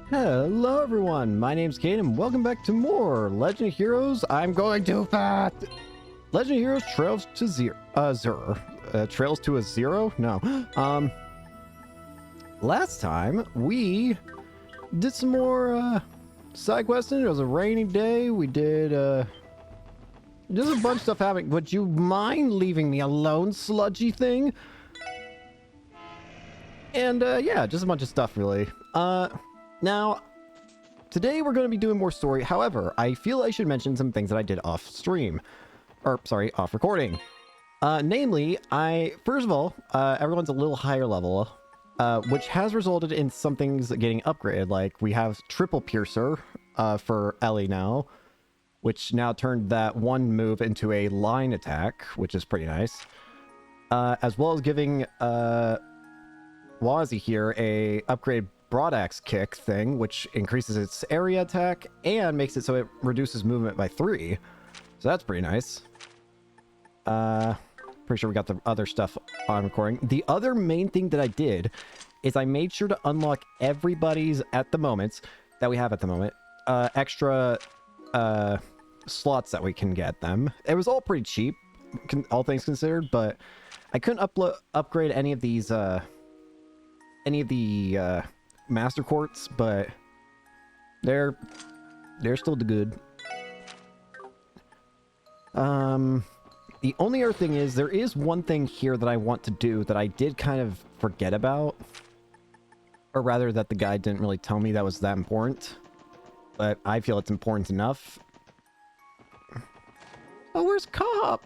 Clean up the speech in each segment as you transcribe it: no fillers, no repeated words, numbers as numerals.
Hello everyone, my name's Kane and welcome back to more Legend of Heroes. I'm going too fast! Legend of Heroes Trails to Zero. Trails to a Zero? No. Last time we did some more side questing. It was a rainy day. We did there's a bunch of stuff happening. Would you mind leaving me alone, sludgy thing? And yeah, just a bunch of stuff really. Now, today we're going to be doing more story. However, I feel I should mention some things that I did off stream. Or, sorry, off recording. Namely, first of all, everyone's a little higher level, which has resulted in some things getting upgraded. Like, we have Triple Piercer for Ellie now, which now turned that one move into a line attack, which is pretty nice. As well as giving Wazzy here a upgraded broad axe kick thing, which increases its area attack and makes it so it reduces movement by 3. So that's pretty nice. Pretty sure we got the other stuff on recording. The other main thing that I did is I made sure to unlock everybody's, at the moment, that we have at the moment, extra slots that we can get them. It was all pretty cheap, all things considered, but I couldn't upgrade any of these, any of the, master quartz, but they're still good. The only other thing is there is one thing here that I want to do that I did kind of forget about, or rather that the guy didn't really tell me that was that important, but I feel it's important enough. Oh, where's Cop?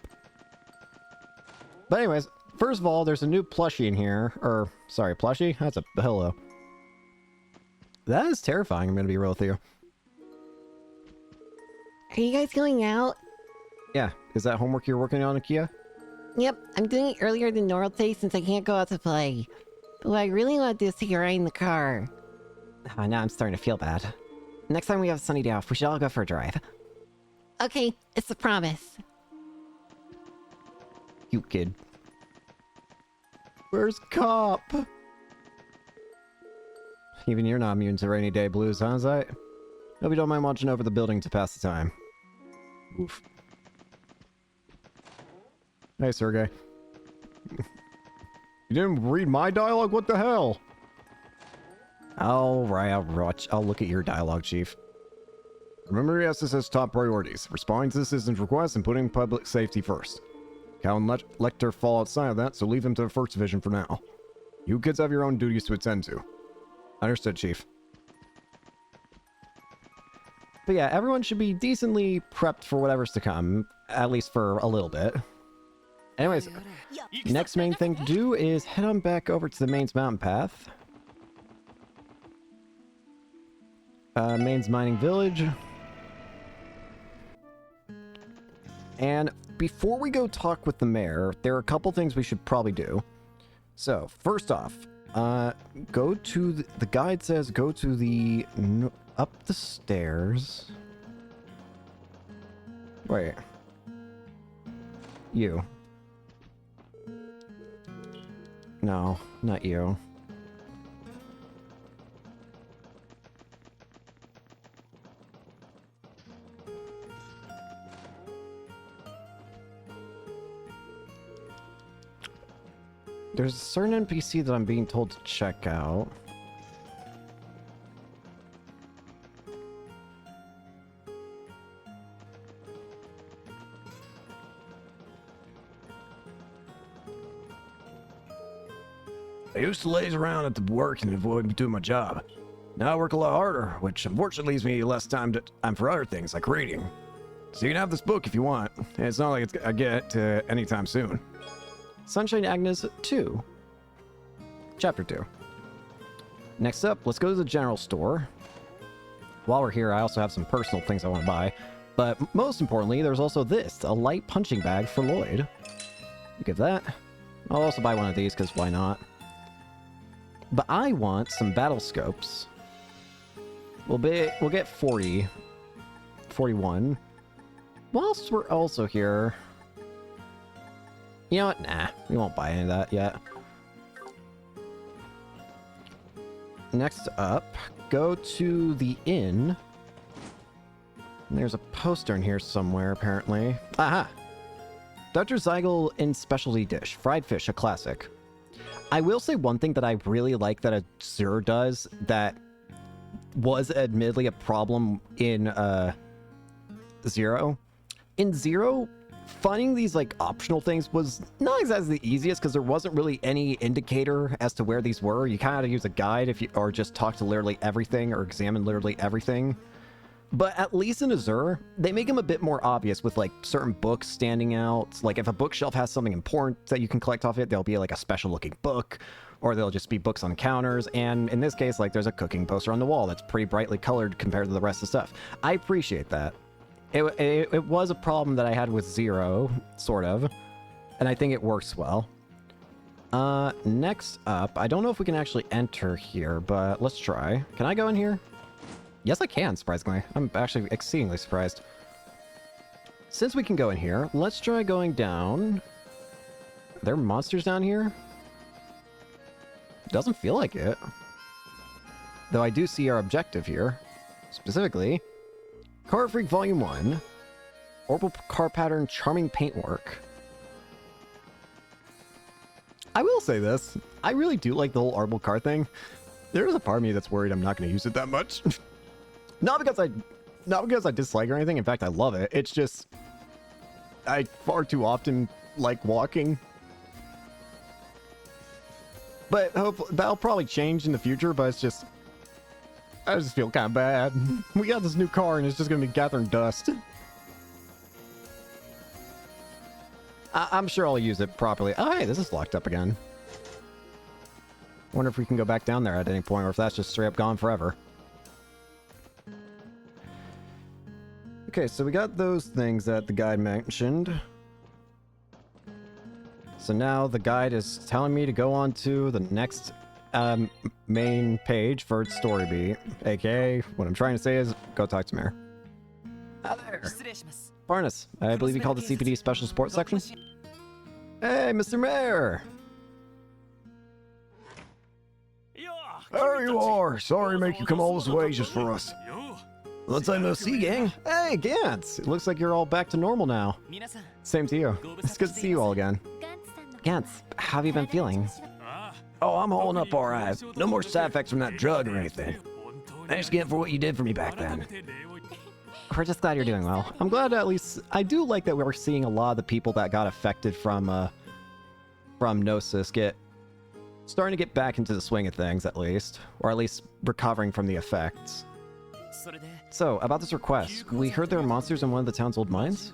But anyways, first of all, there's a new plushie in here, or sorry, plushie? That's a pillow. That is terrifying, I'm gonna be real with you. Are you guys going out? Yeah, is that homework you're working on, Akia? Yep, I'm doing it earlier than normal today since I can't go out to play. But what I really want to do is take a ride in the car. Now I'm starting to feel bad. Next time we have a sunny day off, we should all go for a drive. Okay, it's a promise. You kid. Where's Cop? Even you're not immune to rainy day blues, huh, Zite? Hope you don't mind watching over the building to pass the time. Oof. Hey, Sergey. You didn't read my dialogue? What the hell? Alright, I'll look at your dialogue, Chief. Remember, ESS has top priorities. Responding to the citizens' requests and putting public safety first. Cal and Lecter fall outside of that, so leave them to the first division for now. You kids have your own duties to attend to. Understood, Chief. But yeah, everyone should be decently prepped for whatever's to come, at least for a little bit. Anyways, next main thing to do is head on back over to the Main's Mountain Path. Main's Mining Village. And before we go talk with the mayor, there are a couple things we should probably do. So, first off, go to the guide says go to the up the stairs. Wait. You. No, not you. There's a certain NPC that I'm being told to check out. I used to laze around at the work and avoid doing my job. Now I work a lot harder, which unfortunately leaves me less time for other things like reading. So you can have this book if you want. And it's not like I get it anytime soon. Sunshine Agnes 2. Chapter 2. Next up, let's go to the general store. While we're here, I also have some personal things I want to buy. But most importantly, there's also this, a light punching bag for Lloyd. Give that. I'll also buy one of these, because why not? But I want some battle scopes. We'll get 40. 41. Whilst we're also here... You know what? Nah, we won't buy any of that yet. Next up, go to the inn. And there's a poster in here somewhere, apparently. Aha! Dr. Zeigel in specialty dish. Fried fish, a classic. I will say one thing that I really like that Azure does that was admittedly a problem in Zero. In Zero, finding these like optional things was not exactly the easiest because there wasn't really any indicator as to where these were. You kind of had to use a guide if you, or just talk to literally everything or examine literally everything. But at least in Azure, they make them a bit more obvious with like certain books standing out. Like if a bookshelf has something important that you can collect off it, there'll be like a special looking book, or they'll just be books on counters. And in this case, like there's a cooking poster on the wall that's pretty brightly colored compared to the rest of the stuff. I appreciate that. It was a problem that I had with Zero, sort of, and I think it works well. Next up, I don't know if we can actually enter here, but let's try. Can I go in here? Yes, I can, surprisingly. I'm actually exceedingly surprised. Since we can go in here, let's try going down. Are there monsters down here? Doesn't feel like it. Though I do see our objective here. Specifically, Car Freak Volume 1. Orbital car pattern, charming paintwork. I will say this. I really do like the whole orbital car thing. There's a part of me that's worried I'm not going to use it that much. Not because I dislike or anything. In fact, I love it. It's just I far too often like walking. But hopefully that'll probably change in the future, but it's just I just feel kind of bad. We got this new car and it's just going to be gathering dust. I'm sure I'll use it properly. Oh, hey, this is locked up again. Wonder if we can go back down there at any point or if that's just straight up gone forever. Okay, so we got those things that the guide mentioned. So now the guide is telling me to go on to the next main page for its story beat. AKA, what I'm trying to say is, go talk to Mayor. Hi there. Barnes, I believe you called the CPD Special Support Section? Hey, Mr. Mayor! There you are. Sorry to make you come all this way just for us. Long time no see, gang. Hey, Gantz! It looks like you're all back to normal now. Same to you. It's good to see you all again. Gantz, how have you been feeling? Oh, I'm holding up all right. No more side effects from that drug or anything. Thanks again for what you did for me back then. We're just glad you're doing well. I'm glad at least... I do like that we're seeing a lot of the people that got affected from Gnosis starting to get back into the swing of things, at least. Or at least recovering from the effects. So, about this request, we heard there were monsters in one of the town's old mines?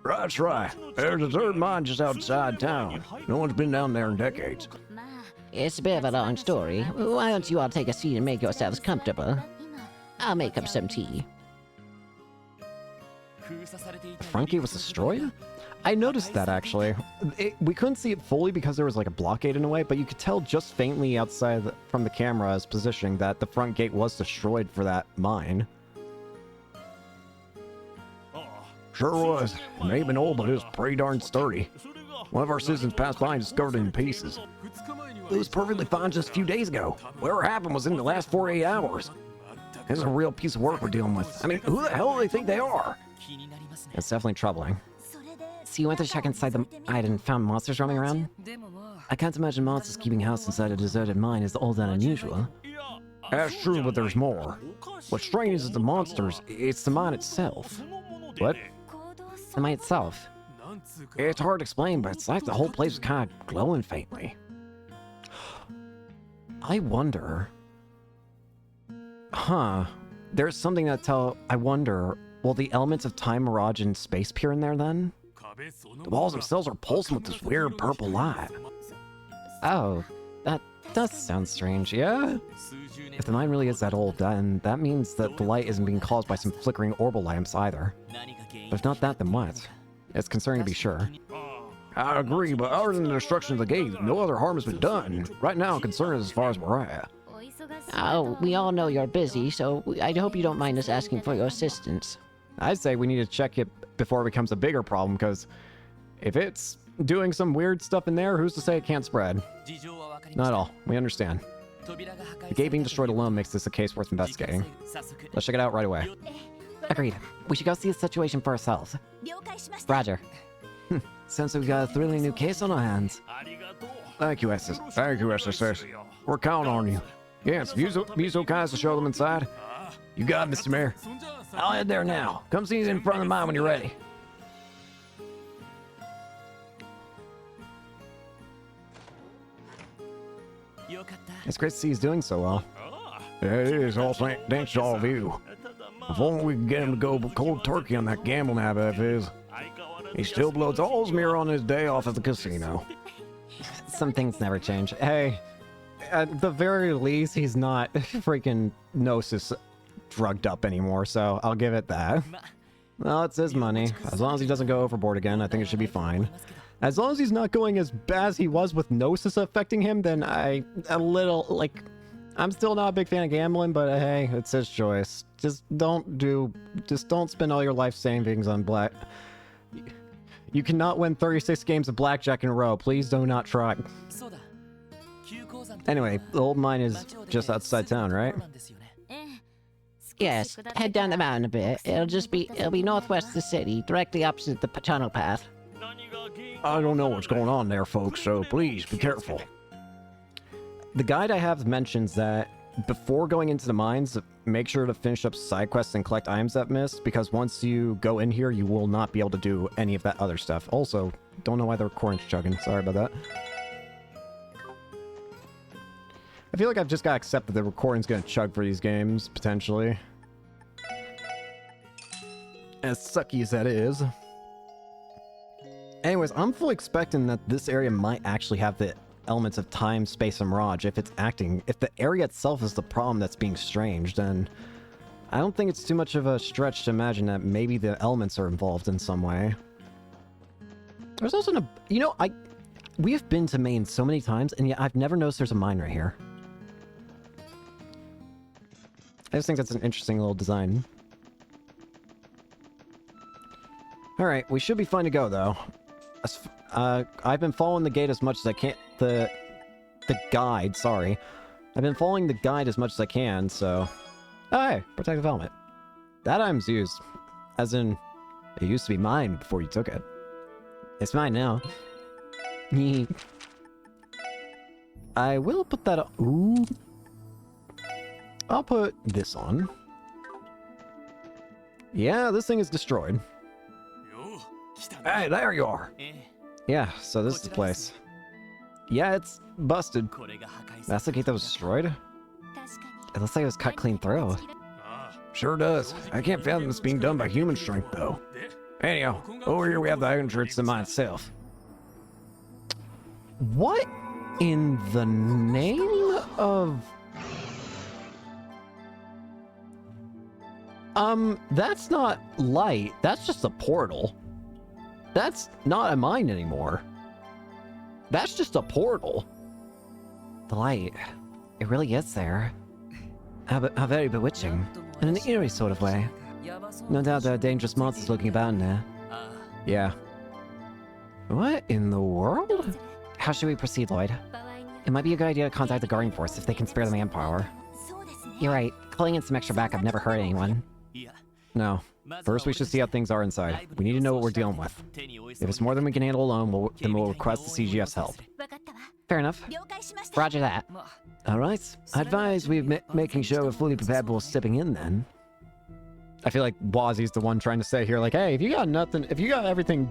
That's right. There's a third mine just outside town. No one's been down there in decades. It's a bit of a long story. Why don't you all take a seat and make yourselves comfortable? I'll make up some tea. The front gate was destroyed? I noticed that, actually. We couldn't see it fully because there was like a blockade in a way, but you could tell just faintly outside from the camera's positioning that the front gate was destroyed for that mine. Sure was. It may have been old, but it was pretty darn sturdy. One of our citizens passed by and discovered it in pieces. It was perfectly fine just a few days ago. Whatever happened was in the last 48 hours. This is a real piece of work we're dealing with. I mean, who the hell do they think they are? It's definitely troubling. So you went to check inside the mine and found monsters roaming around? I can't imagine monsters keeping house inside a deserted mine is all that unusual. That's true, but there's more. What's strange is the monsters, It's the mine itself. What? The mine itself. It's hard to explain, but it's like the whole place is kind of glowing faintly. I wonder... Huh. There's something I wonder, will the elements of time, mirage, and space appear in there then? The walls themselves are pulsing with this weird purple light. Oh, that does sound strange, yeah? If the mine really is that old, then that means that the light isn't being caused by some flickering orbital lamps either. But if not that, then what? It's concerning to be sure. I agree, but other than the destruction of the gate, no other harm has been done. Right now, I'm concerned as far as we're at. Oh, we all know you're busy, so I hope you don't mind us asking for your assistance. I'd say we need to check it before it becomes a bigger problem, because if it's doing some weird stuff in there, who's to say it can't spread? Not at all. We understand. The gate being destroyed alone makes this a case worth investigating. Let's check it out right away. Agreed. We should go see the situation for ourselves. 了解しました Roger. Sounds like we got a thrilling new case on our hands. Thank you, SS. Thank you, SSS. We're counting on you. Yes, be so kind as to show them inside. You got it, Mr. Mayor. I'll head there now. Come see us in front of mine when you're ready. It's great to see he's doing so well. Yeah, it is. All thanks to all of you. If only we could get him to go cold turkey on that gambling habit of his. He still blows all his mirror on his day off at the casino. Some things never change. Hey, at the very least, he's not freaking Gnosis drugged up anymore, so I'll give it that. Well, it's his money. As long as he doesn't go overboard again, I think it should be fine. As long as he's not going as bad as he was with Gnosis affecting him, then I'm still not a big fan of gambling, but hey, it's his choice. Just don't spend all your life savings on black. You cannot win 36 games of blackjack in a row. Please do not try. Anyway, the old mine is just outside town, right? ええ Yes, head down the mountain a bit. It'll be northwest of the city, directly opposite the tunnel path. I don't know what's going on there, folks, so please be careful. The guide I have mentions that before going into the mines, make sure to finish up side quests and collect items that missed, because once you go in here, you will not be able to do any of that other stuff. Also, don't know why the recording's chugging. Sorry about that. I feel like I've just got to accept that the recording's going to chug for these games, potentially. As sucky as that is. Anyways, I'm fully expecting that this area might actually have the elements of time, space, and mirage. If it's acting, if the area itself is the problem that's being strange, then I don't think it's too much of a stretch to imagine that maybe the elements are involved in some way. There's also we have been to Maine so many times, and yet I've never noticed there's a mine right here. I just think that's an interesting little design. Alright, we should be fine to go, though. I've been following the gate as much as I can. The guide, sorry. I've been following the guide as much as I can, so... Oh, hey, protective helmet. That item's used. As in, it used to be mine before you took it. It's mine now. I will put that on. Ooh. I'll put this on. Yeah, this thing is destroyed. Hey, there you are. Yeah, so this is the place. Yeah, it's busted. That's the gate that was destroyed? 確かに It looks like it was cut clean through. Sure does. I can't fathom this being done by human strength, though. Anyhow, over here we have the entrance to the mine itself. What in the name of... That's not light. That's just a portal. That's not a mine anymore. That's just a portal. The light. It really gets there. How very bewitching. In an eerie sort of way. No doubt there are dangerous monsters looking about in there. Yeah. What in the world? How should we proceed, Lloyd? 場合によ It might be a good idea to contact the guarding force if they can spare the manpower. そうですね You're right. Calling in some extra backup never hurt anyone. No. First, we should see how things are inside. We need to know what we're dealing with. If it's more than we can handle alone, then we'll request the CGF's help. 分かったわ Fair enough. 了解しました Roger that. Alright. I advise we're making sure we're fully prepared before stepping in then. I feel like Wazi's the one trying to say here, like, hey, if you got nothing, if you got everything,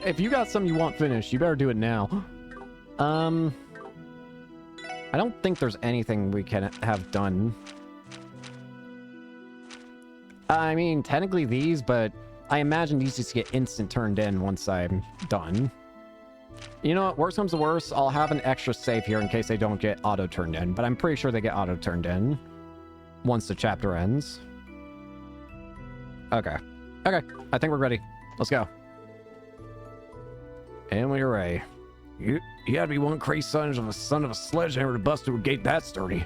if you got something you want finished, you better do it now. I don't think there's anything we can have done. I mean, technically these, but I imagine these just get instant turned in once I'm done. You know what? Worst comes to worst, I'll have an extra save here in case they don't get auto-turned in, but I'm pretty sure they get auto-turned in once the chapter ends. Okay. Okay, I think we're ready. Let's go. And when you're ready. You gotta be one crazy son of a sledgehammer to bust through a gate that sturdy.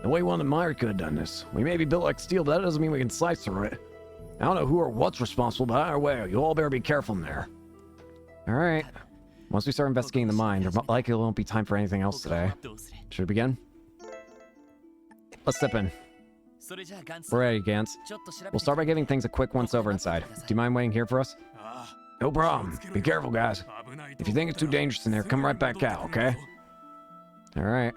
The way one of Meyer could have done this. We may be built like steel, but that doesn't mean we can slice through it. I don't know who or what's responsible, but either way, you all better be careful in there. Alright. Once we start investigating the mine, there likely won't be time for anything else today. Should we begin? let's step in. We're ready, Gantz. We'll start by giving things a quick once-over inside. Do you mind waiting here for us? No problem. Be careful, guys. If you think it's too dangerous in there, come right back out, okay? All right.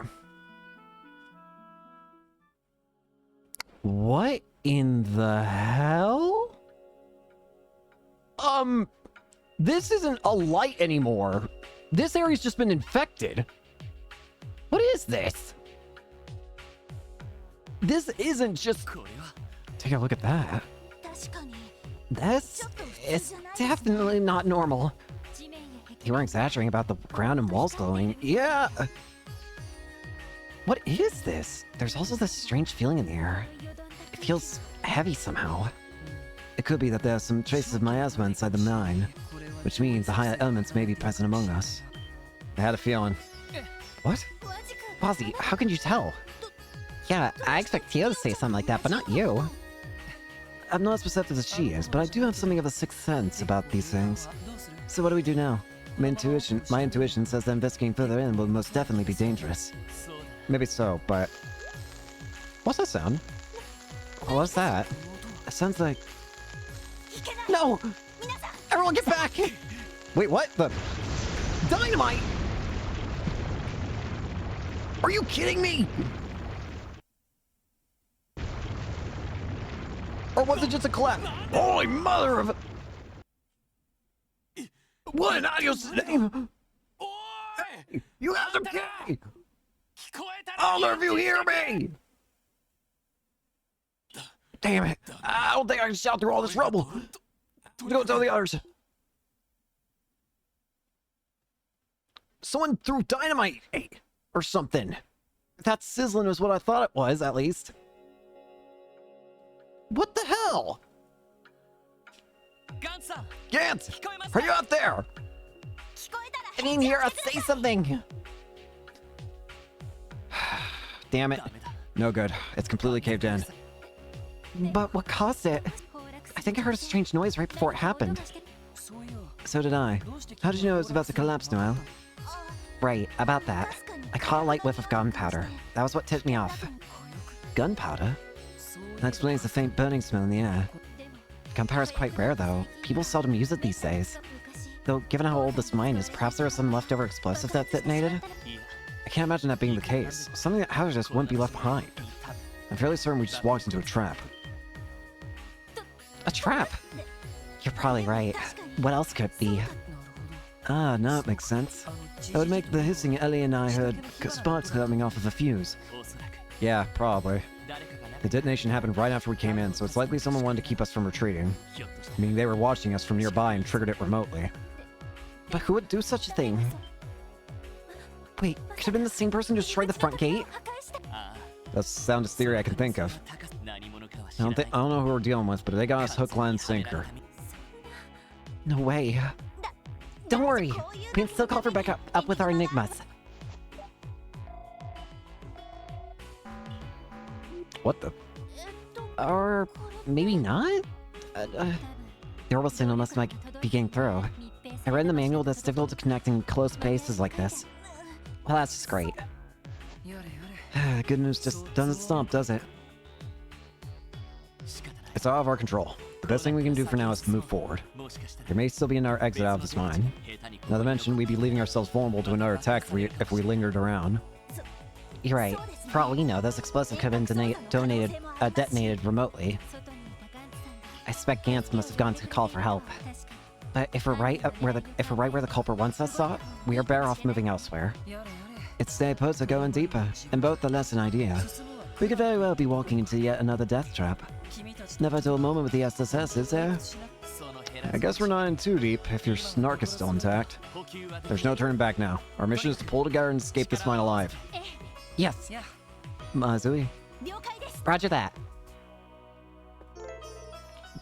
What in the hell? This isn't a light anymore. This area's just been infected. What is this? This isn't just... Take a look at that. 確かに This is definitely not normal. 地面や壁 You were exaggerating about the ground and walls glowing. Yeah. What is this? There's also this strange feeling in the air. It feels heavy somehow. It could be that there are some traces of miasma inside the mine, which means the higher elements may be present among us. I had a feeling. What? マジか Posy, how can you tell? Yeah, I expect Tio to say something like that, but not you. I'm not as perceptive as she is, but I do have something of a sixth sense about these things. So what do we do now? My intuition says that investigating further in will most definitely be dangerous. Maybe so, but... What's that sound? What's that? It sounds like... いけない No! 皆さん Everyone get back! Wait, what? The... Dynamite! Are you kidding me? Or was it just a collapse? Holy mother of... What in Adios' name? You have some key! I'll nerve you hear me! Damn it. I don't think I can shout through all this rubble. Go tell the others. Someone threw dynamite or something. That sizzling was what I thought it was, at least. What the hell? Gantz! Are you out there? 聞こえたら I didn't hear us say something. Damn it. No good. It's completely caved in. But what caused it? I think I heard a strange noise right before it happened. So did I. How did you know it was about to collapse, Noelle? Right, about that. I caught a light whiff of gunpowder. That was what tipped me off. Gunpowder? That explains the faint burning smell in the air. Gunpowder is quite rare, though. People seldom use it these days. Though, given how old this mine is, perhaps there was some leftover explosive that detonated? I can't imagine that being the case. Something that hazardous wouldn't be left behind. I'm fairly certain we just walked into a trap. A trap? You're probably right. What else could it be? Ah, now it makes sense. That would make the hissing Ellie and I heard sparks coming off of a fuse. Yeah, probably. The detonation happened right after we came in, so it's likely someone wanted to keep us from retreating. Meaning they were watching us from nearby and triggered it remotely. But who would do such a thing? Wait, could have been the same person who destroyed the front gate? 破壊した That's the soundest theory I can think of. I don't know who we're dealing with, but they got us hook, line, sinker. No way. Don't worry. We can still call for backup up with our enigmas. What the? Or maybe not? The orbital signal must be getting through. I read in the manual that it's difficult to connect in close spaces like this. Well, that's just great. Good news just doesn't stop, does it? It's out of our control. The best thing we can do for now is to move forward. There may still be another exit out of this mine. Not to mention, we'd be leaving ourselves vulnerable to another attack if we lingered around. You're right. For all we know, this explosive could have been detonated remotely. I suspect Gantz must have gone to call for help. But if we're right where the culprit wants us sought, we are better off moving elsewhere. It's stay put or going deeper, and both are less an idea. We could very well be walking into yet another death trap. It's never a dull moment with the SSS, is there? I guess we're not in too deep, if your snark is still intact. There's no turning back now. Our mission is to pull together and escape this mine alive. Yes. Mazui. 了解です Roger that.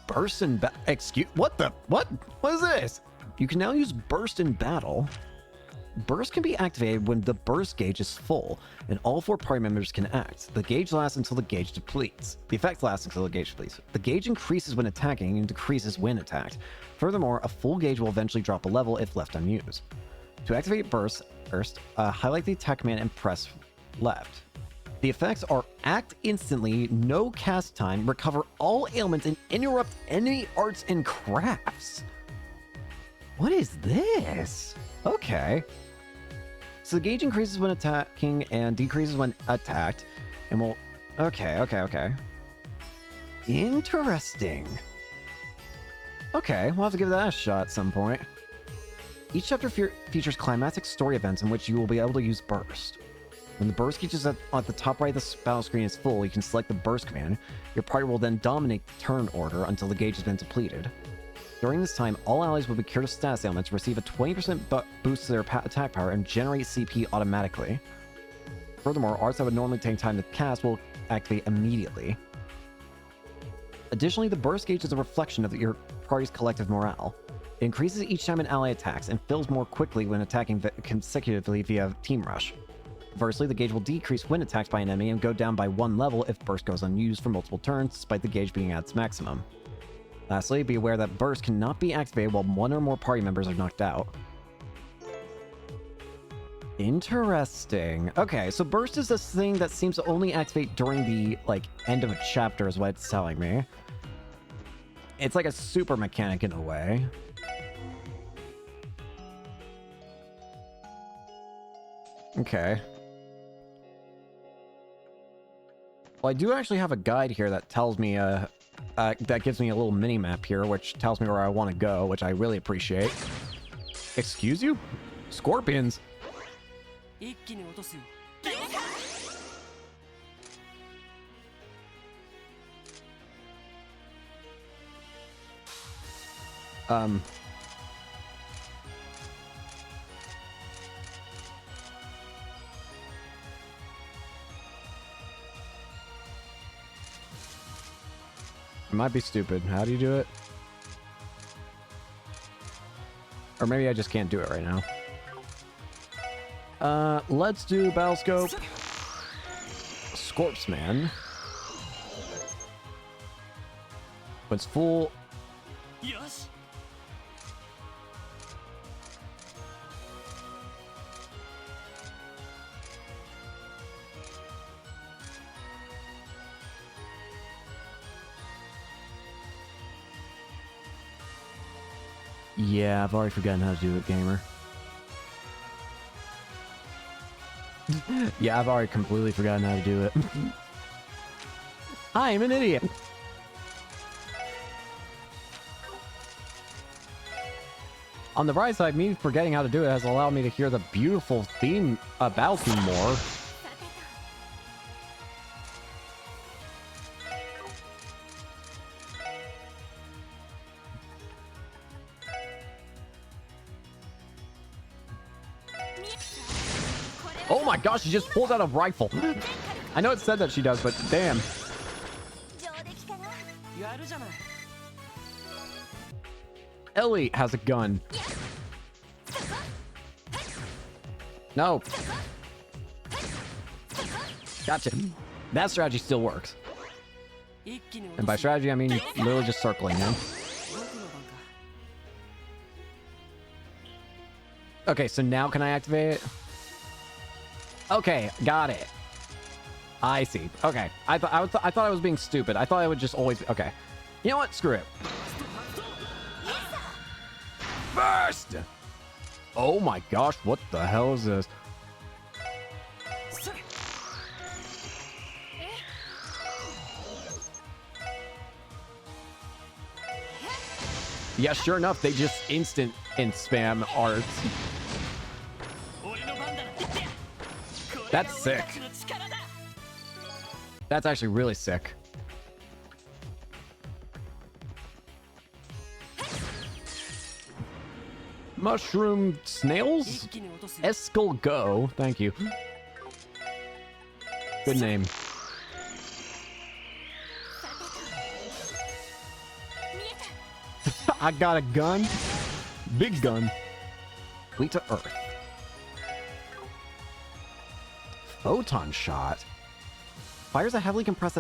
Burst in excuse- what the- what? What is this? You can now use burst in battle. Burst can be activated when the burst gauge is full, and all 4 party members can act. The gauge lasts until the gauge depletes. The effect lasts until the gauge depletes. The gauge increases when attacking and decreases when attacked. Furthermore, a full gauge will eventually drop a level if left unused. To activate burst, highlight the attack command and press left. The effects are act instantly, no cast time, recover all ailments, and interrupt enemy arts and crafts. What is this? Okay. So the gauge increases when attacking and decreases when attacked. And we'll... Okay. Interesting. Okay, we'll have to give that a shot at some point. Each chapter features climactic story events in which you will be able to use Burst. When the burst gauge is at the top right of the battle screen is full, you can select the burst command. Your party will then dominate the turn order until the gauge has been depleted. During this time, all allies will be cured of status ailments, receive a 20% boost to their attack power, and generate CP automatically. Furthermore, arts that would normally take time to cast will activate immediately. Additionally, the burst gauge is a reflection of your party's collective morale. It increases each time an ally attacks and fills more quickly when attacking consecutively via Team Rush. Conversely, the gauge will decrease when attacked by an enemy and go down by 1 level if burst goes unused for multiple turns, despite the gauge being at its maximum. Lastly, be aware that burst cannot be activated while one or more party members are knocked out. Interesting. Okay, so burst is this thing that seems to only activate during the, end of a chapter is what it's telling me. It's like a super mechanic in a way. Okay. Well, I do actually have a guide here that tells me, that gives me a little mini-map here, which tells me where I want to go, which I really appreciate. Excuse you? Scorpions? It might be stupid. How do you do it? Or maybe I just can't do it right now. Let's do Battle Scope. Scorpsman. When it's full... Yeah, I've already forgotten how to do it, gamer. Yeah, I've already completely forgotten how to do it. I'm an idiot. On the bright side, me forgetting how to do it has allowed me to hear the beautiful theme, battle theme more. Oh my gosh, she just pulls out a rifle. I know it said that she does, but damn. Ellie has a gun. No. Gotcha. That strategy still works. And by strategy, I mean literally just circling him. Okay, so now can I activate it? Okay, got it. I see. Okay, I thought I was being stupid. I thought I would just always... Okay. You know what? Screw it. First! Oh my gosh, what the hell is this? Yeah, sure enough, they just instant and spam arts. That's sick. That's actually really sick. Mushroom snails? Escargot. Thank you. Good name. I got a gun. Big gun. Fleet to Earth. Photon shot. Fires a heavily compressed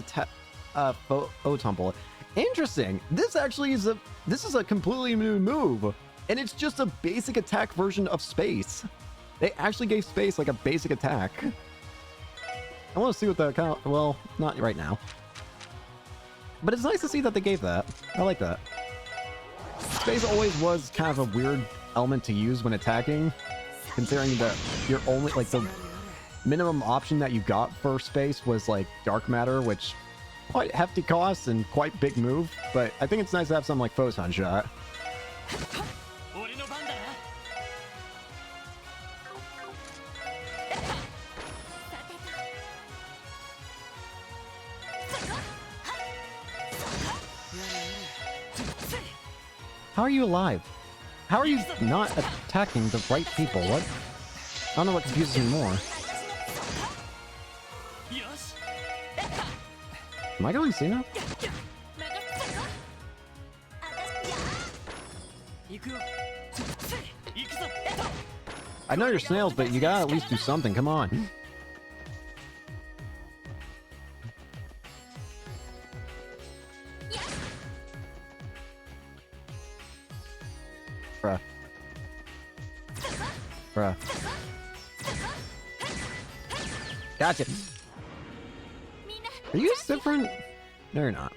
photon bullet. Interesting. This actually is a completely new move. And it's just a basic attack version of space. They actually gave space like a basic attack. I want to see what the well, not right now. But it's nice to see that they gave that. I like that. Space always was kind of a weird element to use when attacking, considering that you're only, like, the minimum option that you got for space was, like, dark matter, which quite hefty cost and quite big move, but I think it's nice to have something like Photon Shot. How are you alive? How are you not attacking the right people? What? I don't know what confuses me more. Am I going to see now? I know you're snails, but you gotta at least do something. Come on. Bruh. Bruh. Gotcha. Are you different? No, you're not.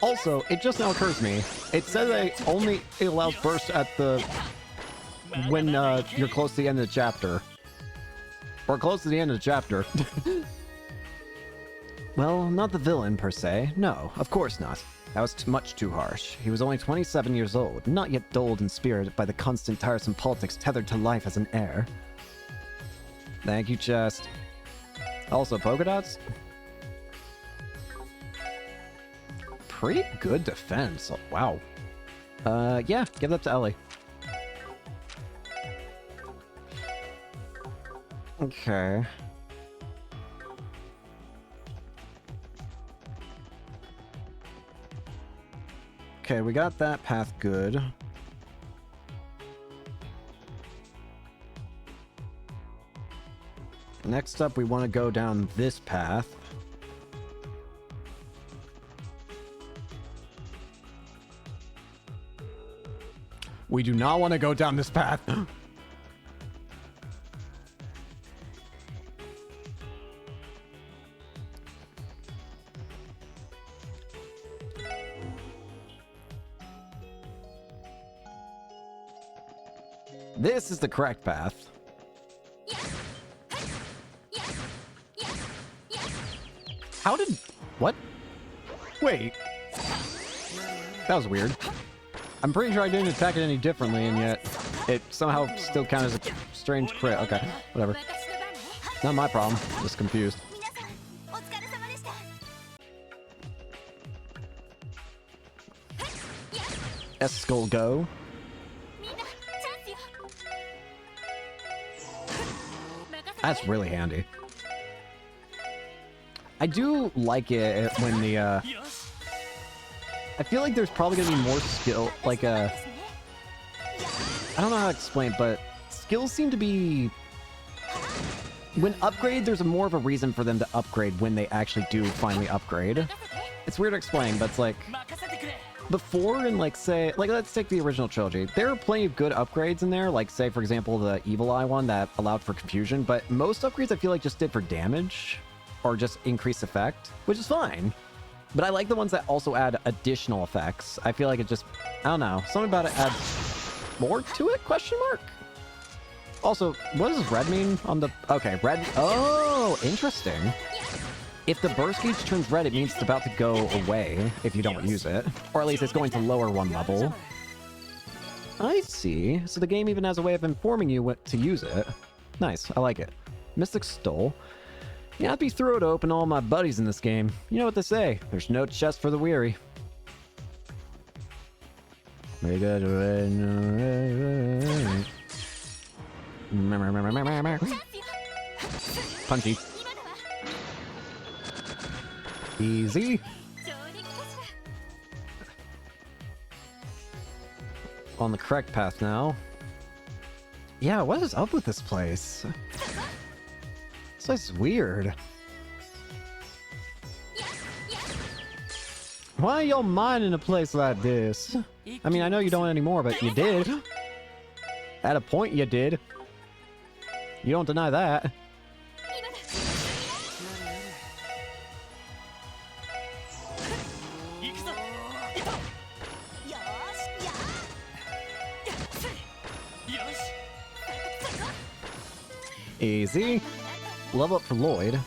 Also, it just now occurs to me. It says it allows burst at the when you're close to the end of the chapter, or close to the end of the chapter. Well, not the villain per se. No, of course not. That was much too harsh. He was only 27 years old, not yet dulled in spirit by the constant tiresome politics tethered to life as an heir. Thank you, chest. Also, polka dots? Pretty good defense. Oh, wow. Yeah, give that to Ellie. Okay. Okay, we got that path good. Next up, we want to go down this path. We do not want to go down this path. This is the correct path. How did... What? Wait. That was weird. I'm pretty sure I didn't attack it any differently, and yet it somehow still counted as a strange crit. Okay, whatever. Not my problem. Just confused. Eskull go. That's really handy. I do like it when the, I feel like there's probably gonna be more skill, like, I don't know how to explain, but skills seem to be... When upgrade, there's more of a reason for them to upgrade when they actually do finally upgrade. It's weird to explain, but it's like... Before, and like, say, like, let's take the original trilogy. There are plenty of good upgrades in there, like, say, for example, the Evil Eye one that allowed for confusion, but most upgrades I feel like just did for damage, or just increased effect, which is fine. But I like the ones that also add additional effects. I feel like it just, I don't know, something about it adds more to it, question mark? Also, what does red mean on the, okay, red, oh, interesting. If the burst gauge turns red, it means it's about to go away if you don't use it. Or at least it's going to lower one level. I see. So the game even has a way of informing you what to use it. Nice, I like it. Mystic Stole. Yeah, I'd be thrilled to open all my buddies in this game. You know what they say, there's no chest for the weary. Punchy. Easy. On the correct path now. Yeah, what is up with this place? This place is weird. Why are y'all mining a place like this? I mean, I know you don't anymore, but you did. At a point, you did. You don't deny that. 今だ 行くぞ。よーしやよし。 Easy. Level up for Lloyd.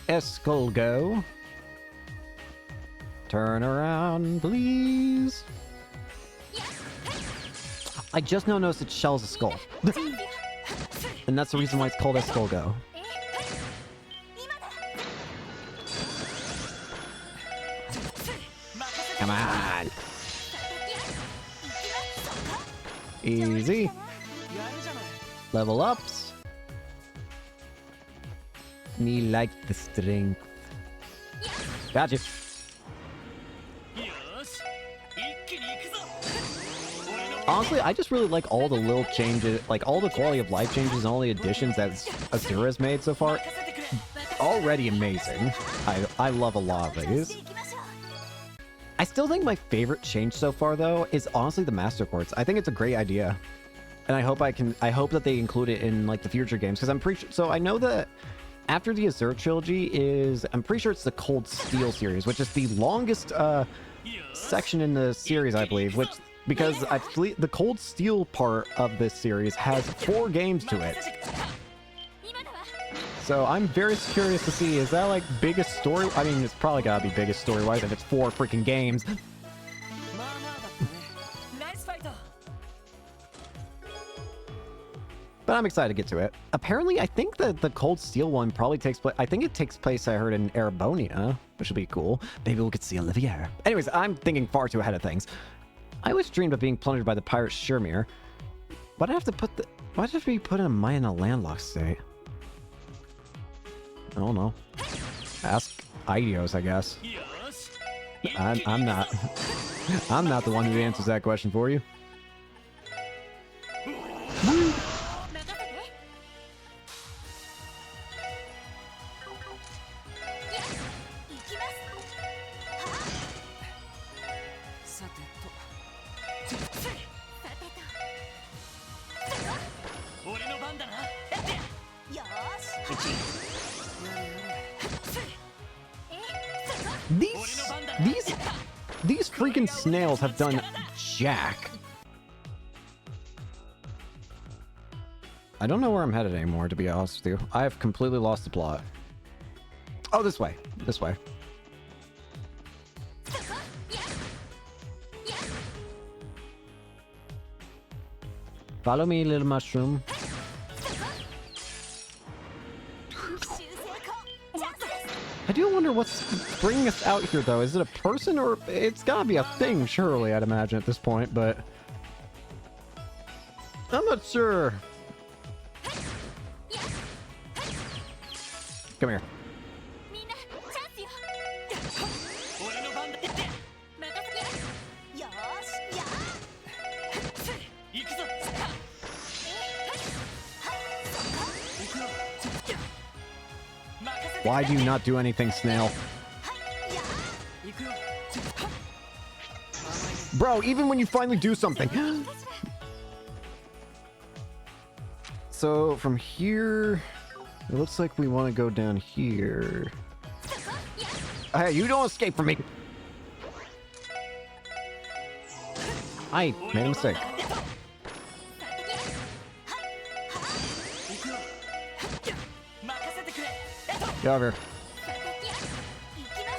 Escolgo. Turn around, please. I just now noticed it shells a skull. And that's the reason why it's called Escolgo. 今だ Come on. Easy. やるじゃない。 Level ups. Me like the strength. Got you. よし。一気に行くぞ。俺の Honestly, I just really like all the little changes, like all the quality of life changes and all the additions that Azure has made so far. 任せてくれ。 Already amazing. I love a lot of し these. ていきましょう I still think my favorite change so far though is honestly the Master Quartz. I think it's a great idea. And I hope that they include it in like the future games because I'm pretty sure, so I know that after the Azure trilogy is, I'm pretty sure it's the Cold Steel series, which is the longest section in the series, I believe, which because the Cold Steel part of this series has 4 games to it. 今だわ So I'm very curious to see, is that like biggest story? I mean, it's probably gotta be biggest story-wise if it's 4 freaking games. まあまあだったね。ナイスファイト。 But I'm excited to get to it. Apparently, I think that the Cold Steel one probably takes place, I think it takes place, I heard, in Erebonia, which would be cool. Maybe we'll get to see Olivier. Anyways, I'm thinking far too ahead of things. I always dreamed of being plundered by the pirate Shermere. Why'd I have to be put in a landlocked state? I don't know. Ask Idios, I guess. よし。 I'm not. I'm not the one who answers that question for you. 任せて行きますさてさてと。俺の番だな。とよーし These freaking snails have done jack. I don't know where I'm headed anymore, to be honest with you. I have completely lost the plot. Oh, this way. This way. Follow me, little mushroom. 奇襲成功チャンスです I do wonder what's bringing us out here, though. Is it a person or... It's gotta be a thing, surely, I'd imagine, at this point, but... I'm not sure. Come here. みんなチャンスよ俺の番だ。任せてよーしや行くぞ。行くよ。任せて。 Why do you not do anything, snail? 行くよ。 Bro, even when you finally do something. So, from here... It looks like we want to go down here. Hey, you don't escape from me! I made a mistake. 行くよ。任せてくれ。 Get over here. 行きま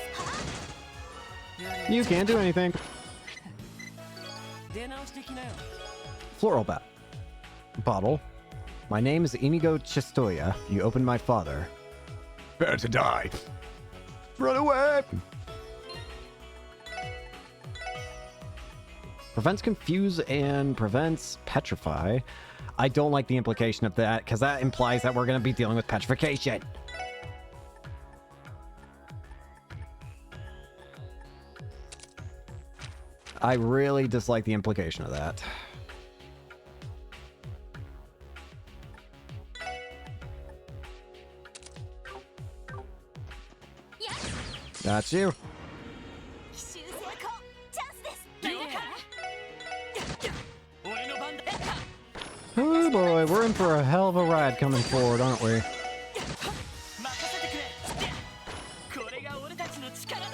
す You can't do anything. 出直してきなよ。 Floral bottle. My name is Inigo Chistoya. You opened my father. Better to die. Run away! Prevents confuse and prevents petrify. I don't like the implication of that, because that implies that we're going to be dealing with petrification. I really dislike the implication of that. That's you. 奇襲成功チャンスです了解。俺の番だ。 Oh we're in for a hell of a ride coming forward, aren't we? 任せてくれこれが俺たちの力だ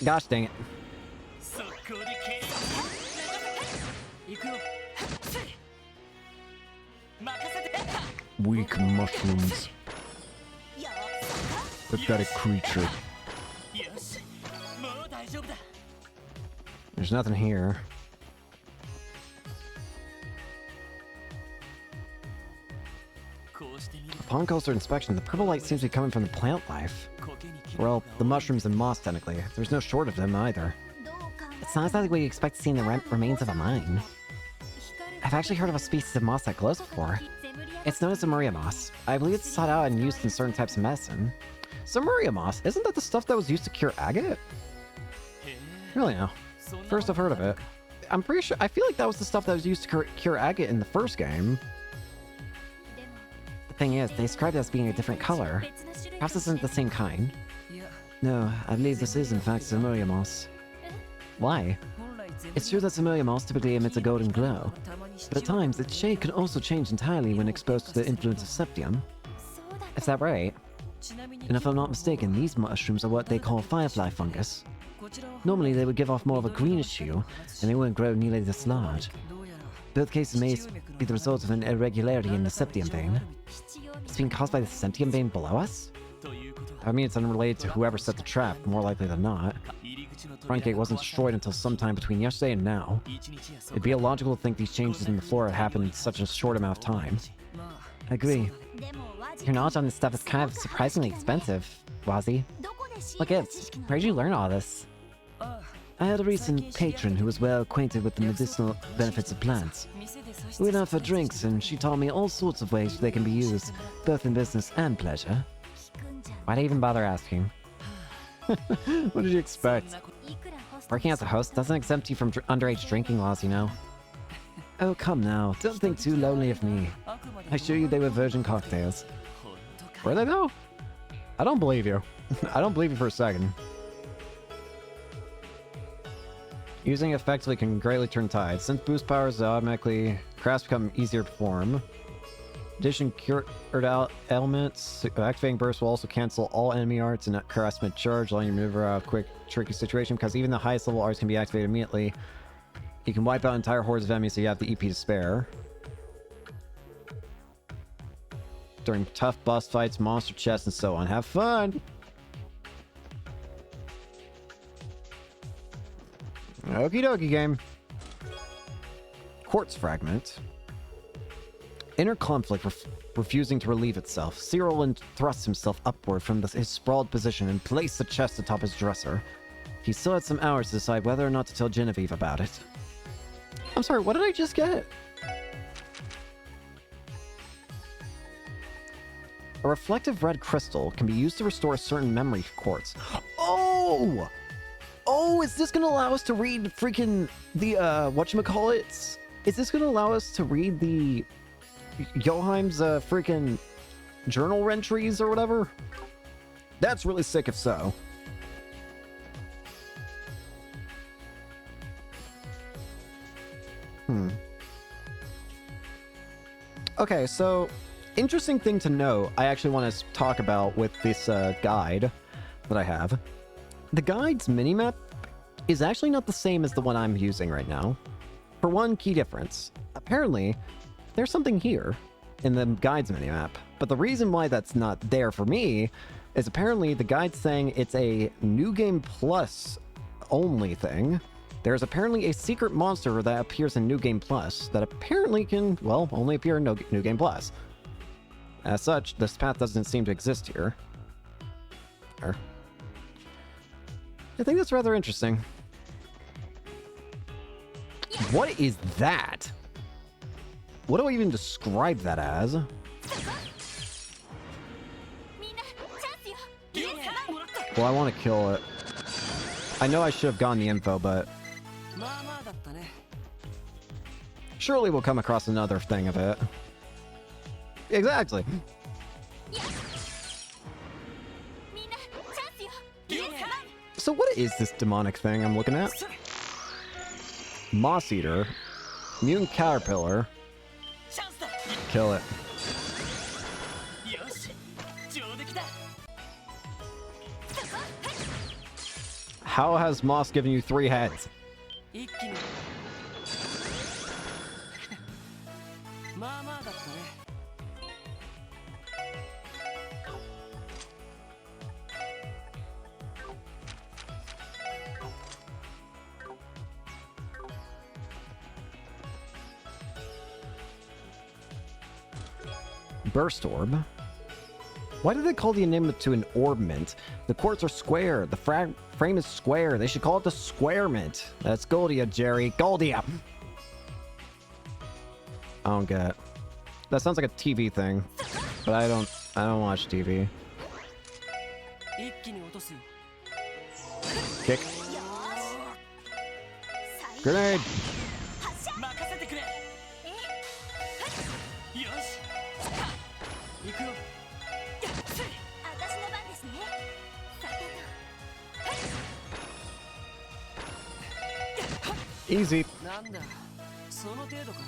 Gosh dang it. 速攻で蹴り行くよ任せて Weak mushrooms. よ Pathetic creature. よしもう大丈夫だ There's nothing here. Upon closer inspection, the purple light seems to be coming from the plant life. Well, the mushrooms and moss, technically. There's no short of them either. どう考え It's not exactly what you expect to see in the remains of a mine. I've actually heard of a species of moss that glows before. It's known as Zamuria moss. I believe it's sought out and used in certain types of medicine. Zamuria moss, isn't that the stuff that was used to cure agate? Really no. First I've heard of it. I'm pretty sure, I feel like that was the stuff that was used to cure agate in the first game. The thing is, they described it as being a different color. Perhaps this isn't the same kind. No, I believe this is in fact Zamuria moss. Why? It's true that Zamuria moss typically emits a golden glow, but at times its shade can also change entirely when exposed to the influence of septium. Is that right? And if I'm not mistaken, these mushrooms are what they call firefly fungus. Normally they would give off more of a greenish hue, and they wouldn't grow nearly this large. Both cases may be the result of an irregularity in the septium vein. It's being caused by the sentium vein below us? I mean, it's unrelated to whoever set the trap, more likely than not. Front gate wasn't destroyed until sometime between yesterday and now. It'd be illogical to think these changes in the flora had happened in such a short amount of time. I agree. でも和人 Your knowledge on this stuff is kind of surprisingly expensive, Wazi. どこで仕 What 入れた gives? 知識なの Where'd you learn all this? I had a recent patron who was well acquainted with the medicinal benefits of plants. We went out for drinks and she taught me all sorts of ways they can be used, both in business and pleasure. 聞くんじゃん Why'd I even bother asking? What did you expect? いくらホスト Working as a host doesn't exempt you from underage drinking laws, you know. Oh, come now, don't think too lowly of me. I assure you they were virgin cocktails. Were they though? I don't believe you. I don't believe you for a second. Using it effectively can greatly turn tides. Since boost powers automatically, crafts become easier to perform. Addition cured out elements. Activating burst will also cancel all enemy arts and harassment charge, allowing you to maneuver out of quick, tricky situation. Because even the highest level arts can be activated immediately. You can wipe out entire hordes of enemies so you have the EP to spare. During tough boss fights, monster chests, and so on. Have fun! Okie dokie game. Quartz fragment. Inner conflict refusing to relieve itself. Cyril thrusts himself upward from his sprawled position and placed the chest atop his dresser. He still had some hours to decide whether or not to tell Genevieve about it. I'm sorry, what did I just get? A reflective red crystal can be used to restore certain memory quartz. Oh! Oh, is this gonna allow us to read freaking the, whatchamacallits? Is this gonna allow us to read the Joheim's, freaking journal entries or whatever? That's really sick if so. Okay, so interesting thing to know I actually want to talk about with this guide that I have. The guide's minimap is actually not the same as the one I'm using right now. For one key difference, apparently there's something here in the guide's minimap, but the reason why that's not there for me is apparently the guide's saying it's a New Game Plus only thing. There's apparently a secret monster that appears in New Game Plus that apparently can, well, only appear in New Game Plus. As such, this path doesn't seem to exist here. I think that's rather interesting. What is that? What do I even describe that as? みんなチャンスよイエスもらった Well, I want to kill it. I know I should have gotten the info, but まあまあだったね surely we'll come across another thing of it. Exactly. みんなチャンスよイエス So what is this demonic thing I'm looking at? Moss Eater, Mutant Caterpillar. チャンスだ Kill it. よし上出来だ How has Moss given you 3 heads? 一気にまあまあだったね Burst Orb. Why do they call the enigma to an orb mint? The quartz are square. The frame is square. They should call it the square mint. That's Goldia, Jerry. Goldia! I don't get it. That sounds like a TV thing. But I don't watch TV. 一気に落とすよ Kick. Grenade! 任せてくれよし行くよ私の番ですねさてと Easy. なんだその程度かい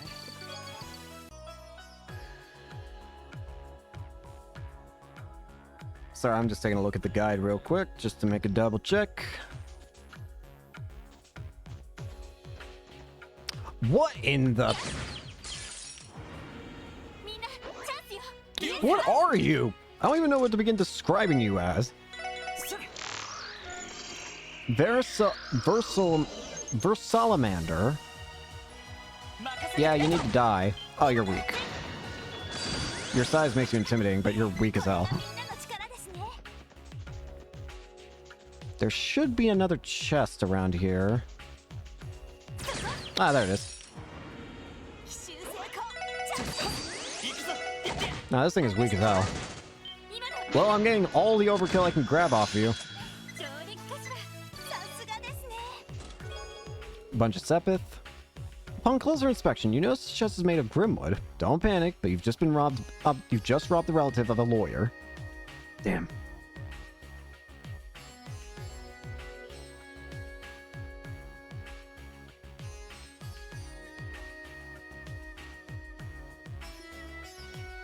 Sorry, I'm just taking a look at the guide real quick, just to make a double check. What in the... みんなチャンスよ What are you? I don't even know what to begin describing you as. Versalamander. Yeah, you need to die. Oh, you're weak. Your size makes you intimidating, but you're weak as hell. みんなの力ですね There should be another chest around here. Ah, there it is. 奇襲成功チャンス 行くぞ行って Nah, this thing is weak as hell. 今の Well, I'm getting all the overkill I can grab off of you. 上陸かしらさすがですね Bunch of Sepith. Upon closer inspection, you notice the chest is made of grimwood. Don't panic, but you've just been robbed. You've just robbed the relative of a lawyer. Damn.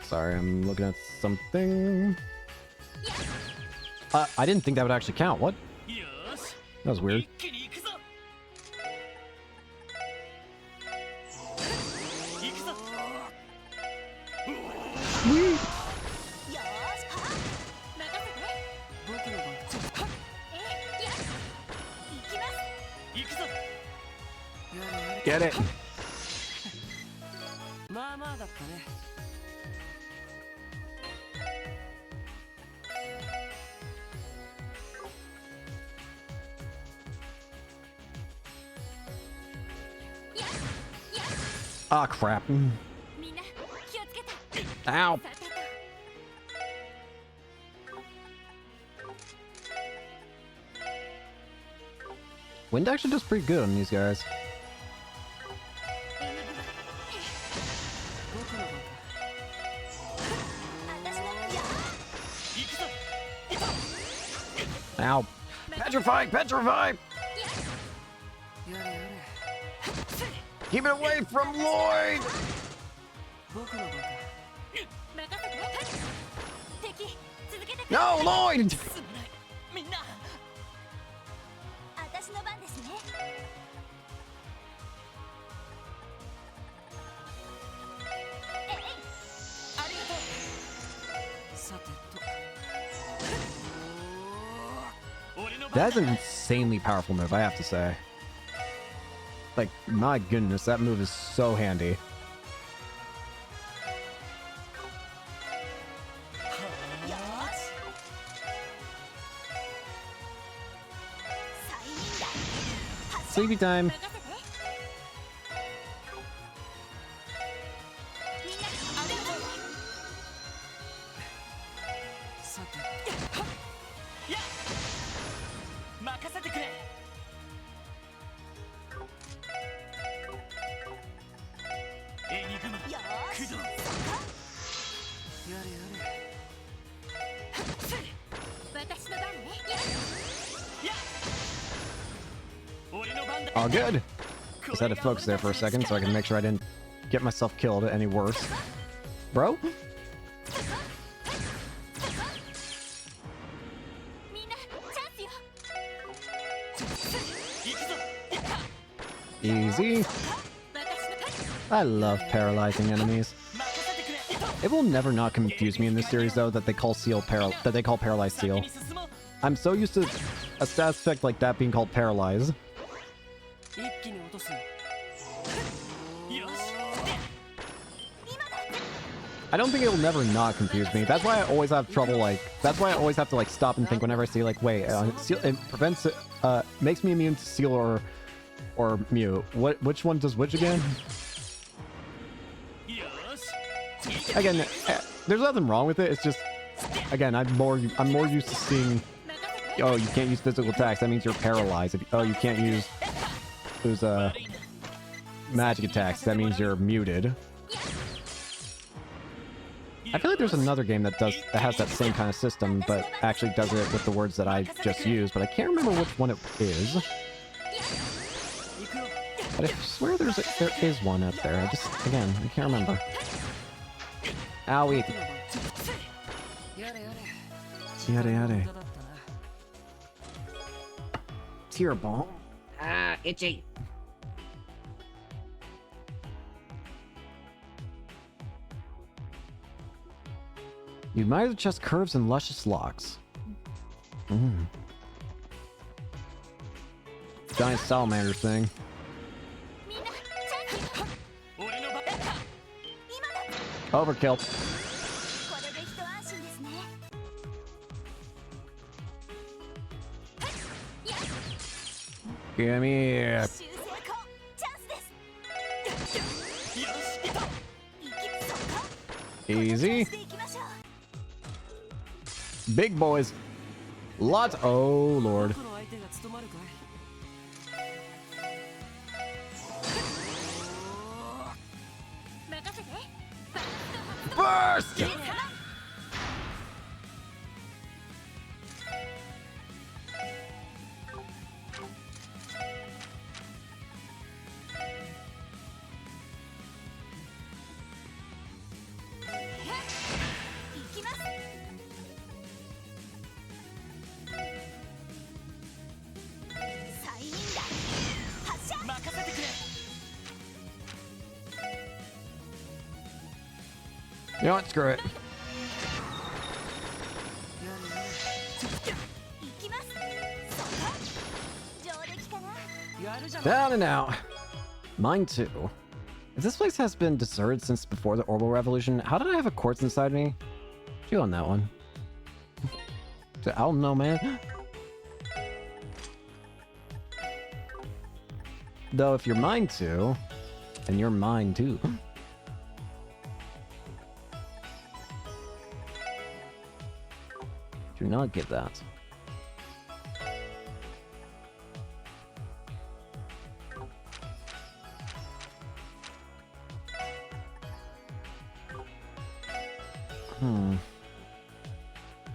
Sorry, I'm looking at something. I didn't think that would actually count. What? よし That was weird. 一気に行くぞ行くぞ Whee! よーしは任せて僕の番いや行きます行くぞやれやれ Get it. まあまあだったね Ah, crap. みんな気をつけて Ow. さてと Wind actually does pretty good on these guys. 僕の番私のや行くぞ Ow. Petrify! Petrify! やれやれ Keep it away from Lloyd! 僕の番か任せて敵続けてくれ No, Lloyd! すまないみんな私の番ですねありがとうさてと俺の番 That's an insanely powerful move, I have to say. Like, my goodness, that move is so handy. よーし催眠弾発射 Sleepy time. 任せてみんなありがとうさてや任せてくれエニグマよーし駆動やれやれ私の番ねや俺の番だ Oh, good. こ Just had to focus there for a second so I can make sure I didn't get myself killed any worse. Bro? みんなチャンスよ Easy. 私の番 I love paralyzing enemies. 任せてくれ It will never not confuse me in this series though that they call paralyzed 先 seal. に進もう I'm so used to a stat effect like that being called paralyze. 一気に落とすよよし I don't think it'll never not confuse me. That's why I always have trouble that's why I always have to stop and think whenever I see wait, seal, it prevents makes me immune to seal or mute. Which one does which again? よし Again, there's nothing wrong with it. It's just again, I'm more used to seeing oh, you can't use physical attacks. That means you're paralyzed. Oh, you can't use magic attacks. That means you're muted. I feel like there's another game that has that same kind of system, but actually does it with the words that I just used, but I can't remember which one it is. 行くよ But I swear there is one up there. I can't remember. Owie. やれやれ Yada yada. 無駄だったな Tear ball. Ah, itchy. You admire the chest curves and luscious locks. Mm. Giant salamander thing. みんなチャンスよ 俺の番 Overkill. これで一安心ですね Gimme. 修正功チャンスですよし行きそこ Easy. していきましょう Big boys. Lots. Oh, Lord. 僕の相手が務まるかい 任せて Burst! You know what? Screw it. 行きますそこ上出来かな やるじゃん Down and out. Mine too. If this place has been deserted since before the Orbital Revolution, how did I have a quartz inside me? You on that one. I don't know, man. Though if you're mine too, and you're mine too. Do not get that.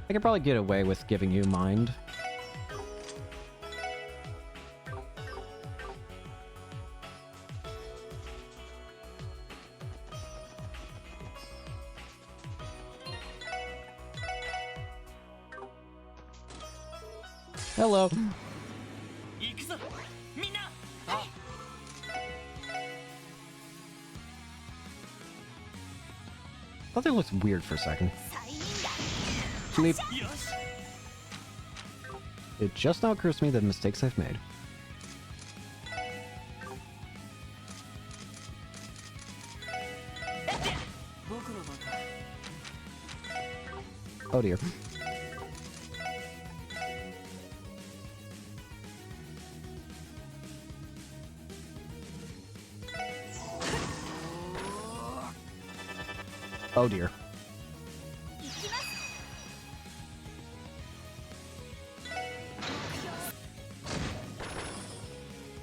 I could probably get away with giving you mind. Hello. 行くぞみんな Thought that looked weird for a second. 催眠だ Sleep. よし It just now occurs to me the mistakes I've made. 僕の番か Oh dear. Oh dear. 行きます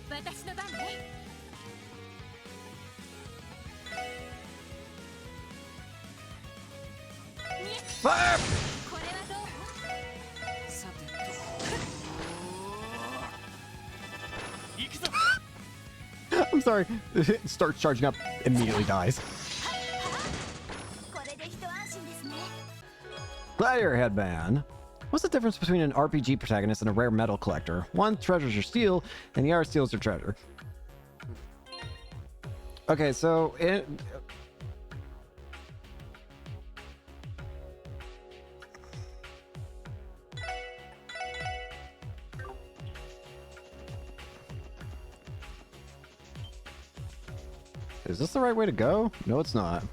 私の番ね Fire! これはどうさてと行くぞ I'm sorry. Starts charging up, immediately dies. これで一安心ですね。 Gladiator headband. What's the difference between an RPG protagonist and a rare metal collector? One treasures your steel, and the other steals your treasure. Okay, so is this the right way to go? No, it's not.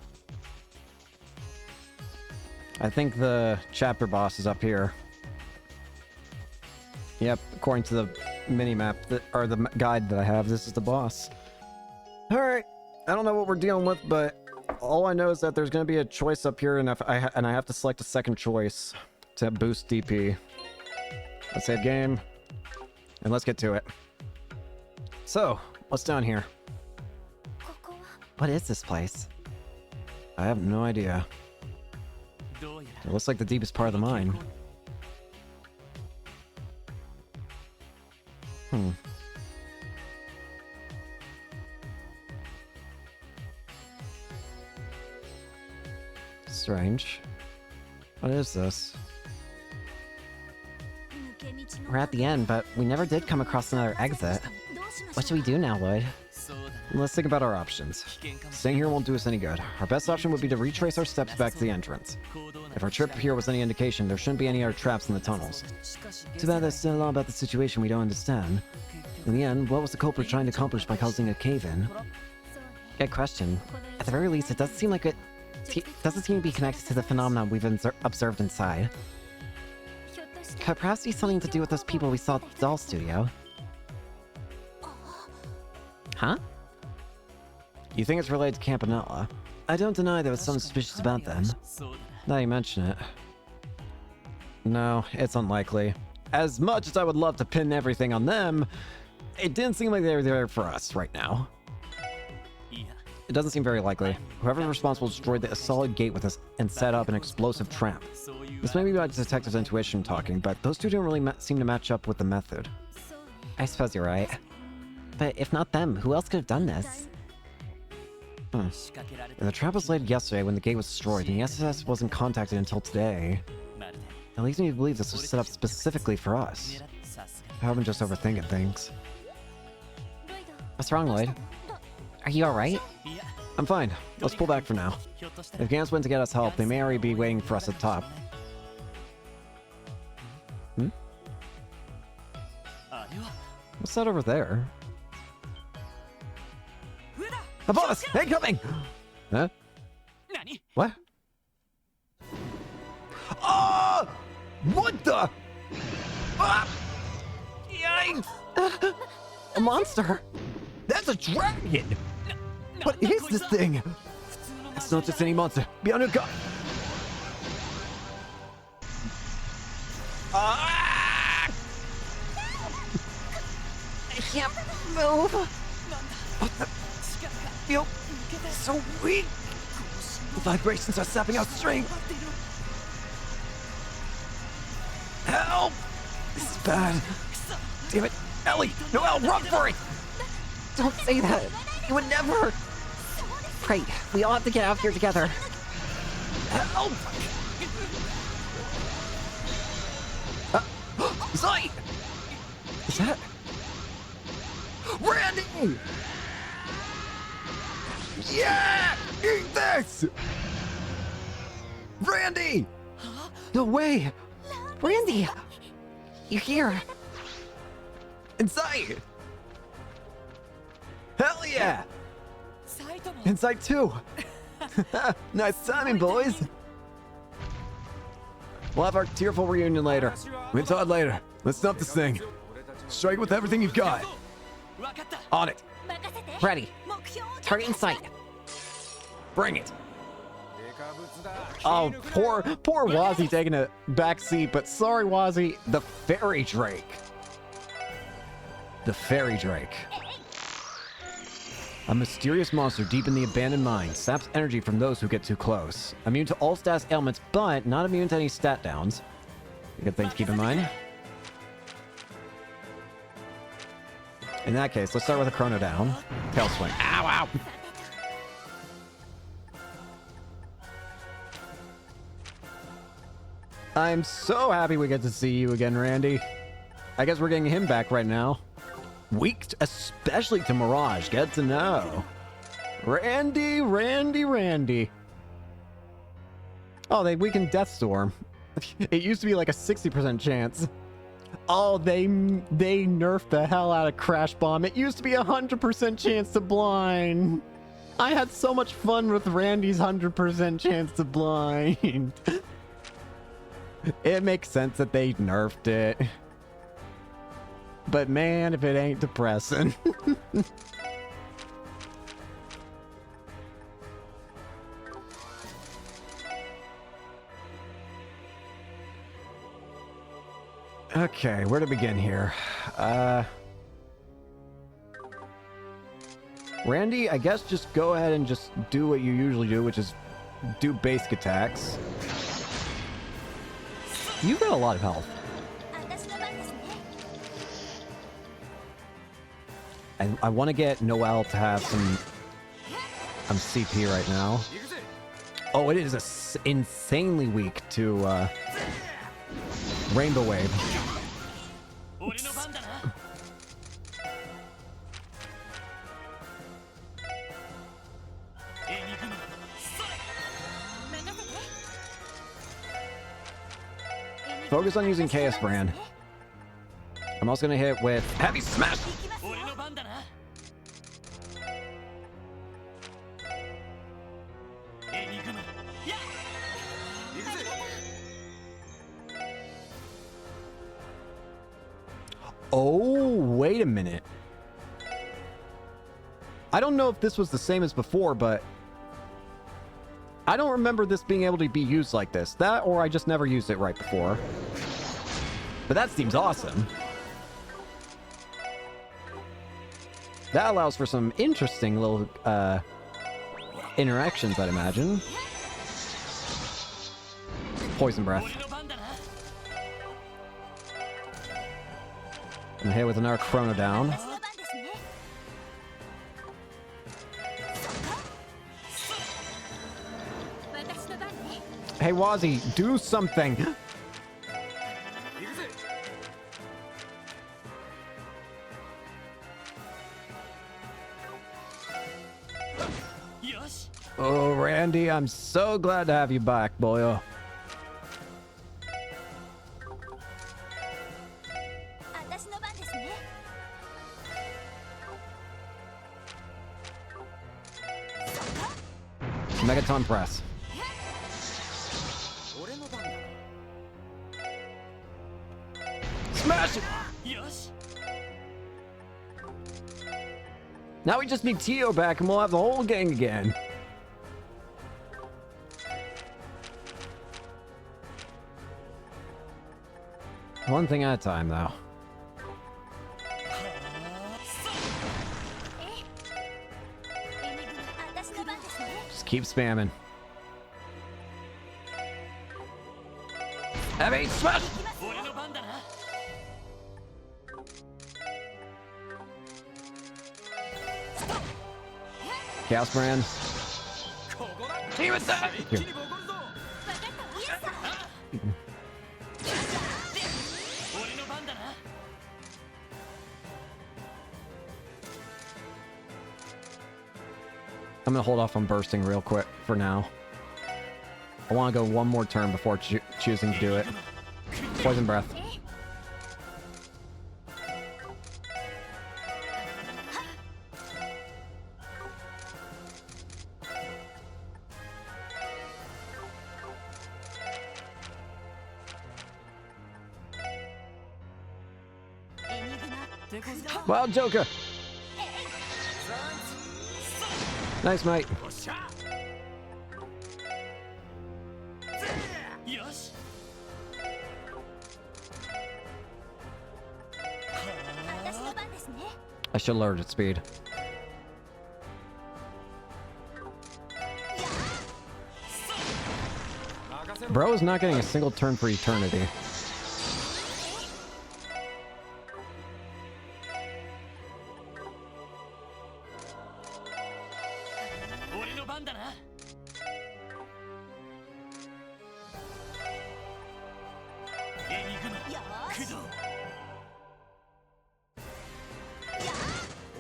I think the chapter boss is up here. Yep, according to the mini-map, or the guide that I have, this is the boss. Alright, I don't know what we're dealing with, but all I know is that there's going to be a choice up here, and I have to select a second choice to boost DP. Let's save game, and let's get to it. So, what's down here? ここは What is this place? I have no idea. どうや It looks like the deepest part of the mine. Strange. What is this? 抜け道の We're at the end, but we never did come across another exit. どうしましょう What should we do now, Lloyd? そうだ Let's think about our options. 危険かも Staying here won't do us any good. Our best option would be to retrace our steps back to the entrance. 行動な If our trip here was any indication, there shouldn't be any other traps in the tunnels. しかし Too bad there's still a lot about the situation we don't understand. In the end, what was the culprit trying to accomplish by causing a cave-in? そうね Good question. At the very least, it doesn't seem like it doesn't seem to be connected to the phenomenon we've observed inside. ひょっとして Could it perhaps be something to do with those people we saw at the doll studio? Huh? You think it's related to Campanella? I don't deny there was something suspicious about them. そうだな Now you mention it. No, it's unlikely. As much as I would love to pin everything on them, it didn't seem like they were there for us right now. いや It doesn't seem very likely. Whoever's responsible destroyed the solid gate with us and set up an explosive trap. そういう This may be my detective's intuition talking, but those two don't really seem to match up with the method. そうね I suppose you're right. But if not them, who else could have done this? 仕掛けられ If た the trap was laid yesterday when the gate was destroyed, and the SS wasn't contacted until today, まるで it leads me to believe this was set up specifically for us. さすが I haven't just overthinking things. ロイド What's wrong, Lloyd? ど Are you alright? にいや I'm fine. Let's pull back for now. ひょっとしたら If Gans went to get us help, they may already be waiting for us at the top. あれは What's that over there? 上だ Above us! Incoming! Huh? 何 What? Oh! What the? Ah! Yikes! A monster! That's a dragon! What is this thing? It's not just any monster. Be on your guard. Ah! I can't move! Feel so weak. The vibrations are sapping our strength. Help! This is bad. Damn it, Ellie! Noelle, run for it! Don't say that! You would never! Right, we all have to get out of here together. Help! Zai! Is that... Randy! Yeah! Eat this! Randy! No way! Randy! You're here! Inside! Hell yeah! サイトも Inside too! Nice timing, boys! We'll have our tearful reunion later. We can talk later. Let's dump this thing. Strike with everything you've got. 分かった On it. 任せて Ready. 目標を Target in sight. Bring it. Oh, poor Wazzy taking a back seat, but sorry, Wazzy. The Fairy Drake. The Fairy Drake. A mysterious monster deep in the abandoned mine saps energy from those who get too close. Immune to all status ailments, but not immune to any stat downs. A good thing to keep in mind. In that case, let's start with a chrono down. Tail swing. Ow, ow! I'm so happy we get to see you again, Randy. I guess we're getting him back right now. Weak, especially to Mirage. Get to know. Randy, Randy, Randy. Oh, they weakened Deathstorm. It used to be like a 60% chance. Oh, they nerfed the hell out of Crash Bomb. It used to be a 100% chance to blind. I had so much fun with Randy's 100% chance to blind. It makes sense that they nerfed it. But man, if it ain't depressing. Okay, where to begin here? Randy, I guess just go ahead and just do what you usually do, which is do basic attacks. You've got a lot of health. 私の番ですね And I want to get Noelle to have some CP right now. Oh, it is insanely weak to Rainbow Wave. 俺の番だな Focus on using Chaos Brand. I'm also going to hit with Heavy Smash. 俺の番だなエニグマやっ行くぜ Oh, wait a minute. I don't know if this was the same as before, but I don't remember this being able to be used like this. That, or I just never used it right before. But that seems awesome. That allows for some interesting little interactions, I'd imagine. Poison Breath. 俺の番だな And hit with another Chrono down. 私の番ですね 私の番ね Hey, Wazzy, do something! 行くぜ よし Oh, Randy, I'm so glad to have you back, boyo. 私の番ですね Megaton Press. 俺の番だ Smash it! よし Now we just need Tio back and we'll have the whole gang again. One thing at a time, though. エニグマ私の番ですね Just keep spamming. Heavy Smash! 俺の番だな Chaos Brand. ここだ Team Attack! 一気にボコるぞ 分かったイエスさ 俺の番だな I'm gonna hold off on bursting real quick for now. I want to go one more turn before choosing to do it. Poison Breath. Wow, Joker! Nice, mate. よっしゃよし 私の番ですね I should lower its speed. Bro is not getting a single turn for eternity. 駆動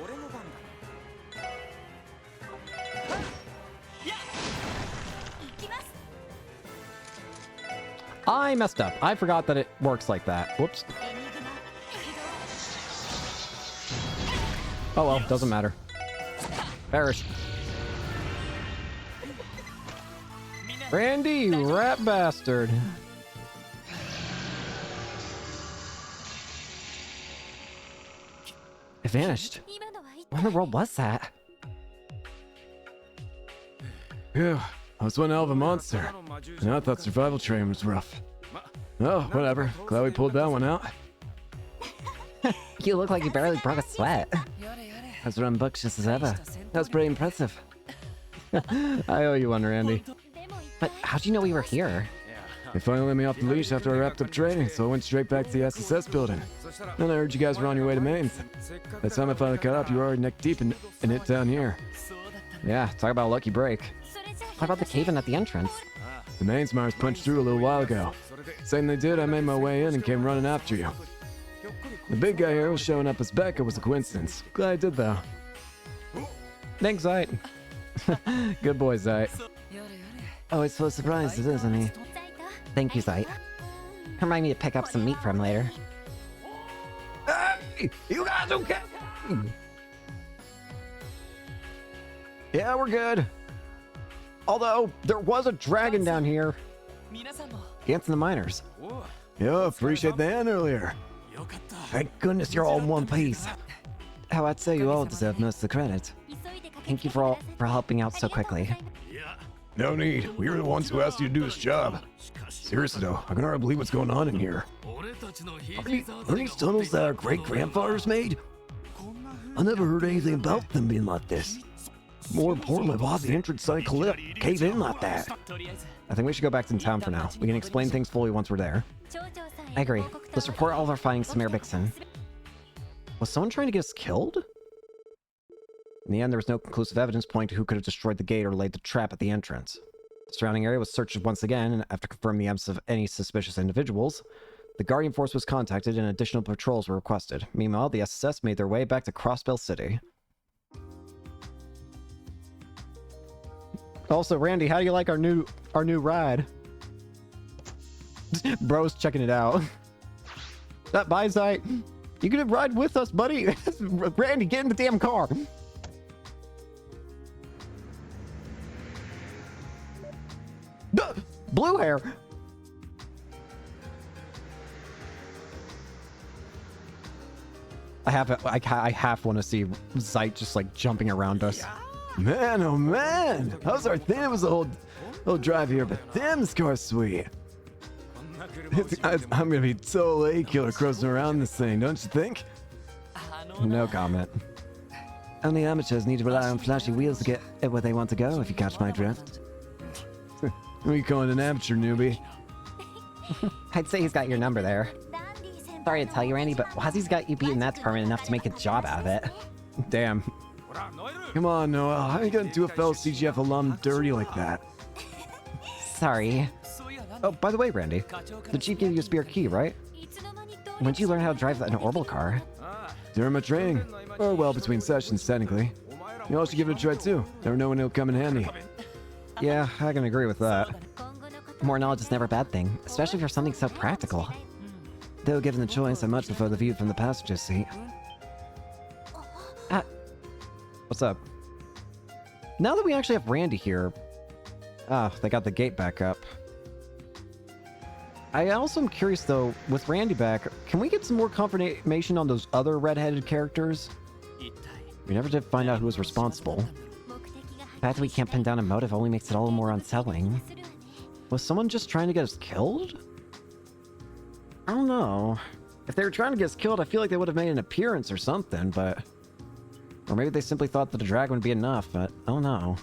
俺の番だやっ行きます I messed up. I forgot that it works like that. Whoops. エニグマ起 Oh well, doesn't matter. Perish. みんな Randy, you rat bastard. It vanished. 動今のは一 What in the world was that? Phew, I was one hell of a monster. And I thought survival training was rough. Oh, whatever. Glad we pulled that one out. You look like you barely broke a sweat. As rambunctious as ever. That was pretty impressive. I owe you one, Randy. でも But how'd you know we were here? They finally let me off the leash after I wrapped up training, so I went straight back to the SSS building. Then I heard you guys were on your way to Mainz. By the time I finally caught up, you were already neck deep in it down here. そうだったんだ Yeah, talk about a lucky break. それじゃ What about the cave-in at the entrance? The Mainz Mars punched through a little while ago. Same they did, I made my way in and came running after you. The big guy here was showing up as Becca was a coincidence. Glad I did though. Thanks, Zite. Good boy, Zite. Always so surprised, isn't he? ザイト Thank you, Zite. Remind me to pick up some meat for him later. Hey, you guys okay? Yeah, we're good. Although, there was a dragon down here. 皆さんも Ants and the miners. おう Yeah, appreciate the hand earlier. よかった Thank goodness you're all in one piece. How I'd say you all deserve most of the credit. 急いで駆け Thank つけ you て for ください for helping out so quickly. いや No need. We were the ones who asked you to do this job. しかし Seriously though, I can hardly believe what's going on in here. 俺たちのヒ Are ー these tunnels that our great grandfathers made? I never heard anything about them being like this. More importantly, why the entrance site cave in like that? とりあえず I think we should go back to town for now. We can explain things fully once we're there. 町長さんへ I agree. 報告と Let's report all of our findings to Mayor Bixon. Was someone trying to get us killed? In the end, there was no conclusive evidence pointing to who could have destroyed the gate or laid the trap at the entrance. The surrounding area was searched once again, and after confirming the absence of any suspicious individuals, the Guardian Force was contacted and additional patrols were requested. Meanwhile, the SSS made their way back to Crossbell City. Also, Randy, how do you like our new ride? Bro's checking it out. That bye, Zite. You can ride with us, buddy. Randy, get in the damn car. Blue hair. I half want to see Zite just like jumping around us. Man, oh man! I was already thinking it was a whole drive here, but damn, this car's sweet. こんな車を I'm gonna be so late killer cruising around this thing, don't you think? あの No comment. Only amateurs need to rely on flashy wheels to get where they want to go, if you catch my drift. We calling an amateur newbie? I'd say he's got your number there. ダンディ先輩 Sorry to tell you, Randy, but Wazzy's got you beaten that department enough to make a job out of it. Damn. ほらノエル Come on, Noah. How are you gonna do a fellow CGF alum dirty like that? Sorry. そういやなん Oh, by the way, Randy, 課長から the chief gave you a spare key, right? いつの間にどう When did you learn how to drive an orbital car? ああ During my training. Or, well, between sessions, technically. You all should give it a try, too. Never know when it'll come in handy. Yeah, I can agree with that. 今後のこと More knowledge is never a bad thing, especially for something so practical. Though given the choice, I much prefer the view from the passenger seat. What's up? Now that we actually have Randy here... Ah, they got the gate back up. I also am curious, though, with Randy back, can we get some more confirmation on those other red-headed characters? 一体 We never did find out who was responsible. 目的が The fact that we can't pin down a motive only makes it all the more unsettling. するわね Was someone just trying to get us killed? I don't know. If they were trying to get us killed, I feel like they would have made an appearance or something, but... Or maybe they simply thought that a dragon would be enough, but I don't know.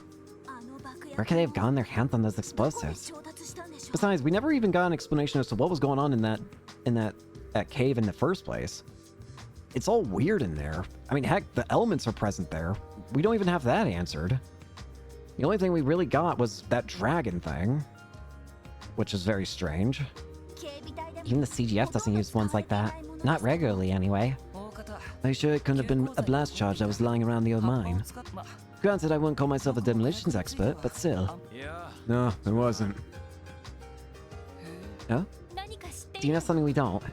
あの爆薬 Where could they have gotten their hands on those どこで explosives? 調達したんでしょう Besides, we never even got an explanation as to what was going on in that cave in the first place. It's all weird in there. I mean, heck, the elements are present there. We don't even have that answered. The only thing we really got was that dragon thing, which is very strange. Even the CGF doesn't use ones like that. Not regularly, anyway. Are you sure it couldn't have been a blast charge that was lying around the old mine? Granted, I wouldn't call myself a demolitions expert, but still. No, it wasn't. Oh? Do you know something we don't?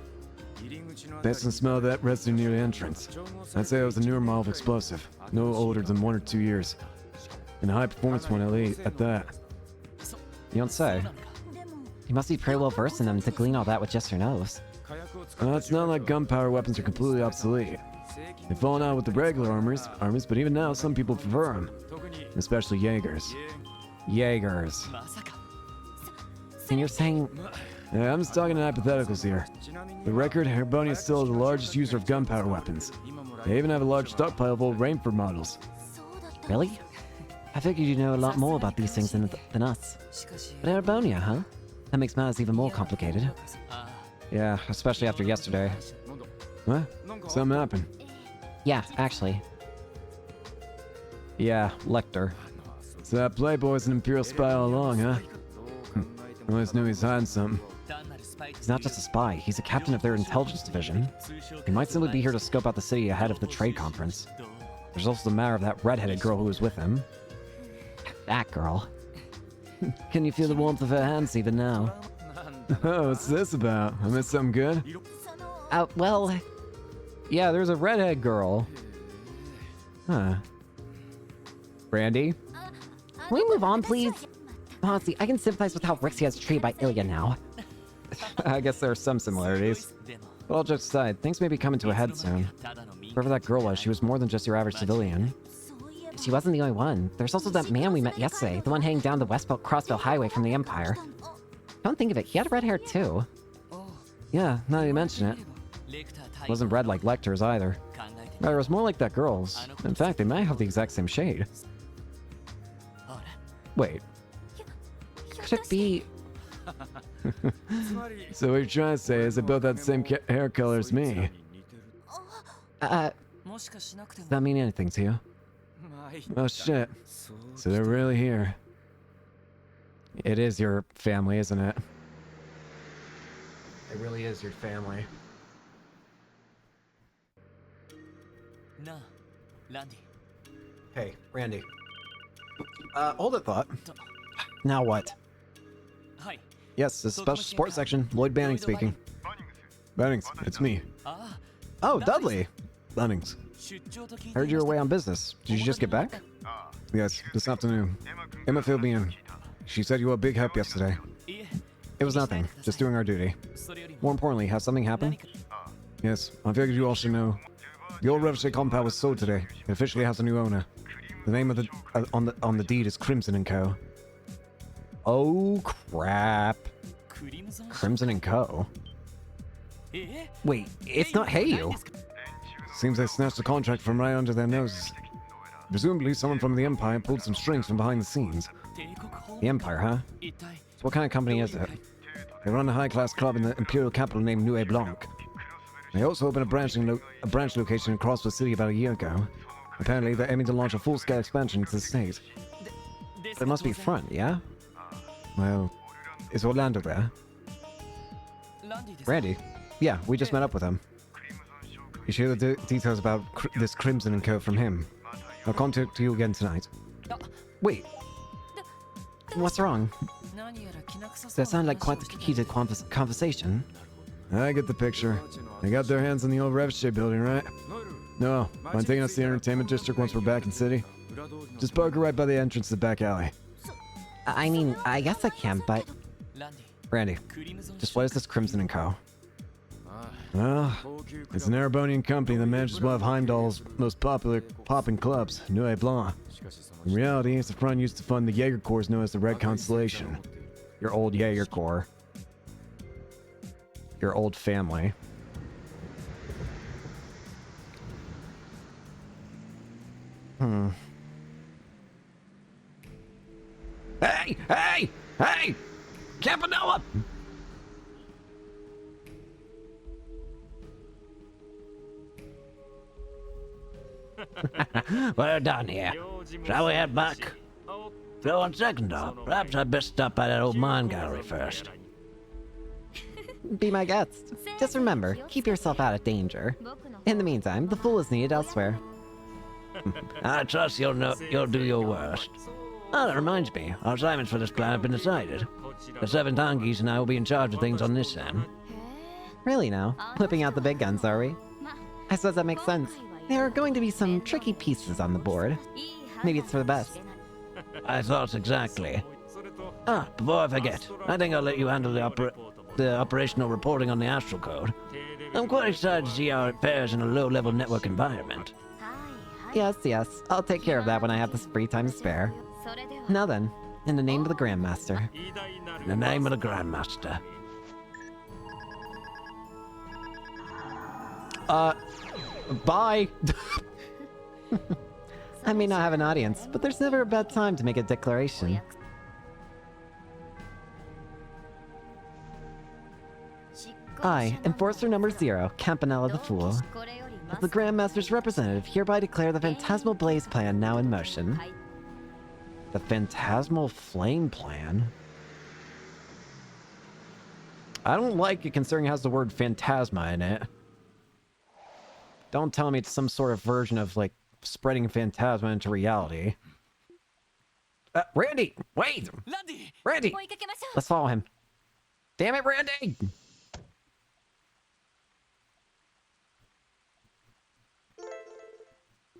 Based on the smell of that residue near the entrance, I'd say it was a newer model of explosive, no older than 1 or 2 years. And a high-performance one at that. You don't say. You must be pretty well versed in them to glean all that with just your nose. It's not like gunpowder weapons are completely obsolete. They've fallen out with the regular armies, but even now some people prefer them. Especially Jaegers. Jaegers. And you're saying... Yeah, I'm just talking in hypotheticals here. The record, Herbonia is still the largest user of gunpowder weapons. They even have a large stockpile of old Rainford models. Really? I figured you know a lot more about these things than us. But Arabonia, huh? That makes matters even more complicated. Yeah, especially after yesterday. What? Something happened. Yeah, actually. Yeah, Lecter. So that Playboy's an Imperial spy all along, huh? I always knew he was hiding something. He's not just a spy, he's a captain of their intelligence division. He might simply be here to scope out the city ahead of the trade conference. There's also the matter of that redheaded girl who was with him. That girl. Can you feel the warmth of her hands even now? Oh, what's this about? I missed something good? Well... Yeah, there's a redhead girl. Huh. Brandy? Can we move on, please? Honestly, I can sympathize with how Rixia is treated by Ilya now. I guess there are some similarities. But all jokes aside, things may be coming to a head soon. Whoever that girl was, she was more than just your average civilian. She wasn't the only one. There's also that man we met yesterday, the one heading down the Westbelt Crossbelt Highway from the Empire. Don't think of it, he had red hair too. Yeah, now that you mention it. Wasn't red like Lecter's either. Rather, it was more like that girl's. In fact, they might have the exact same shade. Wait, Could it be... So what you're trying to say is they both had the same hair color as me. Does that mean anything to you? Oh shit. So they're really here. It is your family, isn't it? It really is your family. Hey, Randy. Hold it, thought. Now what? Yes, the special sports section. Lloyd Banning speaking. Bennings, it's me. Oh, Dudley! Bennings. Heard you were away on business. Did you just get back? Yes, this afternoon. Emma filled me in. She said you were a big help yesterday. It was nothing. Just doing our duty. More importantly, has something happened? Yes, I figured you all should know. The old Revolutionary compound was sold today. It officially has a new owner. The name of the on the deed is Crimson & Co. Oh, crap. Crimson & Co. Wait, it's not Heyu. Seems they snatched the contract from right under their noses. Presumably someone from the Empire pulled some strings from behind the scenes. The Empire, huh? So what kind of company is it? They run a high-class club in the Imperial capital named Nuit Blanc. They also opened a branch location across the city about a year ago. Apparently, they're aiming to launch a full-scale expansion into the state. But it must be front, yeah? Well, is Orlando there? Randy? Yeah, we just met up with him. You share the details about this Crimson & Co. from him. I'll contact you again tonight. Wait. What's wrong? That sounded like quite the heated conversation. I get the picture. They got their hands on the old Revolutionary building, right? No, mind taking us to the entertainment district once we're back in city? Just park her right by the entrance to the back alley. I mean, I guess I can, but... Randy, just what is this Crimson & Co.? Well, it's an Erebonian company that manages one of Heimdall's most popular popping clubs, Nuit Blanc. In reality, it's the front used to fund the Jaeger Corps known as the Red Constellation. Your old Jaeger Corps. Your old family. Hey! Hey! Hey! Campanella! We're done here. Shall we head back? Though on second thought, perhaps I'd best stop by that old mine gallery first. Be my guest. Just remember, keep yourself out of danger. In the meantime, the fool is needed elsewhere. I trust you'll do your worst. Oh, that reminds me. Our assignments for this plan have been decided. The 7 Tangis and I will be in charge of things on this end. Really now? Whipping out the big guns, are we? I suppose that makes sense. There are going to be some tricky pieces on the board. Maybe it's for the best. I thought exactly. Ah, before I forget, I think I'll let you handle the operational reporting on the Astral Code. I'm quite excited to see how it fares in a low-level network environment. Yes. I'll take care of that when I have this free time to spare. Now then, in the name of the Grandmaster. In the name of the Grandmaster. Bye! I may not have an audience, but there's never a bad time to make a declaration. I, Enforcer Number 0, Campanella the Fool, as the Grandmaster's representative, hereby declare the Phantasmal Blaze Plan now in motion. The Phantasmal Flame Plan? I don't like it considering it has the word Phantasma in it. Don't tell me it's some sort of version of, like, spreading Phantasma into reality. Randy! Wait! ランディ Randy! 追いかけましょう Let's follow him. Damn it, Randy!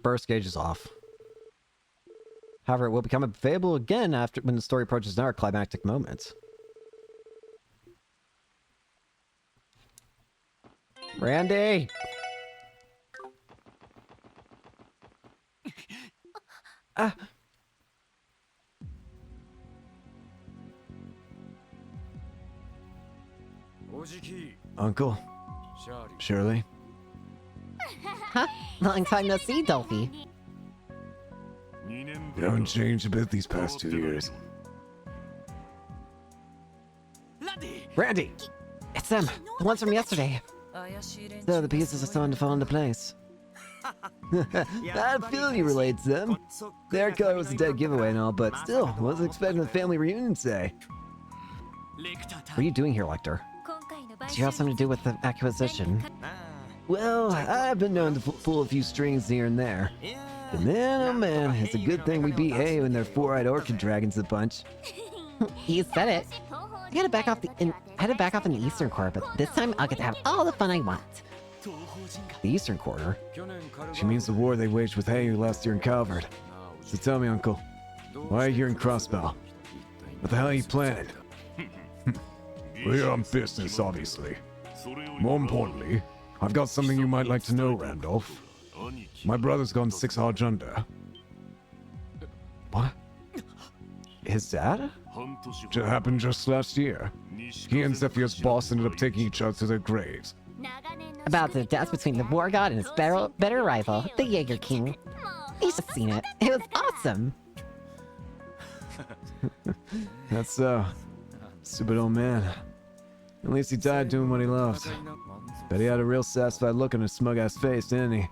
Burst gauge is off. However, it will become available again after when the story approaches our climactic moment. Randy! Ah! Uncle? Shirley? Huh? Long time no see, Dolphy. You haven't changed a bit these past 2 years. ランディ Randy! It's them, the ones from yesterday. 怪しい連中 So the pieces are starting to fall into place. I feel you relate to them. Their color was a dead giveaway and all, but still, wasn't expecting the family reunion today. レクター What are you doing here, Lecter? 今回の買 Do you have something to do with the acquisition? Well, I've been known to pull a few strings here and there. But man, oh man, it's a good thing we beat Ayo and their 4-eyed orchid dragons to the punch. You said it. I gotta back off in the Eastern Quarter, but this time I'll get to have all the fun I want. 東方人が The Eastern Quarter? She means the war they waged with Hayu last year in Calvert. So tell me, Uncle, why are you here in Crossbell? What the hell are you planning? We're on business, obviously. More importantly, I've got something you might like to know, Randolph. My brother's gone 6 Hodge under. What? His dad? It happened just last year. He and Zephyr's boss ended up taking each other to their graves. 長年の About the death between the War God and his better rival, the Jaeger King. You should have seen it. It was awesome. That's so. Stupid old man. At least he died doing what he loved. Bet he had a real satisfied look on his smug-ass face, didn't he?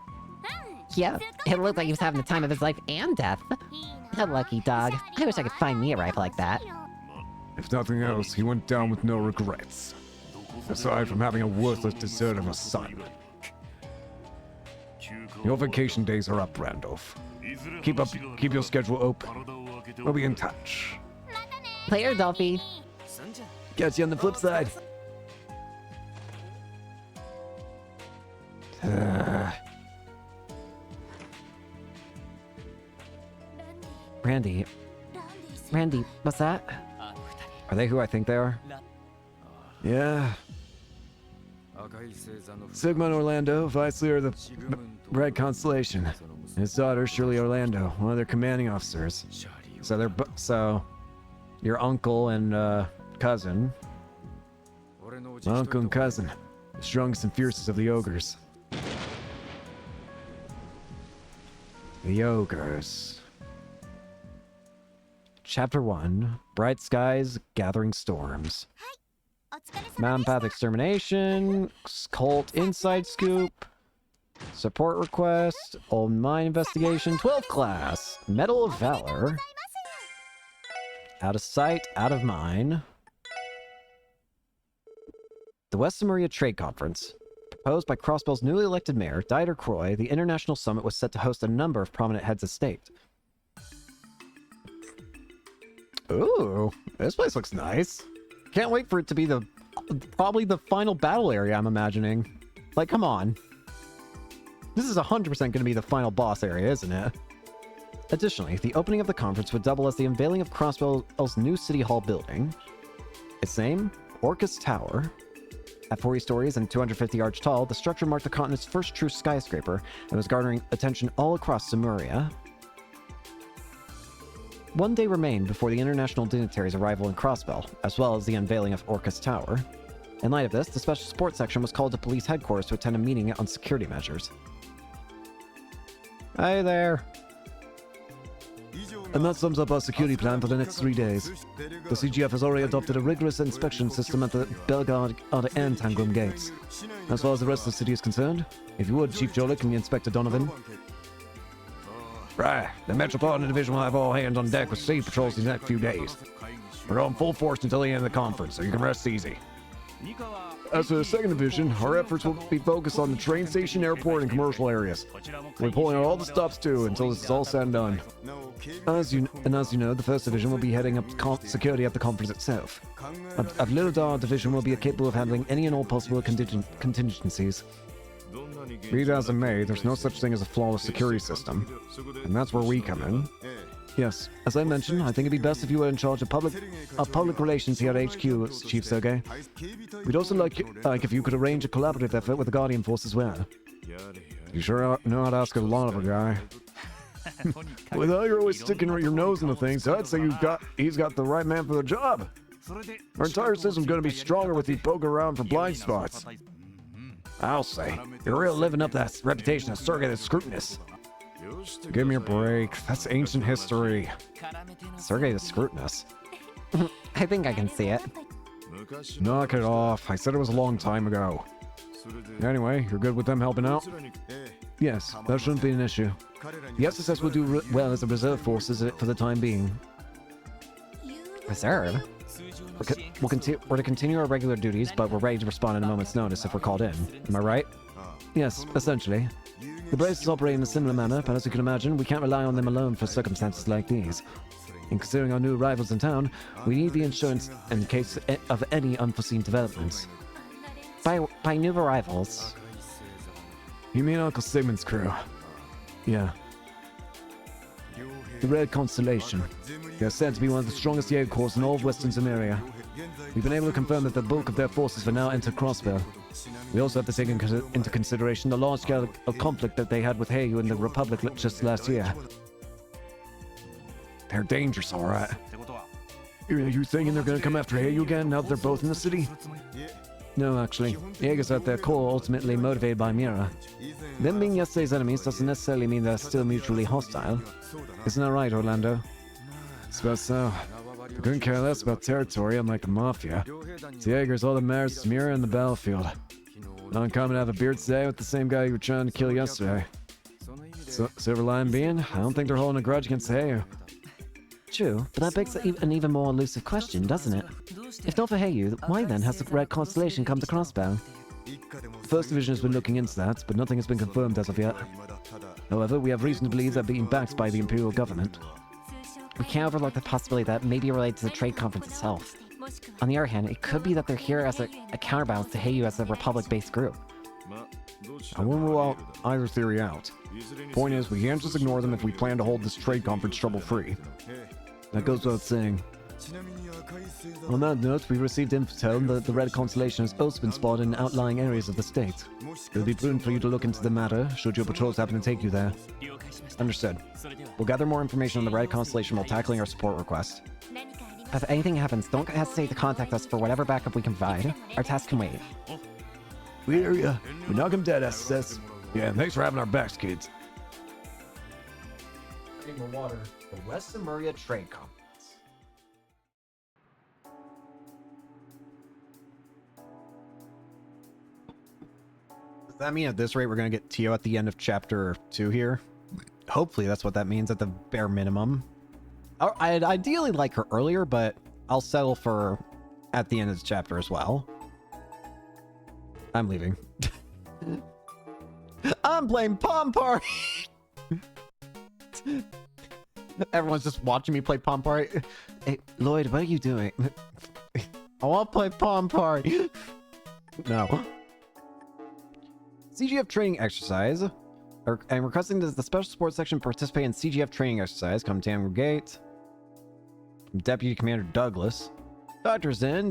Yeah, it looked like he was having the time of his life and death. A lucky dog. I wish I could find me a rifle like that. If nothing else, he went down with no regrets. Aside from having a worthless dessert of a son. Your vacation days are up, Randolph. Keep your schedule open. We'll be in touch. Later, Dolphy. さんじゃ Catch you on the flip side. Randy, ランディさん Randy, what's that? あの二 are they who I think they are? 人ラ Yeah. Sigma and Orlando, vice leader of the Red Constellation. His daughter, Shirley Orlando, one of their commanding officers. So they're so your uncle and cousin. My uncle and cousin, the strongest and fiercest of the ogres. The ogres. Chapter 1: Bright Skies, Gathering Storms. お疲れ様で Mountain した Path Extermination, Cult Inside Scoop, Support Request, Old Mine Investigation, 12th Class, Medal of Valor, Out of Sight, Out of Mind, The West Samuria Trade Conference. Proposed by Crossbell's newly elected mayor, Dieter Croy, the international summit was set to host a number of prominent heads of state. Ooh, this place looks nice. Can't wait for it to be probably the final battle area, I'm imagining. Like, come on. This is 100% going to be the final boss area, isn't it? Additionally, the opening of the conference would double as the unveiling of Crossbell's new City Hall building. Its name, Orcus Tower. At 40 stories and 250 yards tall, the structure marked the continent's first true skyscraper and was garnering attention all across Samuria. One day remained before the international dignitaries' arrival in Crossbell, as well as the unveiling of Orcus Tower. In light of this, the Special Sports Section was called to police headquarters to attend a meeting on security measures. Hi there. And that sums up our security plan for the next 3 days. The CGF has already adopted a rigorous inspection system at the Belgard and Tangram gates. As far as the rest of the city is concerned, if you would, Chief Jolik and Inspector Donovan. Right, the Metropolitan Division will have all hands on deck with safe patrols these next few days. We're on full force until the end of the conference, so you can rest easy. As for the second division, our efforts will be focused on the train station, airport, and commercial areas. We're pulling out all the stops too until this is all said and done. As you know, the first division will be heading up security at the conference itself. A Little Dar division will be capable of handling any and all possible contingencies. Be it as it may, there's no such thing as a flawless security system, and that's where we come in. Yes, as I mentioned, I think it'd be best if you were in charge of public relations here at HQ, Chief Sergey. We'd also like if you could arrange a collaborative effort with the Guardian Force as well. You sure know how to ask a lot of a guy. With how you're always sticking your nose into things, I'd say he's got the right man for the job. Our entire system's gonna be stronger with you poking around for blind spots. I'll say, you're really living up that reputation of Sergey the Scrutinous. Give me a break. That's ancient history. Sergey the Scrutinous. I think I can see it. Knock it off. I said it was a long time ago. Anyway, you're good with them helping out? Yes, that shouldn't be an issue. The SSS will do well as a reserve force for the time being. Reserve? We're to continue our regular duties, but we're ready to respond at a moment's notice if we're called in. Am I right? Yes, essentially. The base is operating in a similar manner, but as you can imagine, we can't rely on them alone for circumstances like these. In considering our new arrivals in town, we need the insurance in case of any unforeseen developments. By new arrivals? You mean Uncle Sigmund's crew? Yeah. The Red Constellation. They're said to be one of the strongest Jaeger corps in all of Western Samaria. We've been able to confirm that the bulk of their forces have now entered Crossbell. We also have to take into consideration the large scale of conflict that they had with Heiyu and the Republic just last year. They're dangerous, alright. You thinking they're gonna come after Heiyu again now that they're both in the city? No, actually. Jaegers at their core ultimately motivated by Mira. Them being yesterday's enemies doesn't necessarily mean they're still mutually hostile. Isn't that right, Orlando? I suppose so. They couldn't care less about territory, unlike the Mafia. The Jaegers all that matters is Mira and the battlefield. Not uncommon to have a beard today with the same guy you were trying to kill yesterday. So, silver line being, I don't think they're holding a grudge against Heiyu. True, but that begs an even more elusive question, doesn't it? If not for Heiyu, why then has the Red Constellation come to Crossbow? The First Division has been looking into that, but nothing has been confirmed as of yet. However, we have reason to believe they're being backed by the Imperial government. We can't overlook the possibility that it may be related to the trade conference itself. On the other hand, it could be that they're here as a counterbalance to Heiyu as a Republic-based group. I won't rule either theory out. Point is, we can't just ignore them if we plan to hold this trade conference trouble-free. That goes without saying. On that note, we received intel that the Red Constellation has also been spotted in outlying areas of the state. It would be prudent for you to look into the matter, should your patrols happen to take you there. Understood. We'll gather more information on the Red Constellation while tackling our support request. If anything happens, don't hesitate to contact us for whatever backup we can provide. Our task can wait. We hear ya. We knock 'em dead, SS. Yeah, thanks for having our backs, kids. Water, the West Samuria Trade Conference. Does that mean at this rate we're gonna get Tio at the end of chapter 2 here? Hopefully that's what that means at the bare minimum. I'd ideally like her earlier, but I'll settle for at the end of the chapter as well. I'm leaving. I'm playing Pom Party! Everyone's just watching me play Pom Party. Hey, Lloyd, what are you doing? I want to play Pom Party. No. CGF training exercise. I'm requesting that the special sports section participate in CGF training exercise. Come Tango Gate. From Deputy Commander Douglas. Dr. Zinn,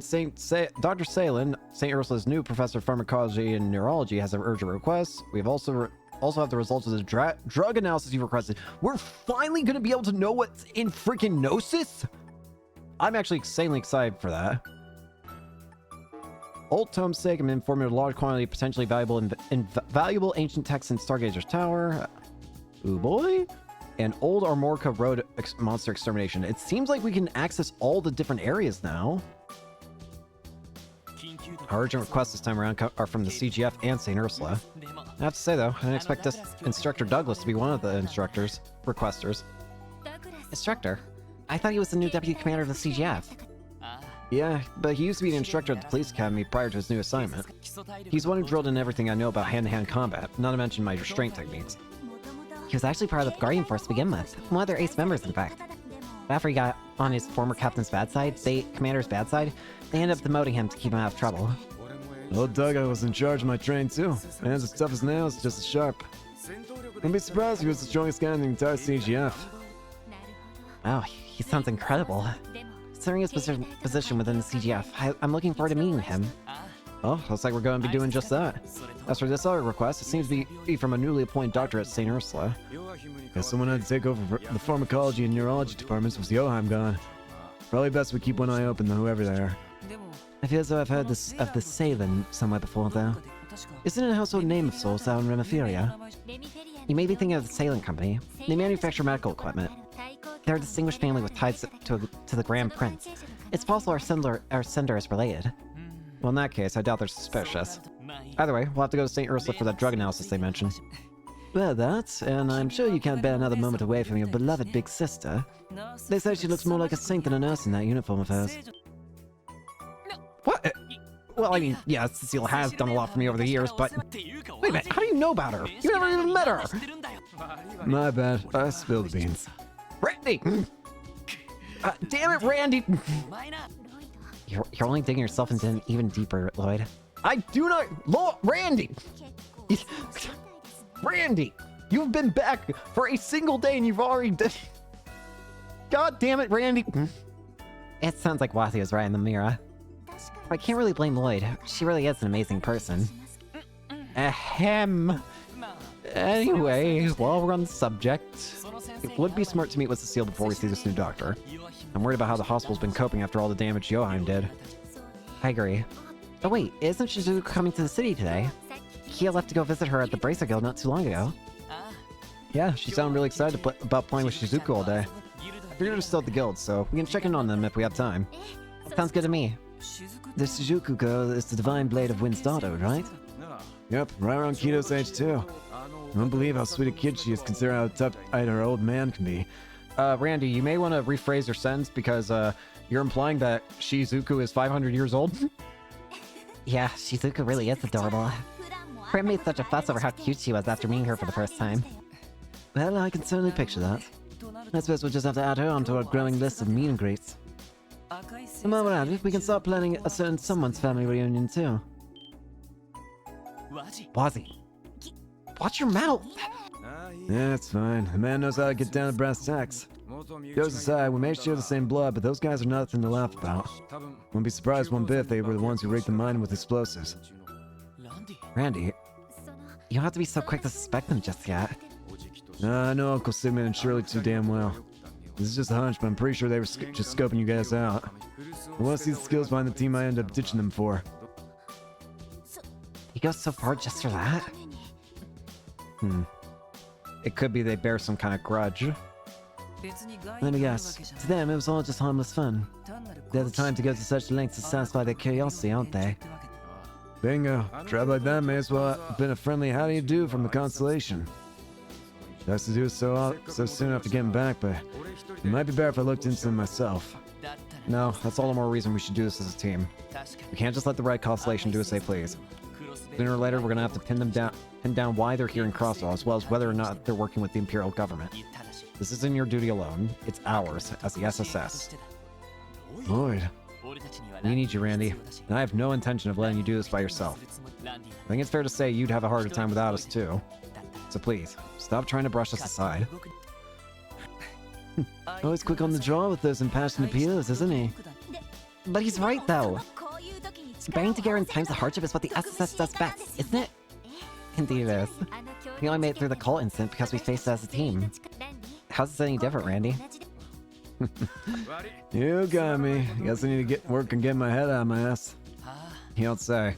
Dr. Salen, St. Ursula's new professor of pharmacology and neurology, has an urgent request. We have also have the results of the drug analysis you requested. We're finally going to be able to know what's in freaking Gnosis? I'm actually insanely excited for that. Old Tome's sake, I'm informed of a large quantity of potentially valuable valuable ancient texts in Stargazer's Tower. Ooh boy. And Old Armorca Road monster extermination. It seems like we can access all the different areas now. Our urgent requests this time around are from the CGF and St. Ursula. I have to say though, I didn't expect this Instructor Douglas to be one of the requesters. Instructor? I thought he was the new deputy commander of the CGF. Yeah, but he used to be an instructor at the police academy prior to his new assignment. He's the one who drilled in everything I know about hand-to-hand combat, not to mention my restraint techniques. He was actually part of the Guardian Force to begin with, one of their ace members in fact. But after he got on his former captain's bad side, commander's bad side, they ended up demoting him to keep him out of trouble. Old Doug was in charge of my train too. Hands as tough as nails, just as sharp. Wouldn't be surprised if he was the strongest guy in the entire CGF. Wow, he sounds incredible. Considering his position within the CGF, I'm looking forward to meeting him. Oh, looks like we're going to be doing just that. As for this other request, it seems to be from a newly appointed doctor at St. Ursula. Guess someone had to take over the pharmacology and neurology departments with Joheim gone. Probably best we keep one eye open to whoever they are. I feel as though I've heard this of the Salen somewhere before, though. Isn't it a household name of sorts out in Remiferia? You may be thinking of the Salen Company. They manufacture medical equipment. They're a distinguished family with ties to the Grand Prince. It's possible our sender is related. Well, in that case, I doubt they're suspicious. Either way, we'll have to go to St. Ursula for that drug analysis they mentioned. Well, that, and I'm sure you can't bear another moment away from your beloved big sister. They say she looks more like a saint than a nurse in that uniform of hers. What? Well, I mean, yeah, Cecile has done a lot for me over the years, but... Wait a minute, how do you know about her? You never even met her! My bad, I spilled the beans. Randy! Damn it, Randy! You're only digging yourself into even deeper, Lloyd. I do not... Randy! Randy! You've been back for a single day and you've already... God damn it, Randy! It sounds like Wasi was right in the mirror. I can't really blame Lloyd. She really is an amazing person. Ahem. Anyway, while we're on the subject, it would be smart to meet with Cecile before we see this new doctor. I'm worried about how the hospital's been coping after all the damage Joheim did. I agree. Oh wait, isn't Shizuku coming to the city today? Kia left to go visit her at the Bracer Guild not too long ago. Yeah, she sounded really excited about playing with Shizuku all day. I figured it's still at the guild, so we can check in on them if we have time. Sounds good to me. The Shizuku girl is the divine blade of Wind's daughter, right? Yep, right around Kito's age too. I don't believe how sweet a kid she is considering how tough her old man can be. Randy, you may want to rephrase your sentence because you're implying that Shizuku is 500 years old? Yeah, Shizuku really is adorable. Fred made such a fuss over how cute she was after meeting her for the first time. Well, I can certainly picture that. I suppose we'll just have to add her onto our growing list of meet and greets. And while we're at it, we can start planning a certain someone's family reunion too. Wazzy. Watch your mouth! Yeah, it's fine. The man knows how to get down to brass tacks. Jokes aside, we may share the same blood, but those guys are nothing to laugh about. Wouldn't be surprised one bit if they were the ones who rigged the mine with explosives. Randy, you don't have to be so quick to suspect them just yet. I know Uncle Sigmund and Shirley too damn well. This is just a hunch, but I'm pretty sure they were just scoping you guys out. I want to see the skills behind the team I end up ditching them for. You go so far just for that? It could be they bear some kind of grudge. Let me guess. To them, it was all just harmless fun. They have the time to go to such lengths to satisfy their curiosity, aren't they? Bingo. Tribe like that may as well have been a friendly how do you do from the Constellation. It has to do it so soon after getting back, but it might be better if I looked into them myself. No, that's all the more reason we should do this as a team. We can't just let the Red Constellation do as they please. Sooner or later, we're gonna have to pin down why they're here in Crosshaw, as well as whether or not they're working with the Imperial government. This isn't your duty alone; it's ours as the SSS. Lloyd. We need you, Randy, and I have no intention of letting you do this by yourself. I think it's fair to say you'd have a harder time without us too. So please, stop trying to brush us aside. Always quick on the draw with those impassioned appeals, isn't he? But he's right, though. Banding together in times of hardship is what the SSS does best, isn't it? Indeed it is. We only made it through the cult incident because we faced it as a team. How's this any different, Randy? You got me. Guess I need to get work and get my head out of my ass. You don't say.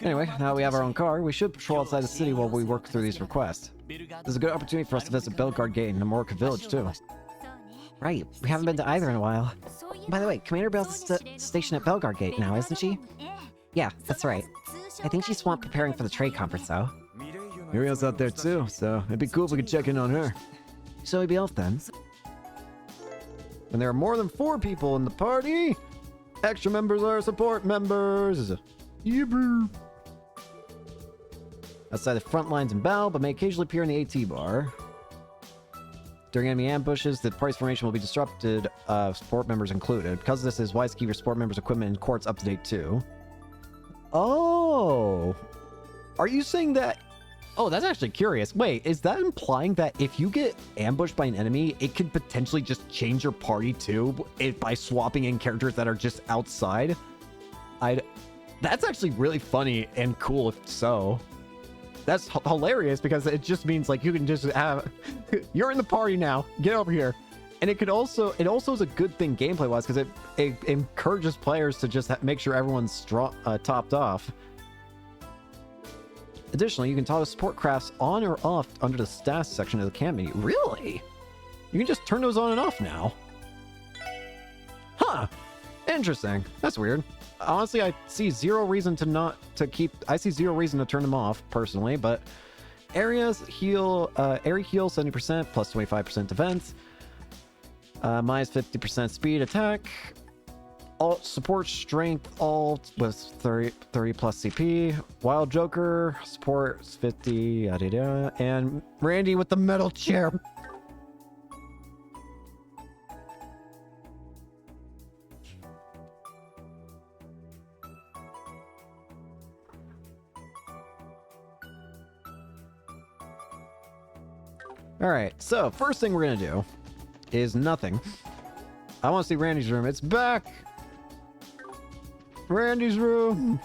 Anyway, now that we have our own car, we should patrol outside the city while we work through these requests. This is a good opportunity for us to visit Belgard Gate and Amorca Village, too. Right, we haven't been to either in a while. By the way, Commander Bell's stationed at Belgard Gate now, isn't she? Yeah, that's right. I think she's swamped preparing for the trade conference, though. Muriel's out there too, so it'd be cool if we could check in on her. So we be off then. When there are more than 4 people in the party, extra members are support members. Yeah, bro. Outside the front lines in battle, but may occasionally appear in the AT bar. During enemy ambushes, the party's formation will be disrupted, support members included. Because of this, is wise to keep your support members' equipment and quartz up to date too. Oh! Are you saying that? Oh, that's actually curious. Wait, is that implying that if you get ambushed by an enemy, it could potentially just change your party too by swapping in characters that are just outside? That's actually really funny and cool if so. That's hilarious because it just means like you can just have you're in the party now. Get over here. And it also is a good thing gameplay wise because it encourages players to just make sure everyone's topped off. Additionally, you can toggle support crafts on or off under the stats section of the camp menu. Really? You can just turn those on and off now. Huh. Interesting. That's weird. Honestly, I see zero reason to turn them off personally, but area heal 70% plus 25% defense, minus 50% speed attack, alt support strength alt with 30 plus CP, wild joker support 50 yada yada, and Randy with the metal chair. Alright, so first thing we're gonna do is nothing. I want to see Randy's room. It's back! Randy's room!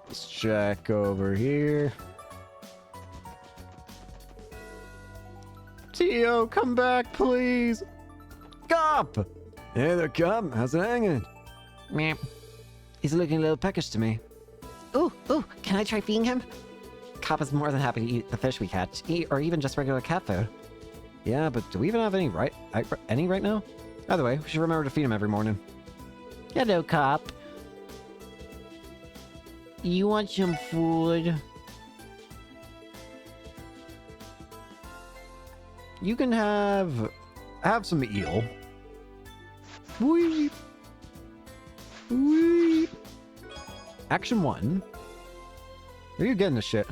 Let's check over here. Tio, come back, please! Cop! Hey there, Cub. How's it hanging? Meh. He's looking a little peckish to me. Ooh, can I try feeding him? Cop is more than happy to eat the fish we catch, or even just regular cat food. Yeah, but do we even have any right now? Either way, we should remember to feed him every morning. Hello, Cop. You want some food? You can have some eel. Whee! Whee! Action 1. Are you getting this shit?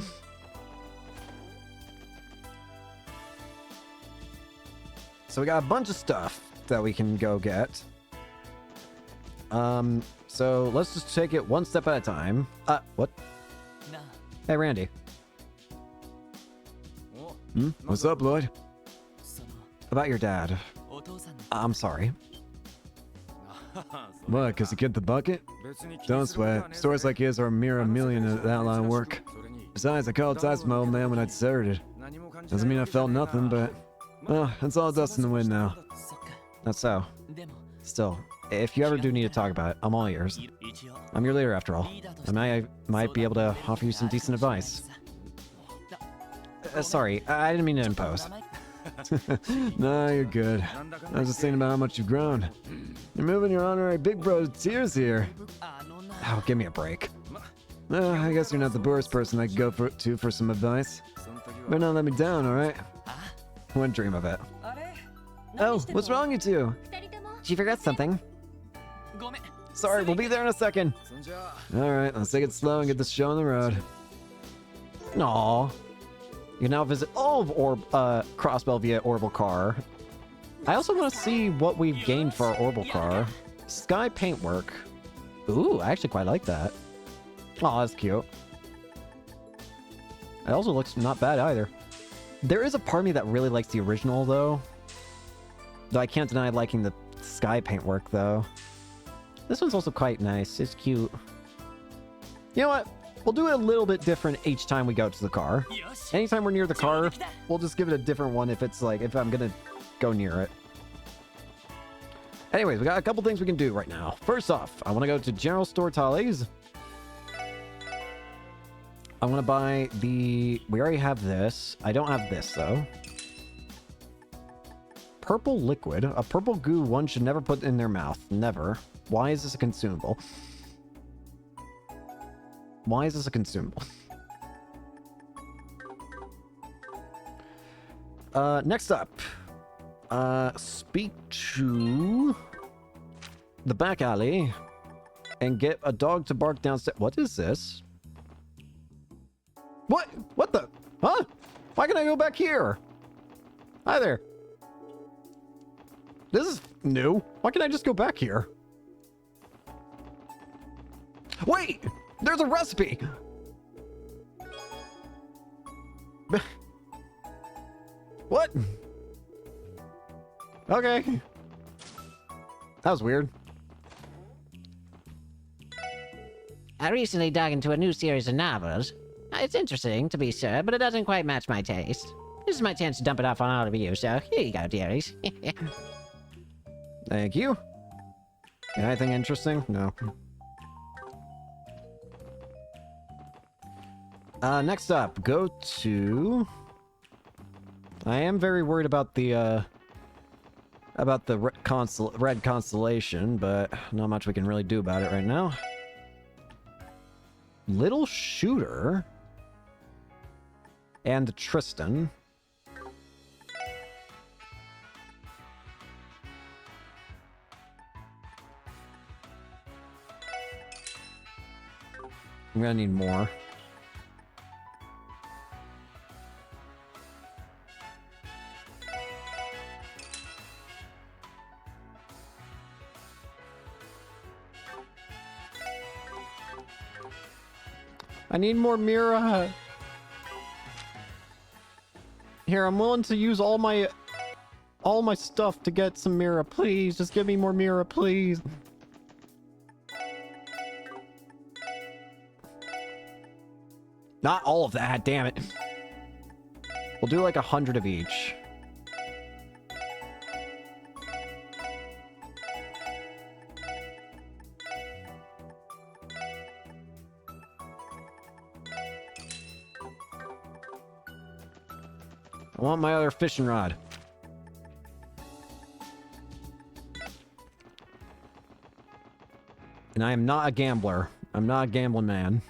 So we got a bunch of stuff that we can go get. So let's just take it one step at a time. What? Hey, Randy. What's up, Lloyd? About your dad. I'm sorry. What, because he kicked the bucket? Don't sweat. Stories like his are a mere a million of that line of work. Besides, I called ties with my old man when I deserted. Doesn't mean I felt nothing, but... well, it's all dust in the wind now. That's so. Still, if you ever do need to talk about it, I'm all ears. I'm your leader after all. And I might be able to offer you some decent advice. Sorry, I didn't mean to impose. Nah, you're good. I was just thinking about how much you've grown. You're moving your honorary big bro to tears here. Oh, give me a break. I guess you're not the worst person I could go to for some advice. Better not let me down, alright? Wouldn't dream of it. Oh, what's wrong, you two? She forgot something. ごめん Sorry, we'll be there in a second. Alright, let's take it slow and get this show on the road. Aww. You can now visit all of Crossbell via Orbital Car. I also want to see what we've gained for our Orbital Car. Sky paintwork. Ooh, I actually quite like that. Oh, that's cute. It also looks not bad either. There is a part of me that really likes the original, though. Though I can't deny liking the sky paintwork, though. This one's also quite nice. It's cute. You know what? We'll do it a little bit different each time we go to the car. よし Anytime we're near the car, we'll just give it a different one if it's like, if I'm gonna go near it. Anyways, we got a couple things we can do right now. First off, I want to go to General Store Tallies. I want to buy the... We already have this. I don't have this, though. Purple liquid. A purple goo one should never put in their mouth. Never. Why is this a consumable? Why is this a consumable? Next up. Speak to the back alley and get a dog to bark downstairs. What is this? What? What the? Huh? Why can I go back here? Hi there. This is new. Why can't I just go back here? Wait! There's a recipe! What? Okay. That was weird. I recently dug into a new series of novels. It's interesting, to be sure, but it doesn't quite match my taste. This is my chance to dump it off on all of you, so here you go, dearies. Thank you. Anything interesting? No. Next up, go to... I am very worried about the red constellation, but not much we can really do about it right now. Little Shooter and Tristan. I'm gonna need more. I need more Mira. Here, I'm willing to use all my stuff to get some Mira. Please, just give me more Mira, please. Not all of that, damn it. We'll do like 100 of each. I want my other fishing rod. And I am not a gambler. I'm not a gambling man.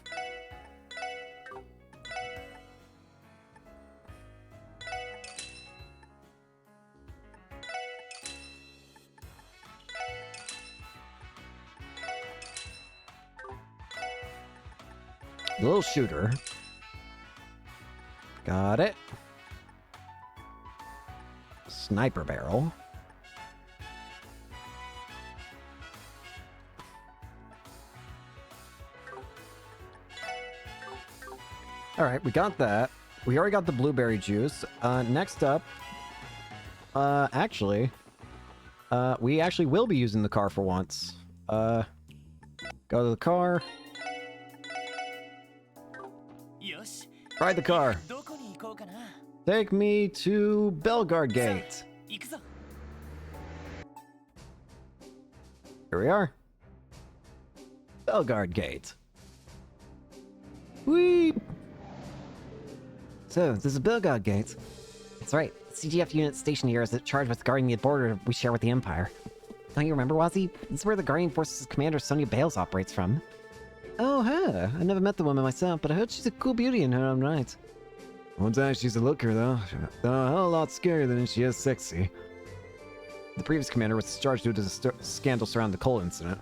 Little Shooter. Got it. Sniper barrel. Alright, we got that. We already got the blueberry juice. Next up... we actually will be using the car for once. Go to the car. よし Ride the car. どこに行こうかな Take me to Belgard Gate. 行くぞ Here we are. Belgard Gate. Whee! So, this is Belgard Gate. That's right. The CGF unit stationed here is charged with guarding the border we share with the Empire. Don't you remember, Wazzy? This is where the Guardian Forces commander Sonya Bales operates from. Oh, her. I never met the woman myself, but I heard she's a cool beauty in her own right. Won't say she's a looker, though. Though a hell of a lot scarier than she is sexy. The previous commander was discharged due to the scandal surrounding the coal incident.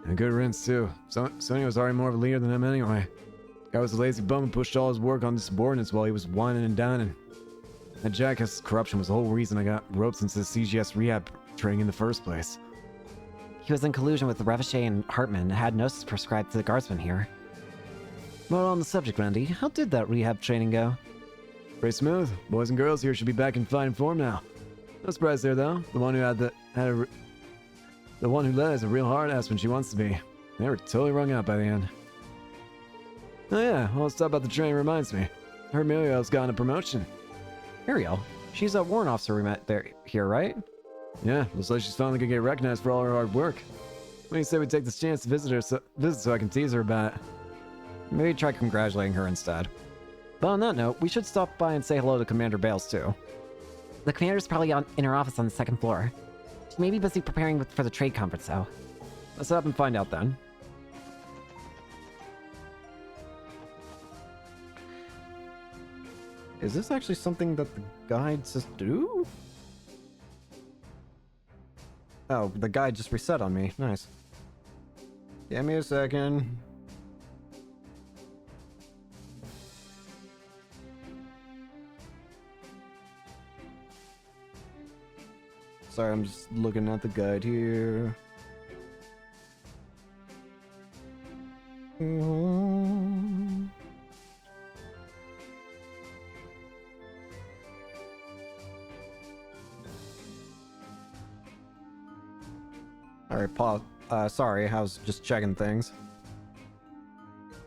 And good riddance, too. Sonny was already more of a leader than him anyway. Guy was a lazy bum and pushed all his work on the subordinates while he was whining and dining. That jackass corruption was the whole reason I got roped into the CGS rehab training in the first place. He was in collusion with Revichet and Hartman and had notices prescribed to the guardsmen here. More on the subject, Randy. How did that rehab training go? Pretty smooth. Boys and girls here should be back in fine form now. No surprise there, though. The one who led has a real hard ass when she wants to be. They were totally wrung out by the end. Oh yeah, all this stuff about the train reminds me. I heard Muriel's gotten a promotion. Muriel? She's a warrant officer we met here, right? Yeah, looks like she's finally gonna get recognized for all her hard work. What do you say we take this chance to visit her so I can tease her about it? Maybe try congratulating her instead. But on that note, we should stop by and say hello to Commander Bales too. The commander's probably in her office on the second floor. She may be busy preparing for the trade conference, though. Let's head up and find out then. Is this actually something that the guide says do? Oh, the guide just reset on me. Nice. Give me a second. Sorry, I'm just looking at the guide here. Alright, pause. Sorry, I was just checking things.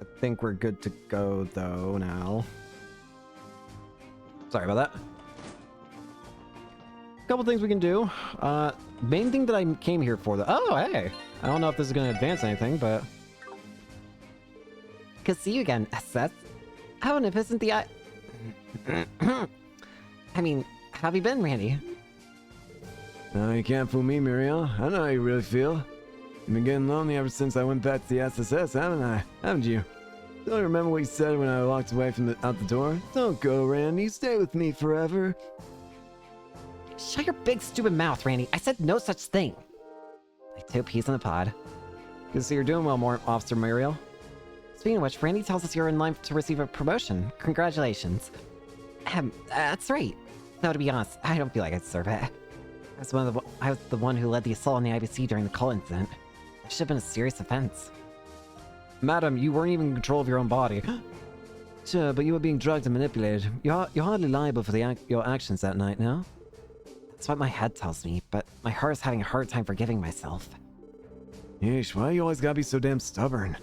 I think we're good to go, though, now. Sorry about that. Couple things we can do. Main thing that I came here for, though. Oh, hey! I don't know if this is going to advance anything, but... Good to see you again, SS. How magnificent the I mean, how have you been, Randy? No, you can't fool me, Muriel. I know how you really feel. You've been getting lonely ever since I went back to the SSS, haven't I? Haven't you? Don't you remember what you said when I walked away from out the door? Don't go, Randy. Stay with me forever. Shut your big stupid mouth, Randy. I said no such thing. Like 2 peas in a pod. Good to see you're doing well, Officer Muriel. Speaking of which, Randy tells us you're in line to receive a promotion. Congratulations. That's right. Though to be honest, I don't feel like I deserve it. I was the one who led the assault on the IBC during the call incident. It should have been a serious offense. Madam, you weren't even in control of your own body. Sure, but you were being drugged and manipulated. You're hardly liable for your actions that night, no? That's what my head tells me, but my heart is having a hard time forgiving myself. Yeesh, why you always gotta be so damn stubborn?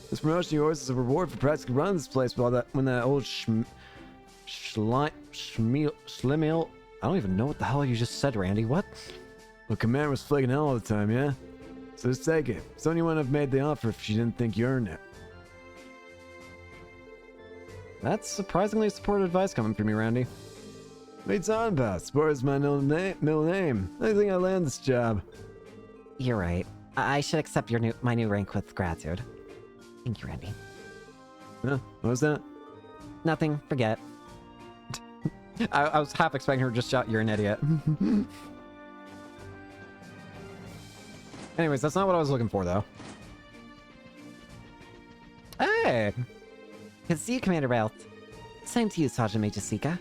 This promotion of yours is a reward for practically running this place when that old Schlemil... I don't even know what the hell you just said, Randy. What? Well, Commander was flaking hell all the time, yeah? So just take it. Sonya wouldn't have made the offer if she didn't think you earned it. That's surprisingly supportive advice coming from you, Randy. What are you talking about? Sport is my middle name. I think I land this job. You're right. I should accept my new rank with gratitude. Thank you, Randy. Huh? What was that? Nothing. Forget. I was half expecting her to just shout, "You're an idiot." Anyways, that's not what I was looking for, though. Hey! Good to see you, Commander Belt. Same to you, Sergeant Major Sika.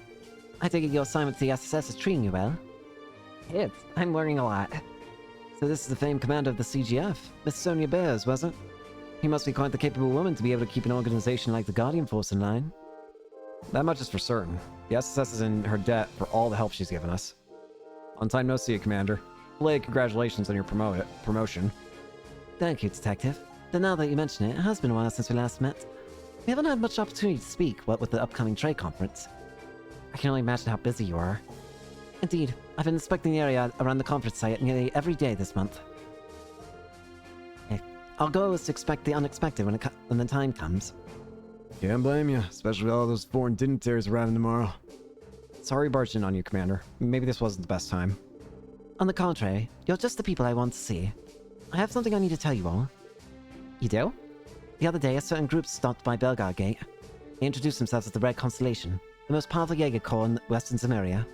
I take it your assignment to the SSS is treating you well. I'm learning a lot. So this is the famed commander of the CGF, Miss Sonya Bears, was it? He must be quite the capable woman to be able to keep an organization like the Guardian Force in line. That much is for certain. The SSS is in her debt for all the help she's given us. On time no see you, Commander. Belated congratulations on your promotion. Thank you, Detective. But now that you mention it, it has been a while since we last met. We haven't had much opportunity to speak, what with the upcoming trade conference. I can only imagine how busy you are. Indeed, I've been inspecting the area around the conference site nearly every day this month. Our goal is to expect the unexpected when the time comes. Can't blame you, especially with all those foreign dignitaries arriving tomorrow. Sorry barged in on you, Commander. Maybe this wasn't the best time. On the contrary, you're just the people I want to see. I have something I need to tell you all. You do? The other day, a certain group stopped by Belgard Gate. They introduced themselves as the Red Constellation, the most powerful Jaeger Corps in Western Zemuria.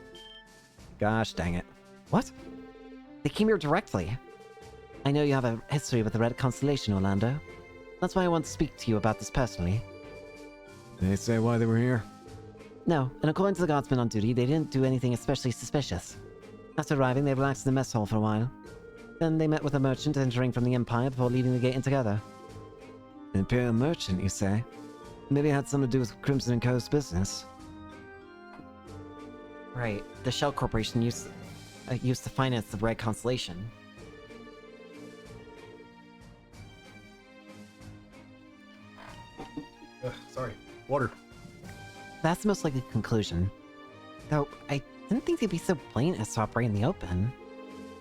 Gosh dang it. What? They came here directly. I know you have a history with the Red Constellation, Orlando. That's why I want to speak to you about this personally. Did they say why they were here? No, and according to the guardsmen on duty, they didn't do anything especially suspicious. After arriving, they relaxed in the mess hall for a while. Then they met with a merchant entering from the Empire before leaving the gate in together. Imperial merchant, you say? Maybe it had something to do with Crimson & Co.'s business. Right. The Shell Corporation used to finance the Red Constellation. Sorry. Water. That's the most likely conclusion. Though, I didn't think they'd be so blatant as to operate in the open.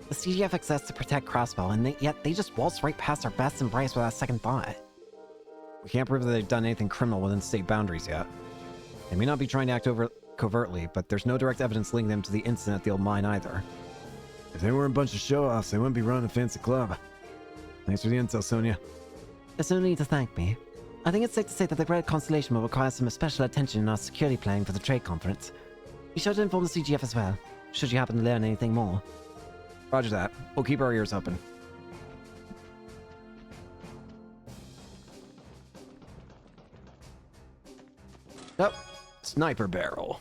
The CGF exists to protect Crossbow, and yet they just waltzed right past our best and brightest without a second thought. We can't prove that they've done anything criminal within state boundaries yet. They may not be trying to act covertly, but there's no direct evidence linking them to the incident at the old mine either. If they weren't a bunch of show-offs, they wouldn't be running a fancy club. Thanks for the intel, Sonia. There's no need to thank me. I think it's safe to say that the Red Constellation will require some special attention in our security planning for the trade conference. Be sure to inform the CGF as well, should you happen to learn anything more. Roger that. We'll keep our ears open. Yep. Sniper barrel.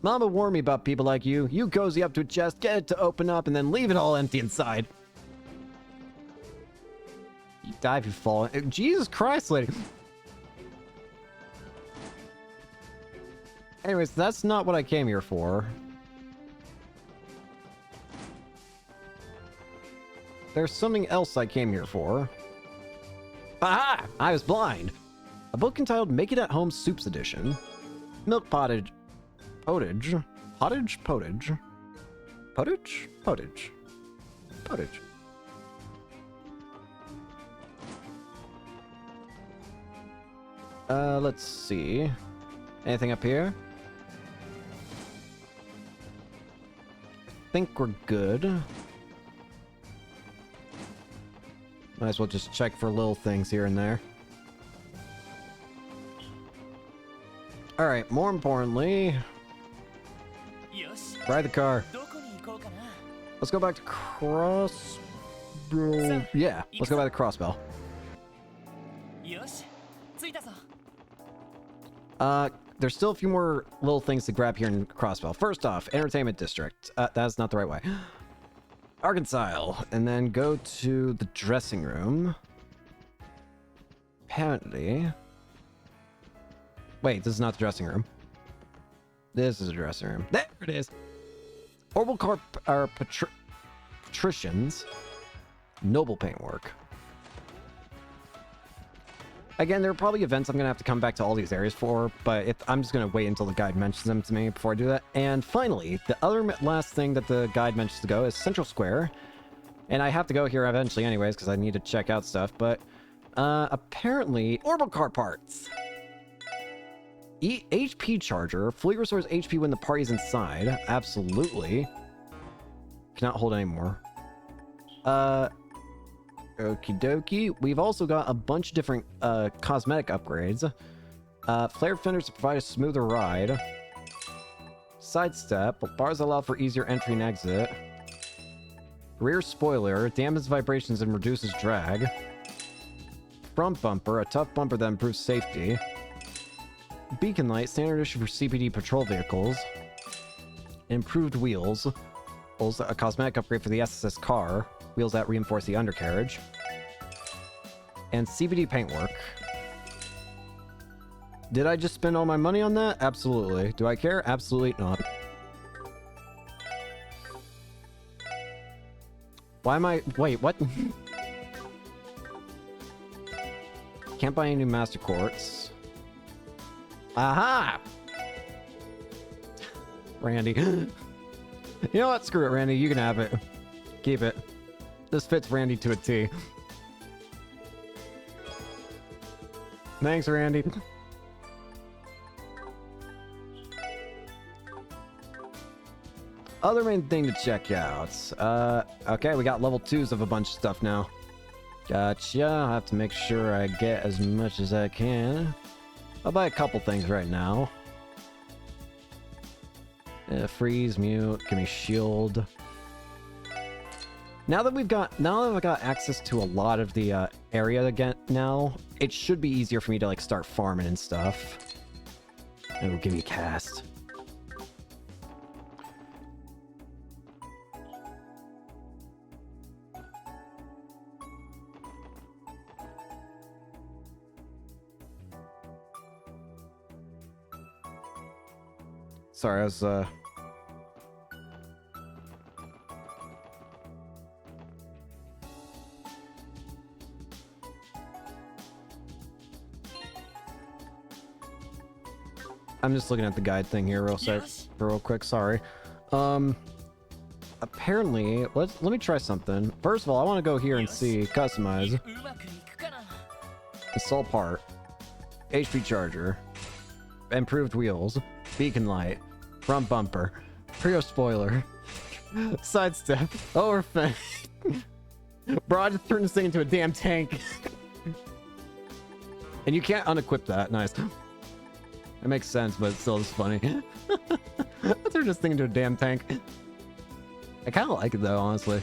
Mama warned me about people like you. You cozy up to a chest, get it to open up, and then leave it all empty inside. You die if you fall. Jesus Christ, lady. Anyways, that's not what I came here for. There's something else I came here for. Aha! I was blind. A book entitled Make It at Home Soups Edition. Milk pottage. Potage? Pottage? Potage? Potage? Potage. Potage. Let's see. Anything up here? I think we're good. Might as well just check for little things here and there. Alright, more importantly, ride the car. Let's go back to Crossbow. Yeah, let's go back to Crossbow. There's still a few more little things to grab here in Crossbow. First off, Entertainment District. That's not the right way. Arkansas, and then go to the dressing room. Apparently... Wait, this is not the dressing room. This is a dressing room. There it is! Orbital Car Patricians. Noble paintwork. Again, there are probably events I'm going to have to come back to all these areas for, but I'm just going to wait until the guide mentions them to me before I do that. And finally, the other last thing that the guide mentions to go is Central Square. And I have to go here eventually anyways, because I need to check out stuff, but apparently, orbital car parts. HP charger. Fully restores HP when the party's inside. Absolutely. Cannot hold anymore. Okie dokie. We've also got a bunch of different cosmetic upgrades. Flare fenders to provide a smoother ride. Sidestep. Bars allow for easier entry and exit. Rear spoiler. Dampens vibrations and reduces drag. Front bumper. A tough bumper that improves safety. Beacon light. Standard issue for CPD patrol vehicles. Improved wheels. Also a cosmetic upgrade for the SSS car. Wheels that reinforce the undercarriage. And CVD paintwork. Did I just spend all my money on that? Absolutely. Do I care? Absolutely not. Why am I... Wait, what? Can't buy any new Master Quartz. Aha! Randy. You know what? Screw it, Randy. You can have it. Keep it. This fits Randy to a T. Thanks, Randy. Other main thing to check out. Okay, we got level 2s of a bunch of stuff now. Gotcha. I'll have to make sure I get as much as I can. I'll buy a couple things right now. Freeze, mute, give me shield. Now that I've got access to a lot of the area again now, it should be easier for me to like start farming and stuff. It will give me a cast. Sorry, I was I'm just looking at the guide thing here real quick, sorry. Apparently, let me try something. First of all, I want to go here and see customize. うまくいくかな。 Install part. HP charger. Improved wheels. Beacon light. Front bumper. Prio spoiler. Sidestep. Overfend. Bro, I just turned this thing into a damn tank. And you can't unequip that. Nice. It makes sense, but it still is funny. I turned this thing into a damn tank. I kind of like it though, honestly.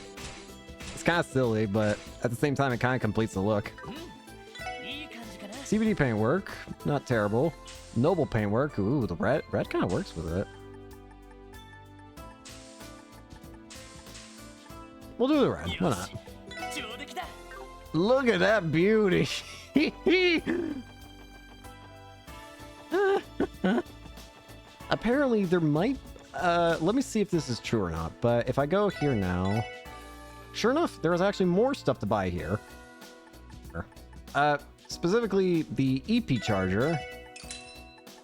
It's kind of silly, but at the same time, it kind of completes the look. いい感じかな。 CBD paintwork, not terrible. Noble paintwork, ooh, the red kind of works with it. We'll do the red, why not? 上出来だ。 Look at that beauty! Apparently there might, let me see if this is true or not, but if I go here now, sure enough, there is actually more stuff to buy here. Specifically the EP charger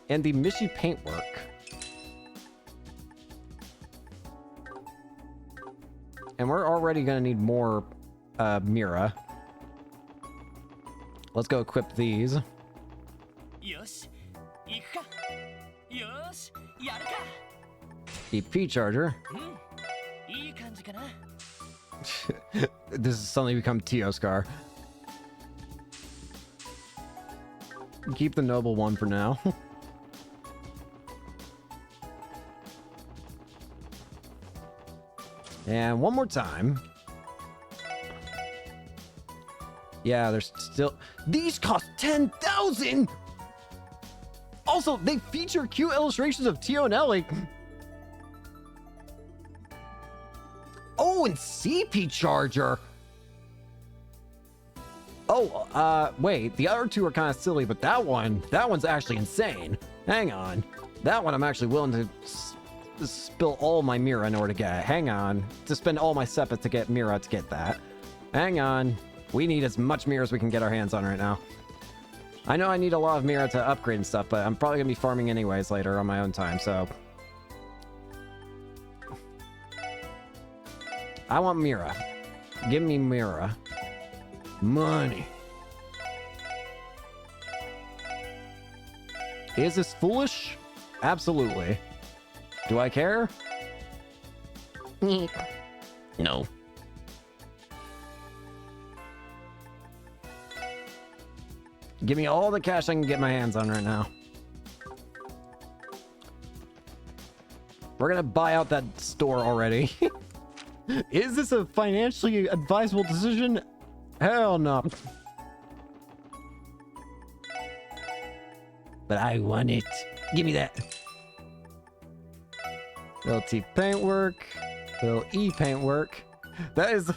and the Mishi paintwork. And we're already gonna need more Mira. Let's go equip these. よし、行くか。よし、やるか。 EP charger. いい感じかな。 This has suddenly become Teoscar. Keep the noble one for now. And one more time. Yeah, there's still... These cost 10,000! Also, they feature cute illustrations of Tio and Ellie. Oh, and CP charger! Oh, wait, the other two are kind of silly, but that one's actually insane. Hang on. That one I'm actually willing to spill all my Mira in order to get. Hang on. To spend all my Seppa to get Mira to get that. Hang on. We need as much Mira as we can get our hands on right now. I know I need a lot of Mira to upgrade and stuff, but I'm probably going to be farming anyways later on my own time, so... I want Mira. Give me Mira. Money. Is this foolish? Absolutely. Do I care? No. Give me all the cash I can get my hands on right now. We're gonna buy out that store already. Is this a financially advisable decision? Hell no. But I want it. Give me that. Little T paintwork. Little E paintwork. That is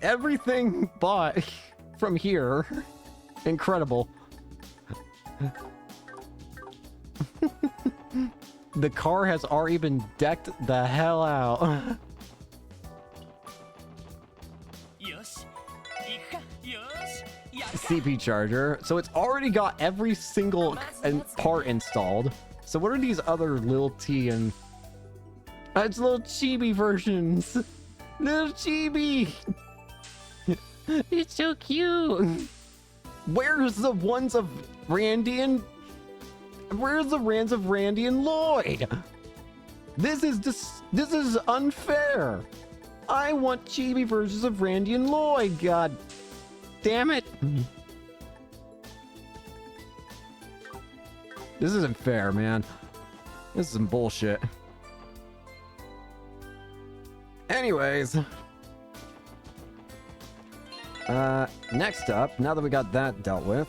everything bought from here. Incredible. The car has already been decked the hell out. よし、行くか。よし、やるか。 CP charger. So it's already got every single part installed. So what are these other little T and... it's little chibi versions. Little chibi. It's so cute. Where's the ones of Randy and... Where's the Rands of Randy and Lloyd? This is unfair. I want chibi versions of Randy and Lloyd. God damn it. This isn't fair, man. This is some bullshit. Next up, now that we got that dealt with,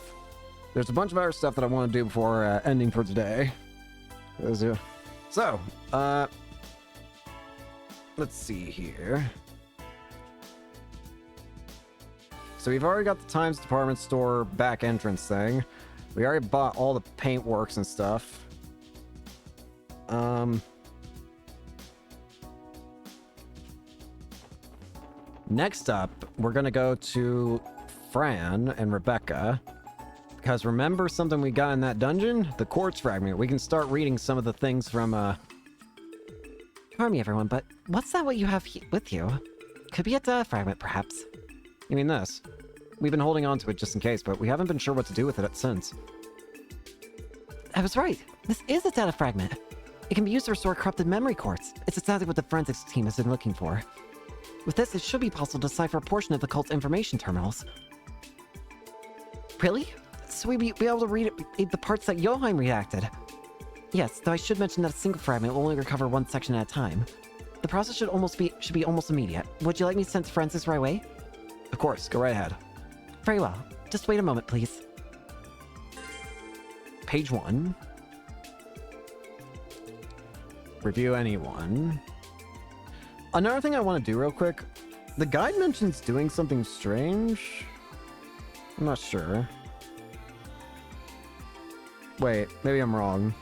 there's a bunch of other stuff that I want to do before ending for today. So, let's see here. So we've already got the Times Department Store back entrance thing. We already bought all the paintworks and stuff. Next up, we're gonna go to Fran and Rebecca. Because remember something we got in that dungeon? The quartz fragment. We can start reading some of the things from, Pardon me, everyone, but what's that what you have with you? Could be a data fragment, perhaps. You mean this? We've been holding on to it just in case, but we haven't been sure what to do with it since. I was right. This is a data fragment. It can be used to restore corrupted memory quartz. It's exactly what the forensics team has been looking for. With this, it should be possible to decipher a portion of the cult's information terminals. Really? So we'd be able to read the parts that Joheim redacted? Yes, though I should mention that a single fragment will only recover one section at a time. The process should be almost immediate. Would you like me to send forensics right away? Of course, go right ahead. Very well. Just wait a moment, please. Page 1. Review anyone. Another thing I want to do real quick. The guide mentions doing something strange. I'm not sure. Wait, maybe I'm wrong.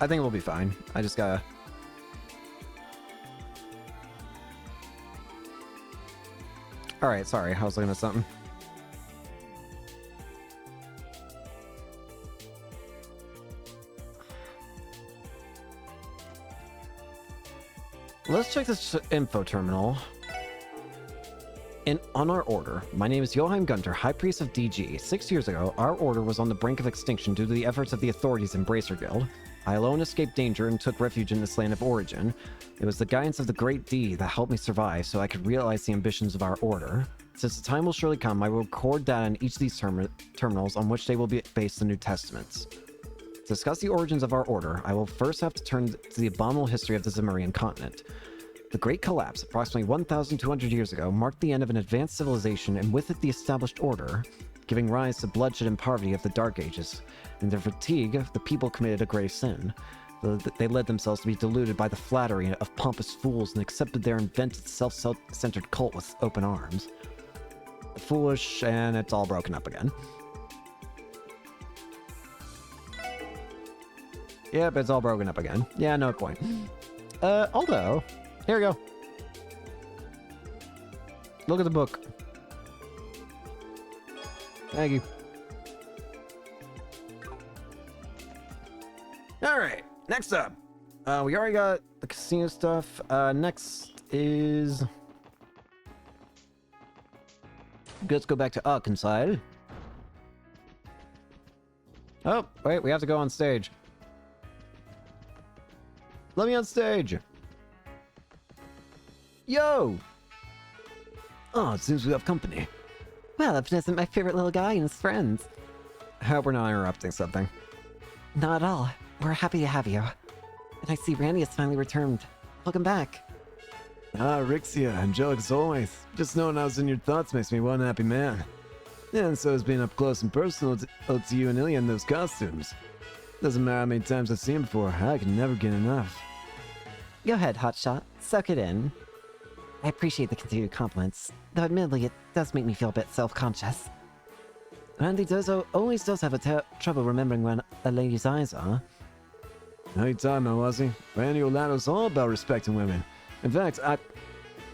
I think we'll be fine. I just gotta... Alright, sorry. I was looking at something. Let's check this info terminal. On our order, my name is Joheim Gunter, High Priest of DG. 6 years ago, our order was on the brink of extinction due to the efforts of the authorities in Bracer Guild. I alone escaped danger and took refuge in this land of origin. It was the guidance of the Great D that helped me survive so I could realize the ambitions of our order. Since the time will surely come, I will record data in each of these terminals on which they will be based the New Testaments. To discuss the origins of our order, I will first have to turn to the abominable history of the Zemurian continent. The Great Collapse, approximately 1,200 years ago, marked the end of an advanced civilization and with it the established order, giving rise to bloodshed and poverty of the Dark Ages. In their fatigue, the people committed a grave sin. They led themselves to be deluded by the flattery of pompous fools and accepted their invented self-centered cult with open arms. Foolish, and it's all broken up again. Yep, it's all broken up again. Yeah, no point. Although... Here we go. Look at the book. Thank you. Alright, next up. We already got the casino stuff. Next is... Let's go back to Arkansas. Oh, wait, we have to go on stage. Let me on stage. Yo! Oh, it seems we have company. Well, Upton isn't my favorite little guy and his friends. I hope we're not interrupting something. Not at all. We're happy to have you. And I see Randy has finally returned. Welcome back. Ah, Rixia, angelic as always. Just knowing I was in your thoughts makes me one happy man. And so is being up close and personal to you and Ilya in those costumes. Doesn't matter how many times I've seen him before, I can never get enough. Go ahead, Hotshot. Suck it in. I appreciate the continued compliments, though admittedly it does make me feel a bit self-conscious. Randy always does have trouble remembering when a lady's eyes are. How you talking, Ozzy? Randy Orlando's all about respecting women. In fact,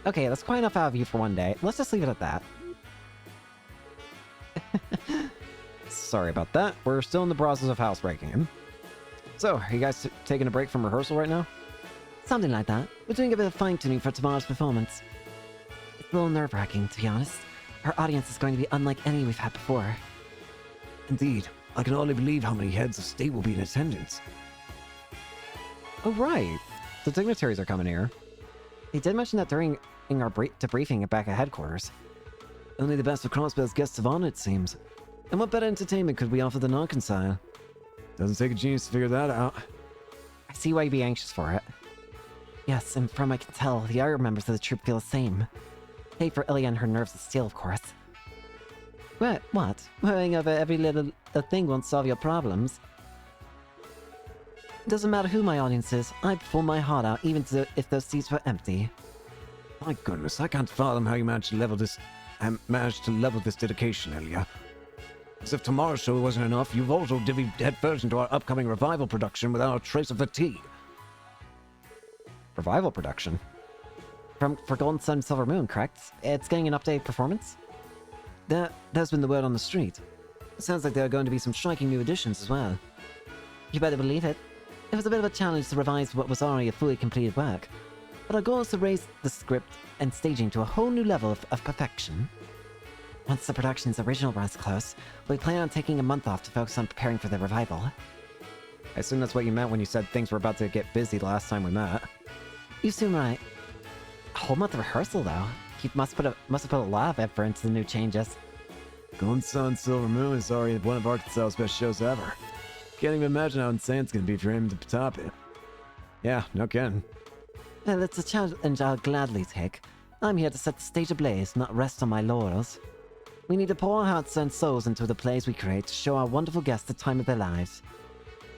Okay, that's quite enough out of you for one day. Let's just leave it at that. Sorry about that. We're still in the process of housebreaking him. So, are you guys taking a break from rehearsal right now? Something like that. We're doing a bit of fine-tuning for tomorrow's performance. It's a little nerve-wracking, to be honest. Our audience is going to be unlike any we've had before. Indeed. I can only believe how many heads of state will be in attendance. Oh, right. The dignitaries are coming here. They did mention that during our debriefing back at headquarters. Only the best of Crossbell's guests of honor, it seems. And what better entertainment could we offer than Arkansas? doesn't take a genius to figure that out. I see why you'd be anxious for it. Yes, and from what I can tell, the other members of the troupe feel the same. Pay for Ilya and her nerves of steel, of course. What? Worrying over every little thing won't solve your problems. Doesn't matter who my audience is, I'd pull my heart out even if those seats were empty. My goodness, I can't fathom how you managed to level this dedication, Ilya. As if tomorrow's show wasn't enough, you've also divvied headfirst into our upcoming revival production without a trace of fatigue. Revival production? For Golden Sun Silver Moon, correct? It's getting an updated performance? That's been the word on the street. It sounds like there are going to be some striking new additions as well. You better believe it. It was a bit of a challenge to revise what was already a fully completed work, but our goal is to raise the script and staging to a whole new level of perfection. Once the production's original run's close, we plan on taking a month off to focus on preparing for the revival. I assume that's what you meant when you said things were about to get busy the last time we met. You seem right. A whole month of rehearsal, though. He must have put a lot of effort into the new changes. Golden Sun Silver Moon is already one of Arkansas's best shows ever. Can't even imagine how insane it's gonna be for him to top it. Yeah, no kidding. Well, it's a challenge I'll gladly take. I'm here to set the stage ablaze, not rest on my laurels. We need to pour our hearts and souls into the plays we create to show our wonderful guests the time of their lives.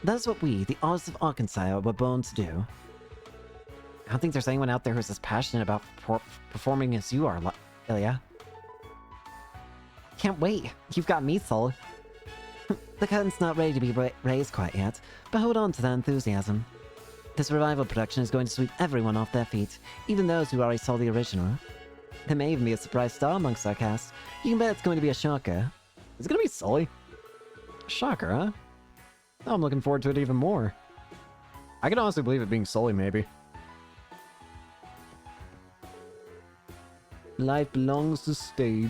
That's what we, the artists of Arkansas, were born to do. I don't think there's anyone out there who's as passionate about performing as you are, Ilya. Can't wait. You've got me sold. The curtain's not ready to be raised quite yet, but hold on to that enthusiasm. This revival production is going to sweep everyone off their feet, even those who already saw the original. There may even be a surprise star amongst our cast. You can bet it's going to be a shocker. Is it gonna be Sully? Shocker, huh? Oh, I'm looking forward to it even more. I can honestly believe it being Sully, maybe. Life belongs to stage.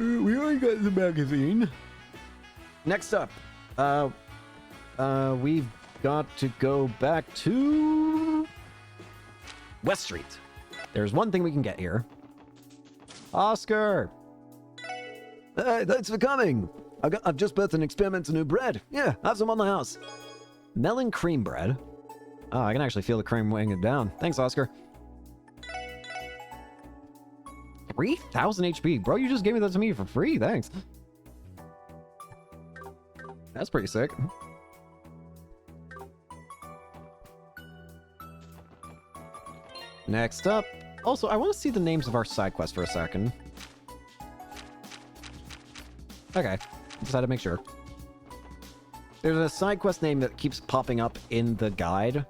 We already got the magazine. Next up, we've got to go back to West Street. There's one thing we can get here. Oscar! Hey, thanks for coming. I've just birthed an experimental new bread. Yeah, have some on the house. Melon cream bread. Oh, I can actually feel the cream weighing it down. Thanks, Oscar. 3,000 HP. Bro, you just gave me that to me for free. Thanks. That's pretty sick. Next up. Also, I want to see the names of our side quests for a second. Okay. Just had to make sure. There's a side quest name that keeps popping up in the guide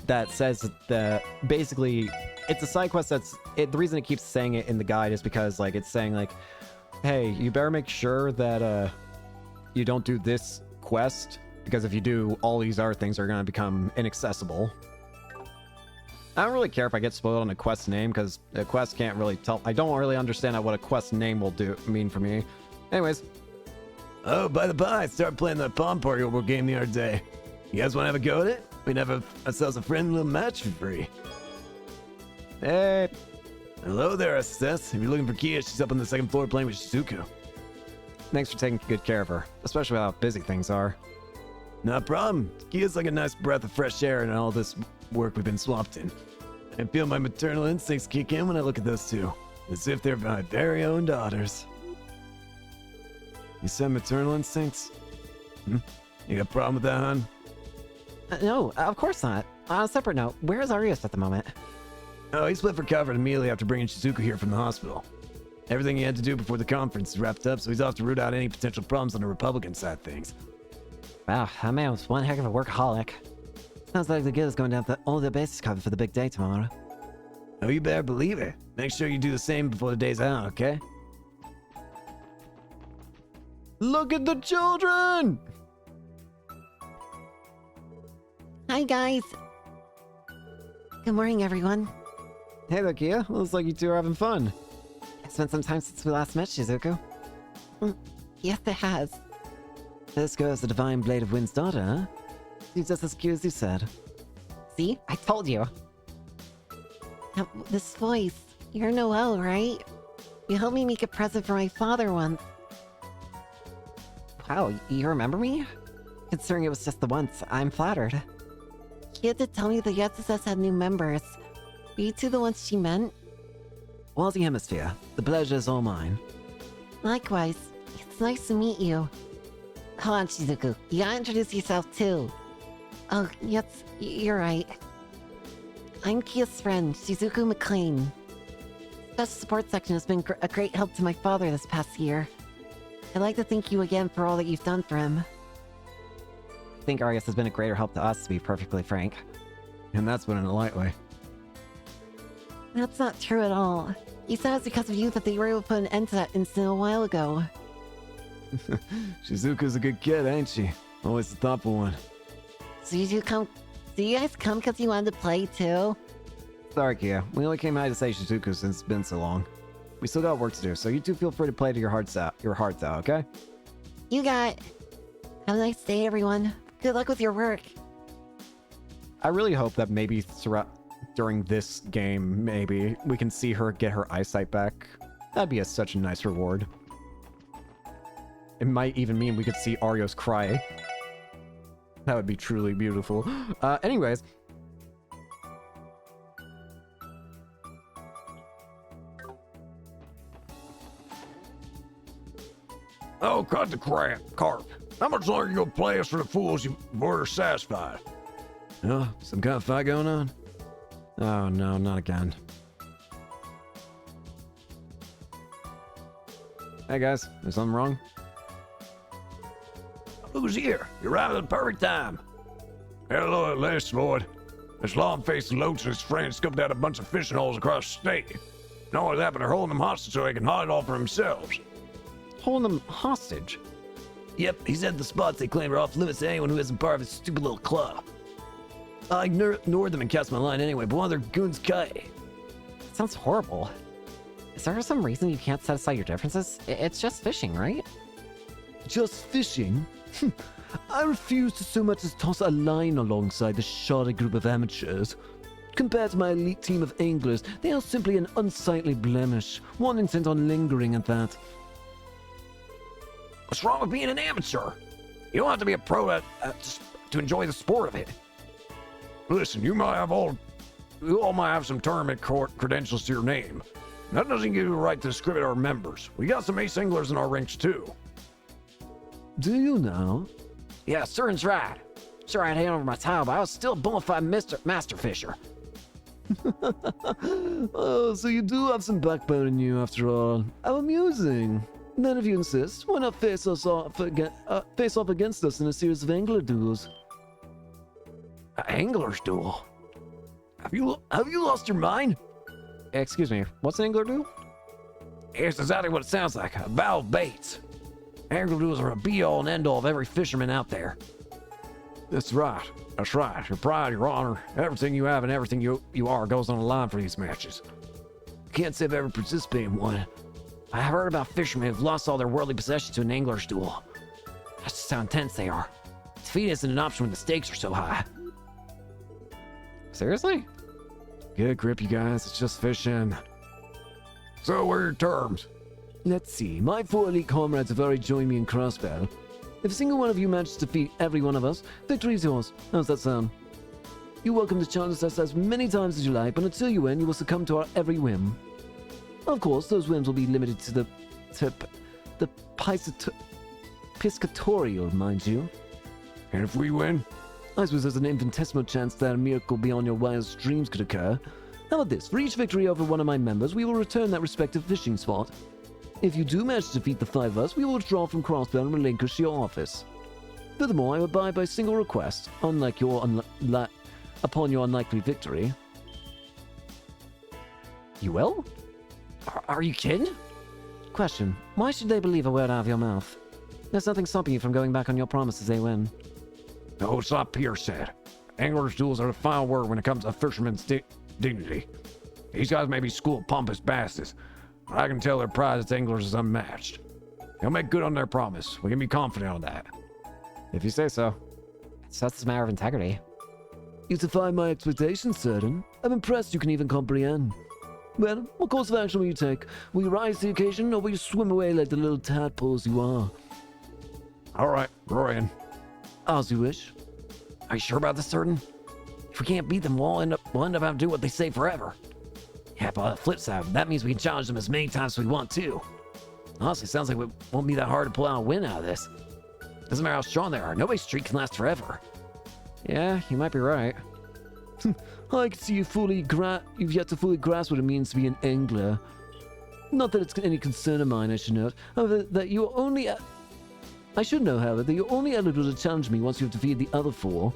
that says that basically it's a side quest the reason it keeps saying it in the guide is because like it's saying like, hey, you better make sure that you don't do this quest because if you do, all these other things are going to become inaccessible. I don't really care if I get spoiled on a quest name because a quest can't really tell. I don't really understand what a quest name will mean for me. Anyways. Oh, by the by, start playing that Palm Party over game the other day. You guys want to have a go at it? We can have ourselves a friendly little match for free. Hey. Hello there, SS. If you're looking for Kia, she's up on the second floor playing with Shizuku. Thanks for taking good care of her, especially with how busy things are. No problem. Kia's like a nice breath of fresh air in all this work we've been swamped in. I feel my maternal instincts kick in when I look at those two, as if they're my very own daughters. You said maternal instincts? You got a problem with that, hon? No, of course not. On a separate note, where is Arius at the moment? Oh, he split for cover immediately after bringing Shizuku here from the hospital. Everything he had to do before the conference is wrapped up, so he's off to root out any potential problems on the Republican side of things. Wow, that man was one heck of a workaholic. Sounds like the guild is going to have all their bases covered for the big day tomorrow. Oh, you better believe it. Make sure you do the same before the day's out, okay? Look at the children! Hi, guys. Good morning, everyone. Hey there, Kia. Looks like you two are having fun. It's been some time since we last met, Shizuku. Yes, it has. This girl's the divine blade of Wind's daughter, huh? She's just as cute as you said. See? I told you. Now, this voice. You're Noelle, right? You helped me make a present for my father once. Wow, you remember me? Considering it was just the once, I'm flattered. She had to tell me the SSS had new members. Were you two the ones she meant? Wazzy Hemisphere, the pleasure is all mine. Likewise. It's nice to meet you. Hold on, Shizuku. You gotta introduce yourself too. Oh, yes, you're right. I'm Kia's friend, Shizuku McLean. Special support section has been a great help to my father this past year. I'd like to thank you again for all that you've done for him. I think Arias has been a greater help to us, to be perfectly frank. And that's been in a light way. That's not true at all. You said it's because of you that they were able to put an end to that incident a while ago. Shizuka's a good kid, ain't she? Always the thoughtful one. So you guys come because you wanted to play too? Sorry, Kia. We only came by to say Shizuku since it's been so long. We still got work to do, so you two feel free to play to your hearts out, okay? You got it. Have a nice day, everyone. Good luck with your work. I really hope that maybe during this game, maybe, we can see her get her eyesight back. That'd be such a nice reward. It might even mean we could see Arios cry. That would be truly beautiful. Anyways. Oh, cut the crap, carp. How much longer you gonna play us for the fools you were satisfied? Oh, some kind of fight going on? Oh no, not again. Hey guys, is something wrong? Who's here? You're right at the perfect time. Hello at last, Lord. This long-faced loach and his friends scoped out a bunch of fishing holes across the state. Not only that, but they're holding them hostage so they can hide it all for themselves. Holding them hostage? Yep, he said the spots they claim are off limits to anyone who isn't part of his stupid little club. I ignored them and cast my line anyway, but one of their goons got it. Sounds horrible. Is there some reason you can't set aside your differences? It's just fishing, right? Just fishing? I refuse to so much as toss a line alongside the shoddy group of amateurs. Compared to my elite team of anglers, they are simply an unsightly blemish, one intent on lingering at that. What's wrong with being an amateur? You don't have to be a pro just to enjoy the sport of it. Listen, you all might have some tournament credentials to your name. That doesn't give you a right to discriminate our members. We got some ace anglers in our ranks too. Do you now? Yeah, Sern's right. Sure, I'd hand over my title, but I was still a bona fide master fisher. Oh, so you do have some backbone in you after all. How amusing. Then if you insist, why not face off against us in a series of angler duels? An angler's duel? Have you lost your mind? Excuse me, what's an angler do? It's exactly what it sounds like, a battle of baits. Angler duels are a be-all and end-all of every fisherman out there. That's right. Your pride, your honor, everything you have and everything you are goes on the line for these matches. Can't say I've ever participated in one. I have heard about fishermen who've lost all their worldly possessions to an angler's duel. That's just how intense they are. Defeat isn't an option when the stakes are so high. Seriously? Get a grip, you guys. It's just fishing. So what are your terms? Let's see. My 4 elite comrades have already joined me in crossbow. If a single one of you manages to defeat every one of us, victory is yours. How's that sound? You're welcome to challenge us as many times as you like, but until you win, you will succumb to our every whim. Of course, those wins will be limited to the piscatorial, mind you. And if we win? I suppose there's an infinitesimal chance that a miracle beyond your wildest dreams could occur. How about this? For each victory over one of my members, we will return that respective fishing spot. If you do manage to defeat the 5 of us, we will withdraw from Crossbow and relinquish your office. Furthermore, I abide by single request, unlike your upon your unlikely victory. You will? Are you kidding? Question. Why should they believe a word out of your mouth? There's nothing stopping you from going back on your promise as they win. No, it's not Pierre said. Angler's duels are the final word when it comes to a fisherman's dignity. These guys may be school pompous bastards, but I can tell their pride as anglers is unmatched. They'll make good on their promise. We can be confident on that. If you say so. It's just a matter of integrity. You defy my expectations, certain. I'm impressed you can even comprehend. Well, what course of action will you take? Will you rise to the occasion, or will you swim away like the little tadpoles you are? All right, roar in. As you wish. Are you sure about this, certain? If we can't beat them, we'll end up having to do what they say forever. Yeah, but on the flip side, that means we can challenge them as many times as we want to. Honestly, sounds like it won't be that hard to pull out a win out of this. Doesn't matter how strong they are, nobody's streak can last forever. Yeah, you might be right. I can see you've yet to fully grasp what it means to be an angler. Not that it's any concern of mine, I should note. However, that you're only... I should know, however, that you're only eligible to challenge me once you've defeated the other 4.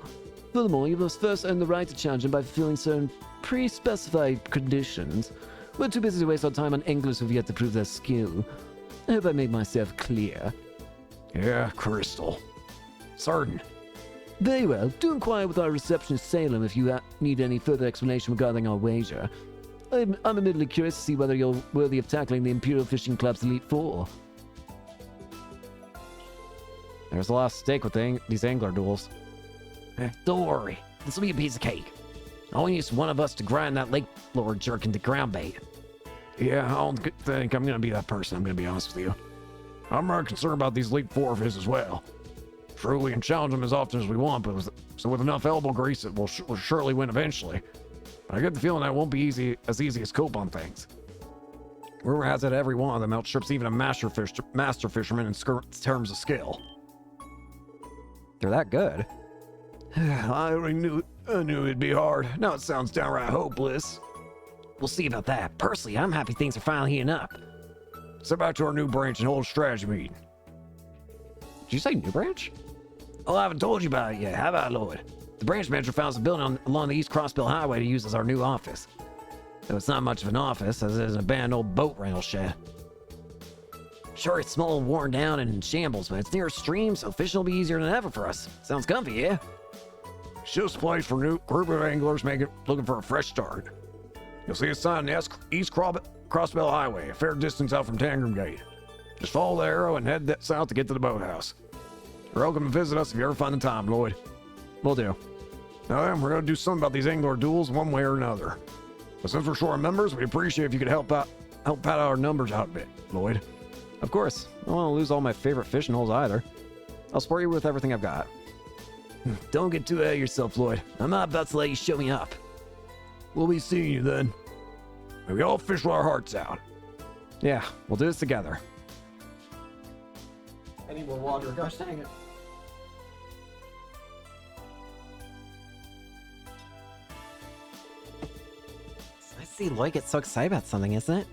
Furthermore, you must first earn the right to challenge him by fulfilling certain pre-specified conditions. We're too busy to waste our time on anglers who've yet to prove their skill. I hope I made myself clear. Yeah, Crystal. Certain. Very well. Do inquire with our receptionist Salem if you need any further explanation regarding our wager. I'm admittedly curious to see whether you're worthy of tackling the Imperial Fishing Club's Elite 4. There's a lot of stake with these angler duels. Don't worry. This will be a piece of cake. I only need one of us to grind that lake lord jerk into ground bait. Yeah, I don't think I'm gonna be that person, I'm gonna be honest with you. I'm more concerned about these Elite 4 of his as well. True, we can challenge them as often as we want, but with enough elbow grease, we'll surely win eventually. But I get the feeling that won't be as easy as cope on things. Rumor has it every one of them outstrips even a master fisherman in terms of skill. They're that good. I knew it'd be hard. Now it sounds downright hopeless. We'll see about that. Personally, I'm happy things are finally heating up. Step back to our new branch and hold a strategy meeting. Did you say New Branch? Oh, I haven't told you about it yet, have I, Lloyd? The branch manager found us a building along the East Crossbill Highway to use as our new office. Though it's not much of an office, as it is an abandoned old boat rental shed. Sure, it's small, worn down, and in shambles, but it's near a stream, so fishing will be easier than ever for us. Sounds comfy, yeah? It's just a place for a new group of anglers looking for a fresh start. You'll see a sign on the East Crossbill Highway, a fair distance out from Tangram Gate. Just follow the arrow and head south to get to the boathouse. You're welcome to visit us if you ever find the time, Lloyd. Will do. Now then, we're going to do something about these angler duels one way or another. But since we're short on members, we'd appreciate if you could help pad our numbers out a bit, Lloyd. Of course. I don't want to lose all my favorite fishing holes either. I'll support you with everything I've got. Don't get too ahead of yourself, Lloyd. I'm not about to let you show me up. We'll be seeing you then. May we all fish our hearts out. Yeah, we'll do this together. I need more water. Gosh dang it. I see Lloyd gets so excited about something, isn't it?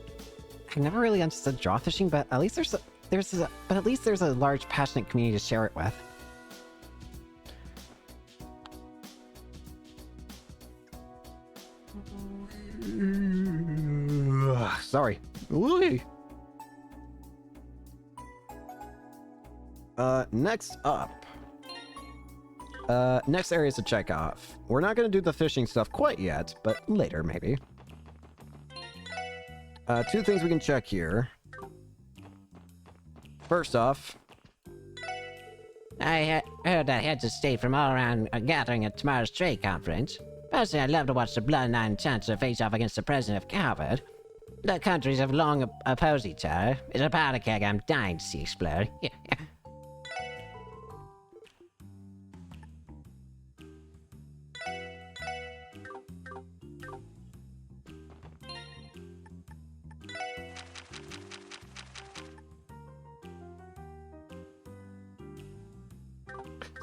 I've never really understood draw fishing, but at least there's a large passionate community to share it with. Sorry. Ooh. Next up. Next areas to check off. We're not going to do the fishing stuff quite yet, but later maybe. 2 things we can check here. First off, I heard that heads of state from all around are gathering at tomorrow's trade conference. Personally, I'd love to watch the Bloodline Chancellor face off against the President of Calvert. The countries have long opposed each other. It's a powder keg I'm dying to see explode.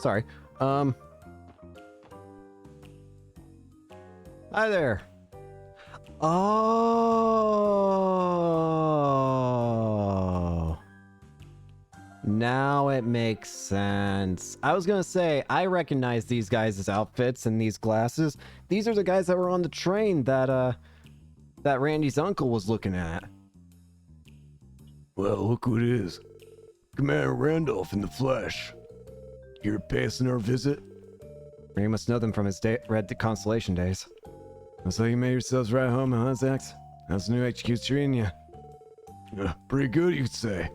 sorry. Hi there. Oh. Now it makes sense. I was gonna say, I recognize these guys' outfits and these glasses. These are the guys that were on the train that Randy's uncle was looking at. Well, look who it is. Commander Randolph in the flesh. You're passing our visit? You must know them from his Red Constellation days. So you made yourselves right home, huh, Zax? How's the new HQ treating you? Pretty good, you could say.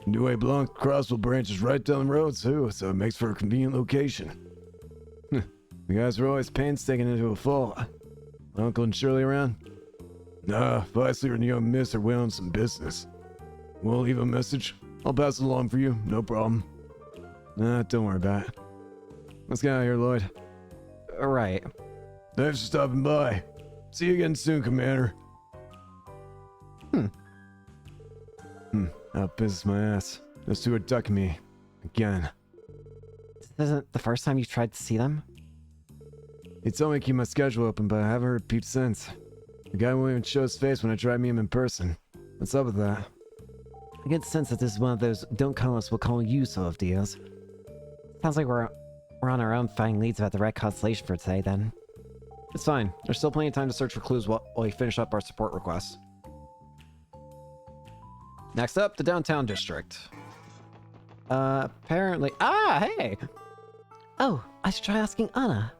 New A Blanc Crossville branch is right down the road, too, so it makes for a convenient location. You guys were always painstaking into a fall. Uncle and Shirley around? Nah, Vicely and young miss are away on some business. We'll leave a message. I'll pass it along for you, no problem. Nah, don't worry about it. Let's get out of here, Lloyd. Alright. Thanks for stopping by. See you again soon, Commander. That pisses my ass. Those two are ducking me. Again. This isn't the first time you tried to see them? They told me to keep my schedule open, but I haven't heard a peep since. The guy won't even show his face when I try to meet him in person. What's up with that? I get the sense that this is one of those don't call us, we'll call you sort of deals. Sounds like we're on our own finding leads about the Red Constellation for today, then. It's fine. There's still plenty of time to search for clues while we finish up our support requests. Next up, the downtown district. Apparently... Ah, hey! Oh, I should try asking Anna.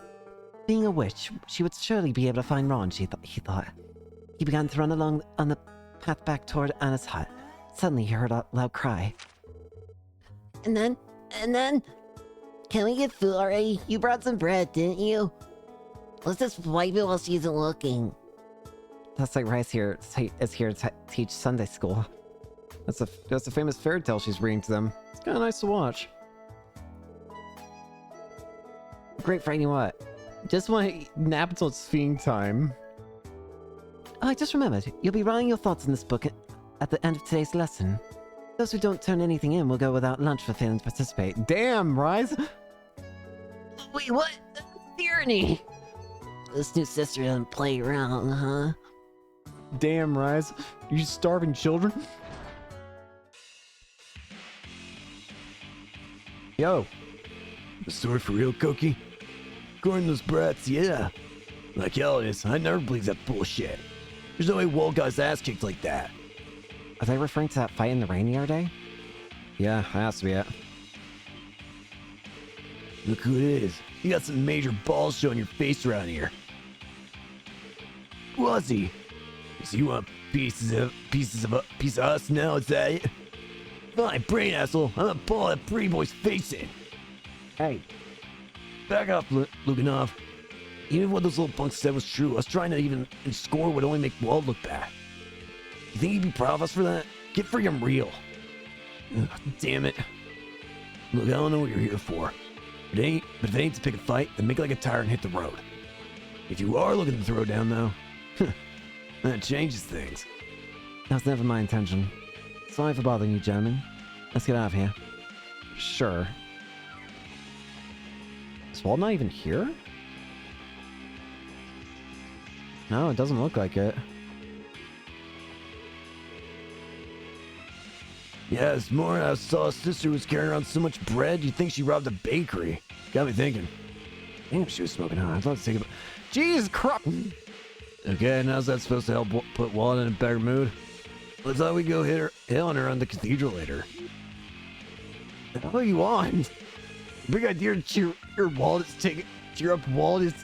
Being a witch, she would surely be able to find Ron, he thought. He began to run along on the path back toward Anna's hut. Suddenly he heard a loud cry. And then... Can we get food already? You brought some bread, didn't you? Let's just wipe it while she isn't looking. That's like Rice here is here to teach Sunday school. That's a famous fairy tale she's reading to them. It's kind of nice to watch. Great for what? Just want to nap until it's feeding time. Oh, I just remembered. You'll be writing your thoughts in this book at the end of today's lesson. Those who don't turn anything in will go without lunch for failing to participate. Damn, Rise! Wait, what? That's tyranny! This new sister doesn't play around, huh? Damn, Rise. You starving children? Yo. The story for real, Cookie? According to those brats, yeah. Like hell it is. I never believe that bullshit. There's no way Walt got his ass kicked like that. Are they referring to that fight in the rain the other day? Yeah, that has to be it. Look who it is. You got some major balls showing your face around here. Who was he? So you want piece of us now, is that it? Fine, brain asshole. I'm gonna pull that pretty boy's face in. Hey, Back off, Luganov. Even if what those little punks said was true, us trying to even score would only make Wald look bad. You think he'd be proud of us for that? Get freaking real. Ugh, damn it. Look, I don't know what you're here for. But if it ain't to pick a fight, then make it like a tire and hit the road. If you are looking to throw down, though, that changes things. that was never my intention. Sorry for bothering you, gentlemen. Let's get out of here. Sure. Is Walt not even here? No, it doesn't look like it. Yeah, this morning I saw a sister was carrying around so much bread, you'd think she robbed a bakery. Got me thinking. Damn, she was smoking hot. I'd love to take a... Jesus Christ! Okay, now's that supposed to help put Walt in a better mood? Let's thought we go hit on her on the cathedral later. What do you want? Big idea to cheer up Walt is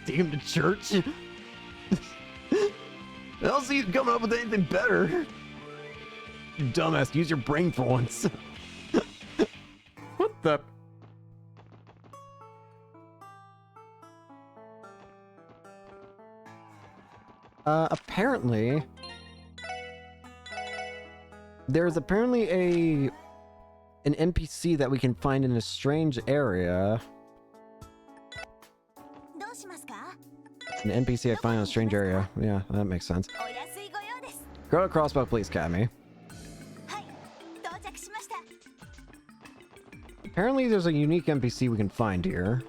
take him to church? I don't see you coming up with anything better. You dumbass, use your brain for once. What the... Apparently... There's apparently an NPC that we can find in a strange area. どうしますか？ An NPC I find in a strange area. Yeah, that makes sense. お安いご用です。 Go to Crossbow Police Academy. はい、到着しました。 Apparently there's a unique NPC we can find here.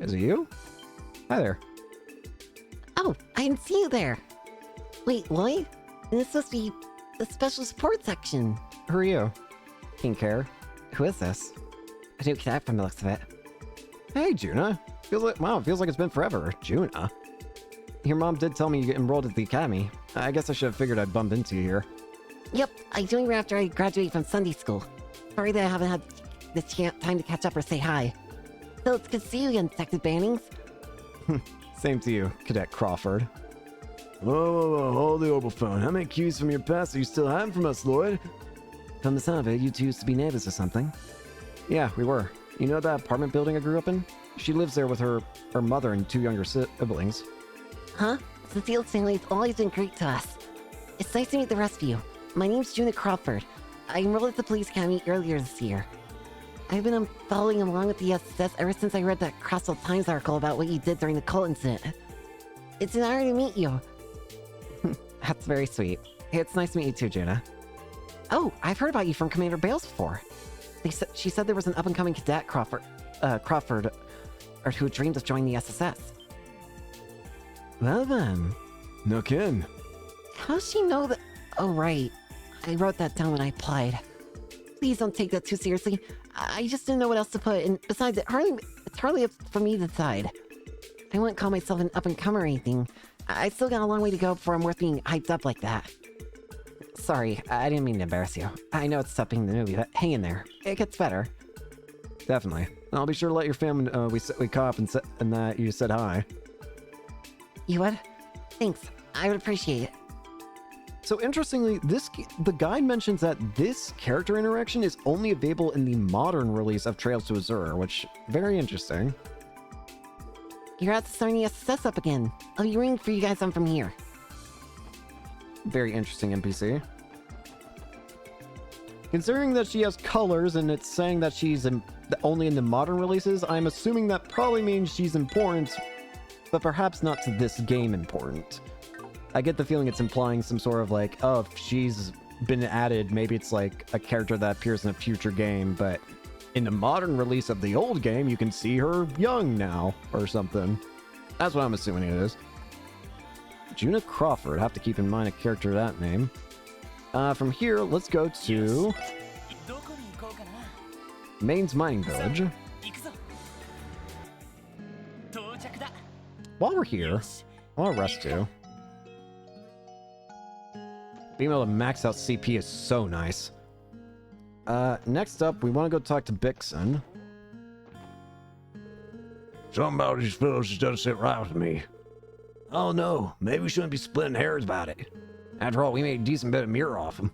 Is it you? Hi there. Oh, I didn't see you there. Wait, what? This is supposed to be the special support section. Who are you? King Care. Who is this? A new cadet from the looks of it. Hey, Juna. Feels like it's been forever. Juna. Your mom did tell me you get enrolled at the academy. I guess I should have figured I'd bump into you here. Yep, I joined right after I graduated from Sunday school. Sorry that I haven't had the time to catch up or say hi. So it's good to see you again, Detective Bannings. Same to you, Cadet Crawford. Whoa, hold the orbital phone. How many cues from your past are you still hiding from us, Lloyd? From the sound of it, you two used to be neighbors or something. Yeah, we were. You know that apartment building I grew up in? She lives there with her mother and two younger siblings. Huh? Cecile's family's always been great to us. It's nice to meet the rest of you. My name's Juna Crawford. I enrolled at the police academy earlier this year. I've been following along with the SS ever since I read that Crossville Times article about what you did during the cult incident. It's an honor to meet you. That's very sweet. Hey, it's nice to meet you too, Juna. Oh, I've heard about you from Commander Bales before. She said there was an up-and-coming cadet, Crawford, or who dreamed of joining the SSS. Well then. No kidding. How's she know that? Oh, right. I wrote that down when I applied. Please don't take that too seriously. I just didn't know what else to put, and besides, it's hardly up for me to decide. I wouldn't call myself an up-and-comer or anything. I still got a long way to go before I'm worth being hyped up like that. Sorry, I didn't mean to embarrass you. I know it's tough being the newbie, but hang in there. It gets better. Definitely. I'll be sure to let your family know we caught up and that you said hi. You would? Thanks. I would appreciate it. So interestingly, the guide mentions that this character interaction is only available in the modern release of Trails to Azure, which very interesting. You're at the starting the SSS up again. I'll be rooting for you guys on from here. Very interesting NPC. Considering that she has colors and it's saying that she's only in the modern releases, I'm assuming that probably means she's important, but perhaps not to this game important. I get the feeling it's implying some sort of like, oh, if she's been added, maybe it's like a character that appears in a future game, but in the modern release of the old game, you can see her young now, or something. That's what I'm assuming it is. Juna Crawford, have to keep in mind a character of that name. From here, let's go to どこに行こうかな。 Maine's Mining Village. 行くぞ。到着だ。 While we're here, I want to rest too. Being able to max out CP is so nice. Next up, we want to go talk to Bixen. Something about these fellows just doesn't sit right with me. Oh no, maybe we shouldn't be splitting hairs about it. After all, we made a decent bit of mirror off them.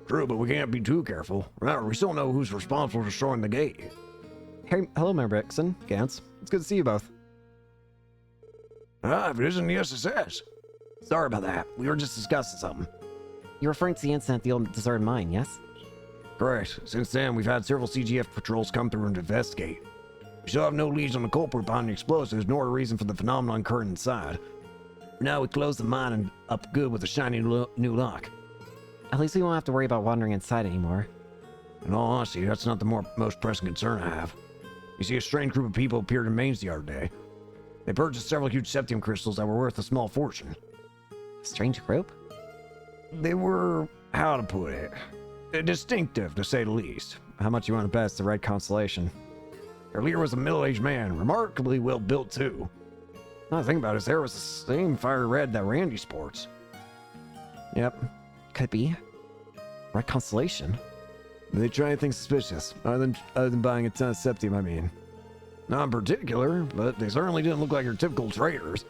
True, but we can't be too careful. Remember, we still know who's responsible for destroying the gate. Hey, hello, Member Bixen. Gantz. It's good to see you both. If it isn't the SSS. Sorry about that. We were just discussing something. You're referring to the incident at the old deserted mine, yes? Correct. Since then, we've had several CGF patrols come through and investigate. We still have no leads on the culprit behind the explosives, nor a reason for the phenomenon occurring inside. For now, we close the mine up good with a shiny new lock. At least we won't have to worry about wandering inside anymore. In all honesty, that's not the most pressing concern I have. You see, a strange group of people appeared in Maine's the other day. They purchased several huge septium crystals that were worth a small fortune. Strange group? They were, how to put it, distinctive, to say the least. How much you want to bet it's the right constellation? Their leader was a middle-aged man, remarkably well-built too. Now I think about it, his hair was the same fire red that Randy sports. Yep. Could be. Right constellation? Did they try anything suspicious, other than buying a ton of septium, I mean? Not in particular, but they certainly didn't look like your typical traders.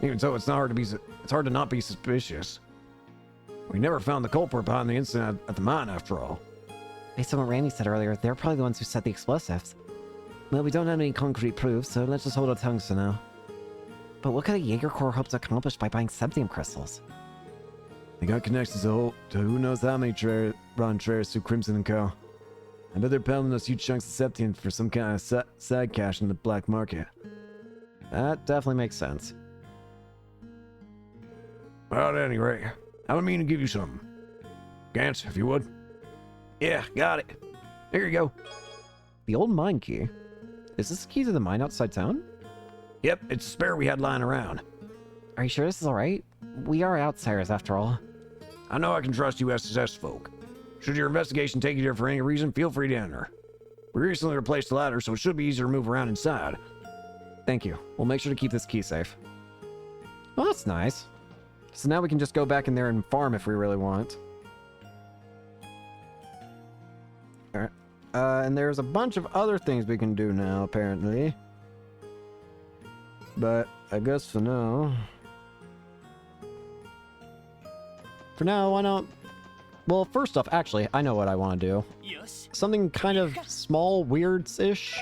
Even so, it's hard to not be suspicious. We never found the culprit behind the incident at the mine, after all. Based on what Randy said earlier, they're probably the ones who set the explosives. Well, we don't have any concrete proof, so let's just hold our tongues for now. But what could a Jaeger Corps hope to accomplish by buying septium crystals? They got connections to who knows how many Ron traders through Crimson & Co. I bet they're peddling us huge chunks of septium for some kind of side cash in the black market. That definitely makes sense. Well, at any rate, I would mean to give you something. Gantz, if you would. Yeah, got it. Here you go. The old mine key. Is this the key to the mine outside town? Yep, it's a spare we had lying around. Are you sure this is alright? We are outsiders, after all. I know I can trust you SSS folk. Should your investigation take you there for any reason, feel free to enter. We recently replaced the ladder, so it should be easier to move around inside. Thank you. We'll make sure to keep this key safe. Well, that's nice. So now we can just go back in there and farm if we really want. Alright. And there's a bunch of other things we can do now, apparently. But I guess for now... why not? Well, first off, actually, I know what I want to do. よし。 Something kind of small, weird-ish.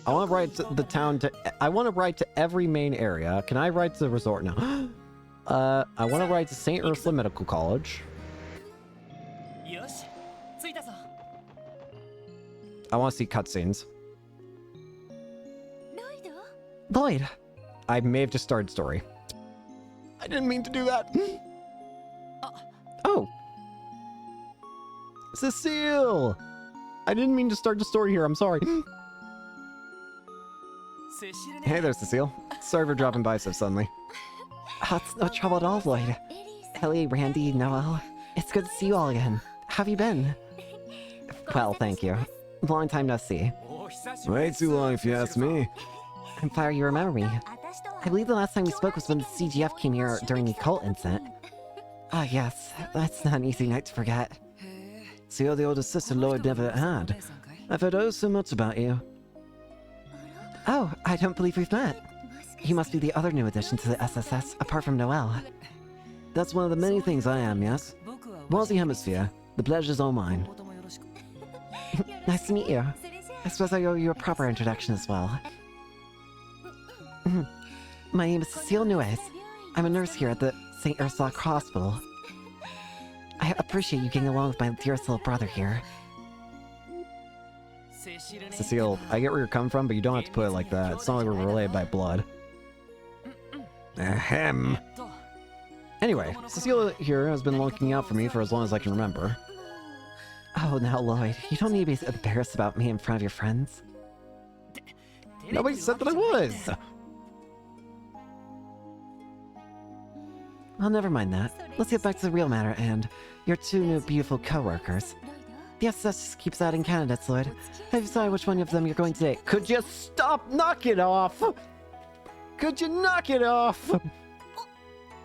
I want to write to the town to... I want to write to every main area. Can I write to the resort now? I want to write to St. Ursula Medical College. よし。着いたぞ。 I want to see cutscenes. ロイド Lloyd! I may have just started story. I didn't mean to do that. Oh, Cecile! I didn't mean to start the story here, I'm sorry. Hey there, Cecile. Sorry for dropping by so suddenly. Oh, it's no trouble at all, Lloyd. Ellie, Randy, Noel. It's good to see you all again. How have you been? Well, thank you. Long time no see. Way too long if you ask me. I'm flattered you remember me. I believe the last time we spoke was when the CGF came here during the cult incident. Ah, yes. That's not an easy night to forget. So you're the older sister Lloyd never had. I've heard oh so much about you. Oh, I don't believe we've met. You must be the other new addition to the SSS, apart from Noel. That's one of the many things I am, yes? Mosey Hemisphere. The pleasure's all mine. Nice to meet you. I suppose I owe you a proper introduction as well. My name is Cecile Nuez. I'm a nurse here at the St. Ursula Hospital. I appreciate you getting along with my dearest little brother here. Cecile, I get where you're coming from, but you don't have to put it like that. It's not like we're related by blood. Ahem. Anyway, Cecile here has been looking out for me for as long as I can remember. Oh, now, Lloyd, you don't need to be embarrassed about me in front of your friends. Nobody said that I was! Well, never mind that. Let's get back to the real matter and your two new beautiful co-workers. The SS just keeps adding candidates, Lloyd. Have you decided which one of them you're going to date? Could you stop? Knock it off! Could you knock it off?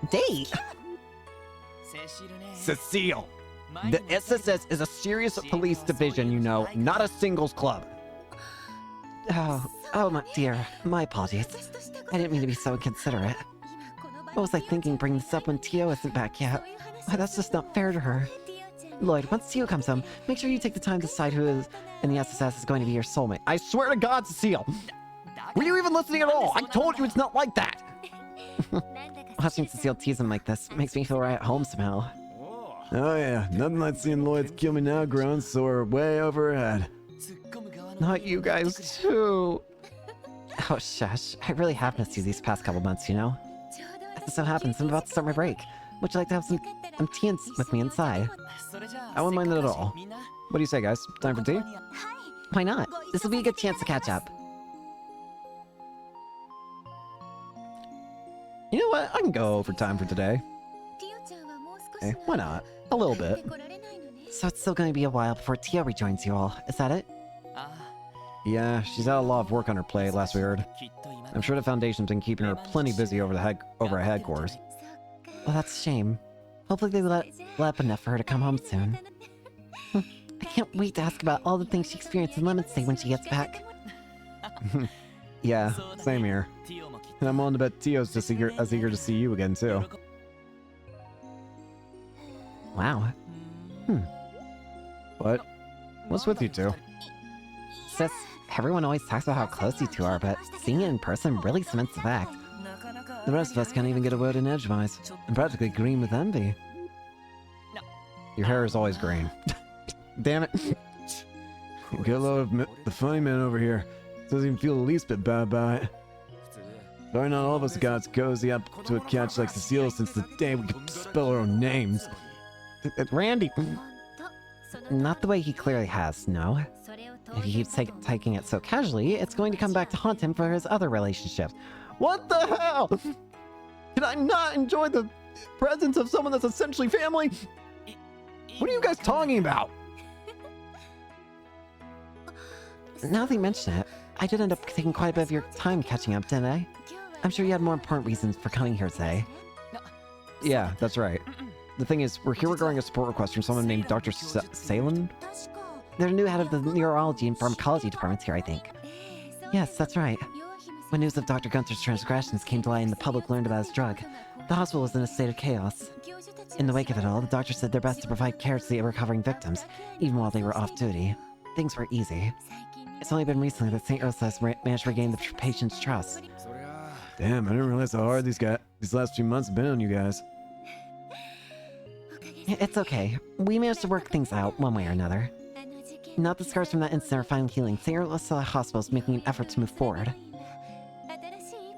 Date? Cecile! The SSS is a serious police division, you know, not a singles club. Oh my dear. My apologies. I didn't mean to be so inconsiderate. What was I thinking bringing this up when Tio isn't back yet? Why, that's just not fair to her. Lloyd, once Tio comes home, make sure you take the time to decide who is in the SSS is going to be your soulmate. I swear to God, Cecile! Were you even listening at all? I told you it's not like that! Watching Cecile tease him like this makes me feel right at home somehow. Oh yeah, nothing like seeing Lloyd's kill me now grown sore way over her head. Not you guys, too. Oh, shush. I really have missed you these past couple months, you know? As it so happens, I'm about to start my break. Would you like to have some tea with me inside? I wouldn't mind that at all. What do you say, guys? Time for tea? Why not? This will be a good chance to catch up. You know what? I can go over time for today. Hey, why not? A little bit. So it's still going to be a while before Tio rejoins you all, is that it? Yeah, she's had a lot of work on her plate, last we heard. I'm sure the Foundation's been keeping her plenty busy over at headquarters. Well, that's a shame. Hopefully they let up enough for her to come home soon. I can't wait to ask about all the things she experienced in Lemon State when she gets back. Yeah, same here. And I'm willing to bet Tio's just as eager to see you again, too. Wow. What? What's with you two? Sis, everyone always talks about how close you two are, but seeing it in person really cements the fact. The rest of us can't even get a word in edgewise. I'm practically green with envy. Your hair is always green. Damn it. Get a load of the funny man over here. Doesn't even feel the least bit bad about it. Sorry not all of us got cozy up to a catch like Cecile since the day we could spell our own names. Randy! Not the way he clearly has, no. If he keeps taking it so casually, it's going to come back to haunt him for his other relationships. What the hell? Can I not enjoy the presence of someone that's essentially family? What are you guys talking about? Now that you mention it, I did end up taking quite a bit of your time catching up, didn't I? I'm sure you had more important reasons for coming here today. Yeah, that's right. The thing is, we're here regarding a support request from someone named Dr. Salen? They're the new head of the neurology and pharmacology departments here, I think. Yes, that's right. When news of Dr. Gunther's transgressions came to light and the public learned about his drug, the hospital was in a state of chaos. In the wake of it all, the doctors did their best to provide care to the recovering victims, even while they were off duty. Things were easy. It's only been recently that St. Ursula's managed to regain the patient's trust. Damn, I didn't realize how hard these last few months have been on you guys. It's okay. We managed to work things out, one way or another. Now that the scars from that incident are finally healing, St. Ursula Hospital is making an effort to move forward.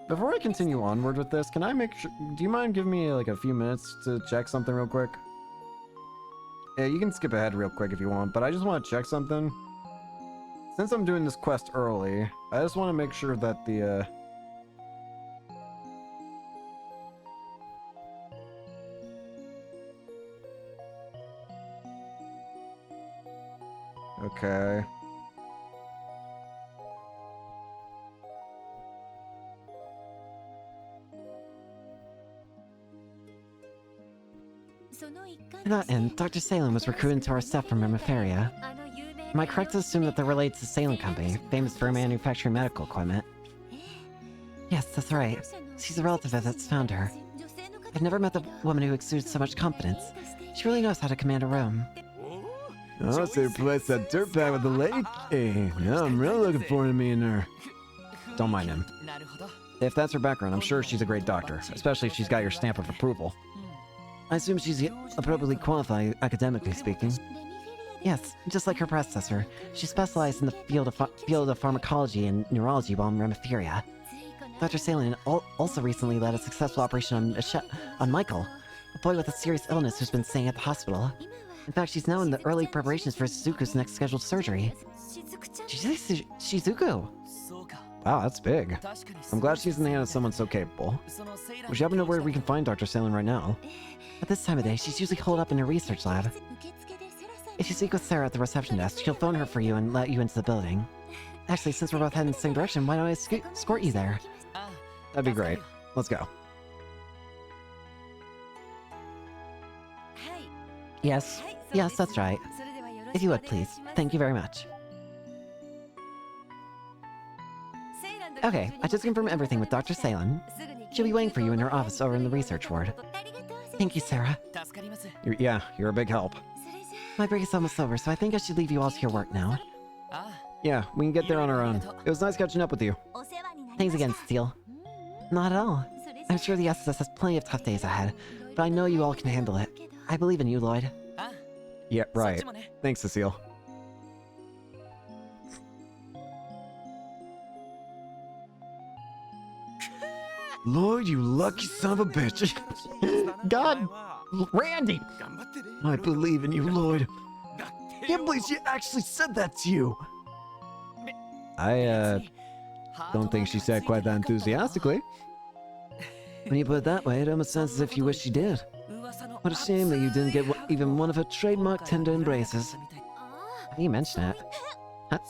Before I continue onward with this, can I make sure... Do you mind giving me, like, a few minutes to check something real quick? Yeah, you can skip ahead real quick if you want, but I just want to check something. Since I'm doing this quest early, I just want to make sure that the, Okay. To that end, Dr. Salem was recruited to our staff from Remiferia. Am I correct to assume that they're related to the Salem Company, famous for manufacturing medical equipment? Yes, that's right. She's a relative of its founder. I've never met the woman who exudes so much confidence. She really knows how to command a room. Oh, so you replaced that dirtbag with the lady. Hey, yeah, I'm really looking forward to meeting her. Don't mind him. If that's her background, I'm sure she's a great doctor, especially if she's got your stamp of approval. I assume she's appropriately qualified, academically speaking. Yes, just like her predecessor, she specialized in the field of pharmacology and neurology while in Remiferia. Dr. Salem also recently led a successful operation on Michael, a boy with a serious illness who's been staying at the hospital. In fact, she's now in the early preparations for Shizuku's next scheduled surgery. Did you say Shizuku? Wow, that's big. I'm glad she's in the hand of someone so capable. Would you happen to know where we can find Dr. Salem right now? At this time of day, she's usually holed up in her research lab. If you speak with Sarah at the reception desk, she'll phone her for you and let you into the building. Actually, since we're both heading in the same direction, why don't I escort you there? That'd be great. Let's go. Yes, that's right. If you would, please. Thank you very much. Okay, I just confirmed everything with Dr. Salem. She'll be waiting for you in her office over in the research ward. Thank you, Sarah. You're a big help. My break is almost over, so I think I should leave you all to your work now. Yeah, we can get there on our own. It was nice catching up with you. Thanks again, Steele. Not at all. I'm sure the SSS has plenty of tough days ahead, but I know you all can handle it. I believe in you, Lloyd. Yeah, right. Thanks, Cecile. Lloyd, you lucky son of a bitch. God, Randy! I believe in you, Lloyd. Can't believe she actually said that to you. I, don't think she said quite that enthusiastically. When you put it that way, it almost sounds as if you wish you did. What a shame that you didn't get even one of her trademark tender embraces. How do you mention it?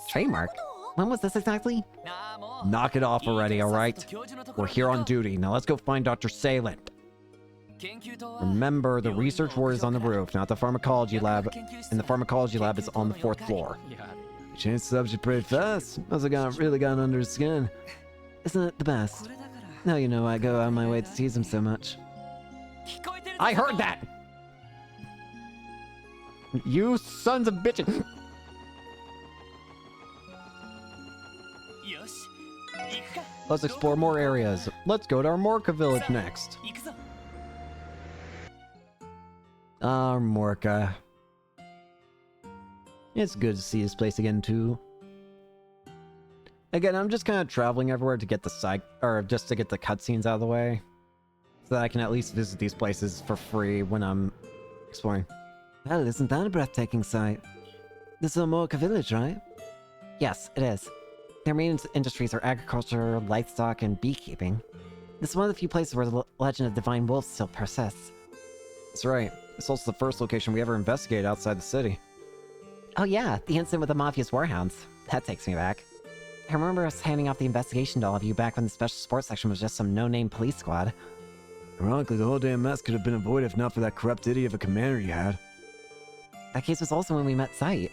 Trademark? When was this exactly? Knock it off already, alright? We're here on duty. Now let's go find Dr. Salem. Remember, the research ward is on the roof, not the pharmacology lab, and the pharmacology lab is on the 4th floor. Changed the subject pretty fast. Must have really gotten under his skin. Isn't it the best? Now you know I go out of my way to tease him so much. I heard that! You sons of bitches! Let's explore more areas. Let's go to Armorca village next. Armorca. It's good to see this place again, too. Again, I'm just kind of traveling everywhere to get the just to get the cutscenes out of the way. So that I can at least visit these places for free when I'm exploring. Well, isn't that a breathtaking sight? This is Armorca village, right? Yes, it is. Their main industries are agriculture, livestock, and beekeeping. This is one of the few places where the legend of Divine Wolves still persists. That's right. It's also the first location we ever investigated outside the city. Oh yeah, the incident with the Mafia's Warhounds. That takes me back. I remember us handing off the investigation to all of you back when the Special Sports Section was just some no-name police squad. Ironically, the whole damn mess could have been avoided if not for that corrupt idiot of a commander you had. That case was also when we met Sight.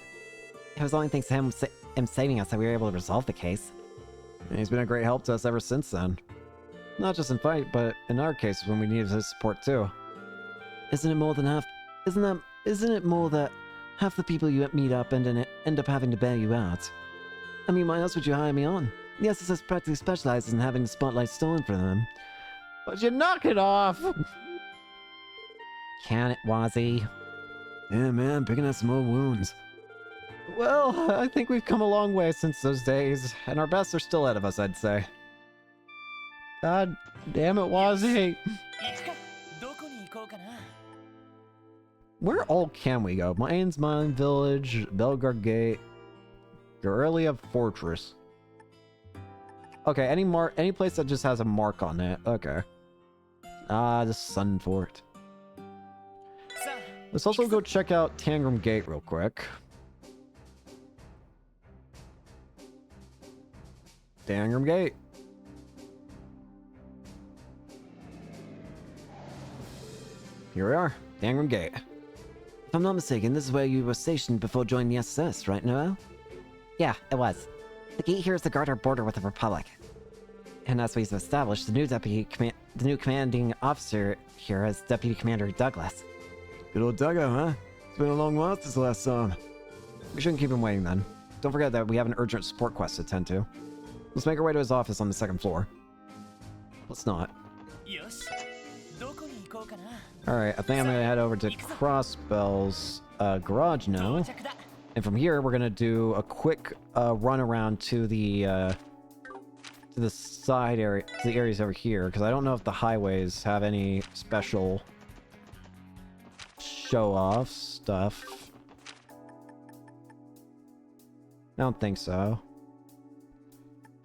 It was only thanks to him saving us that we were able to resolve the case. And he's been a great help to us ever since then. Not just in fight, but in our cases when we needed his support too. Isn't it more that half the people you meet up and end up having to bail you out? I mean, why else would you hire me on? The SSS practically specializes in having the spotlight stolen from them. But you knock it off! Can it, Wazzy? Yeah, man, picking up some old wounds. Well, I think we've come a long way since those days, and our best are still ahead of us, I'd say. God damn it, Wazzy! Where all can we go? Mines Mine Village, Belgar Gate, Guerrilla Fortress. Okay, any place that just has a mark on it. Okay. The Sun Fort. Let's also go check out Tangram Gate real quick. Tangram Gate. Here we are, Tangram Gate. If I'm not mistaken, this is where you were stationed before joining the SS, right, Noel? Yeah, it was. The gate here is to guard our border with the Republic. And as we've established, the new commanding officer here is Deputy Commander Douglas. Good old Duggo, huh? It's been a long while since the last saw him. We shouldn't keep him waiting then. Don't forget that we have an urgent support quest to attend to. Let's make our way to his office on the 2nd floor. Let's not. よしどこに行こうかな Alright, I think I'm gonna head over to Crossbell's garage now. 到着だ And from here, we're gonna do a quick run around to the side area, to the areas over here, because I don't know if the highways have any special show-off stuff. I don't think so.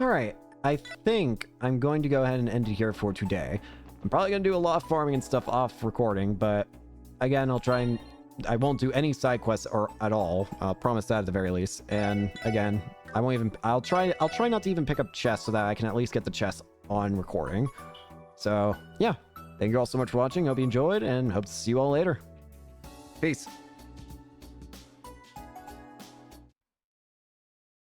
Alright, I think I'm going to go ahead and end it here for today. I'm probably going to do a lot of farming and stuff off recording, but again, I won't do any side quests or at all. I'll promise that at the very least. And again, I'll try not to even pick up chests so that I can at least get the chests on recording. So yeah, thank you all so much for watching. Hope you enjoyed and hope to see you all later. Peace.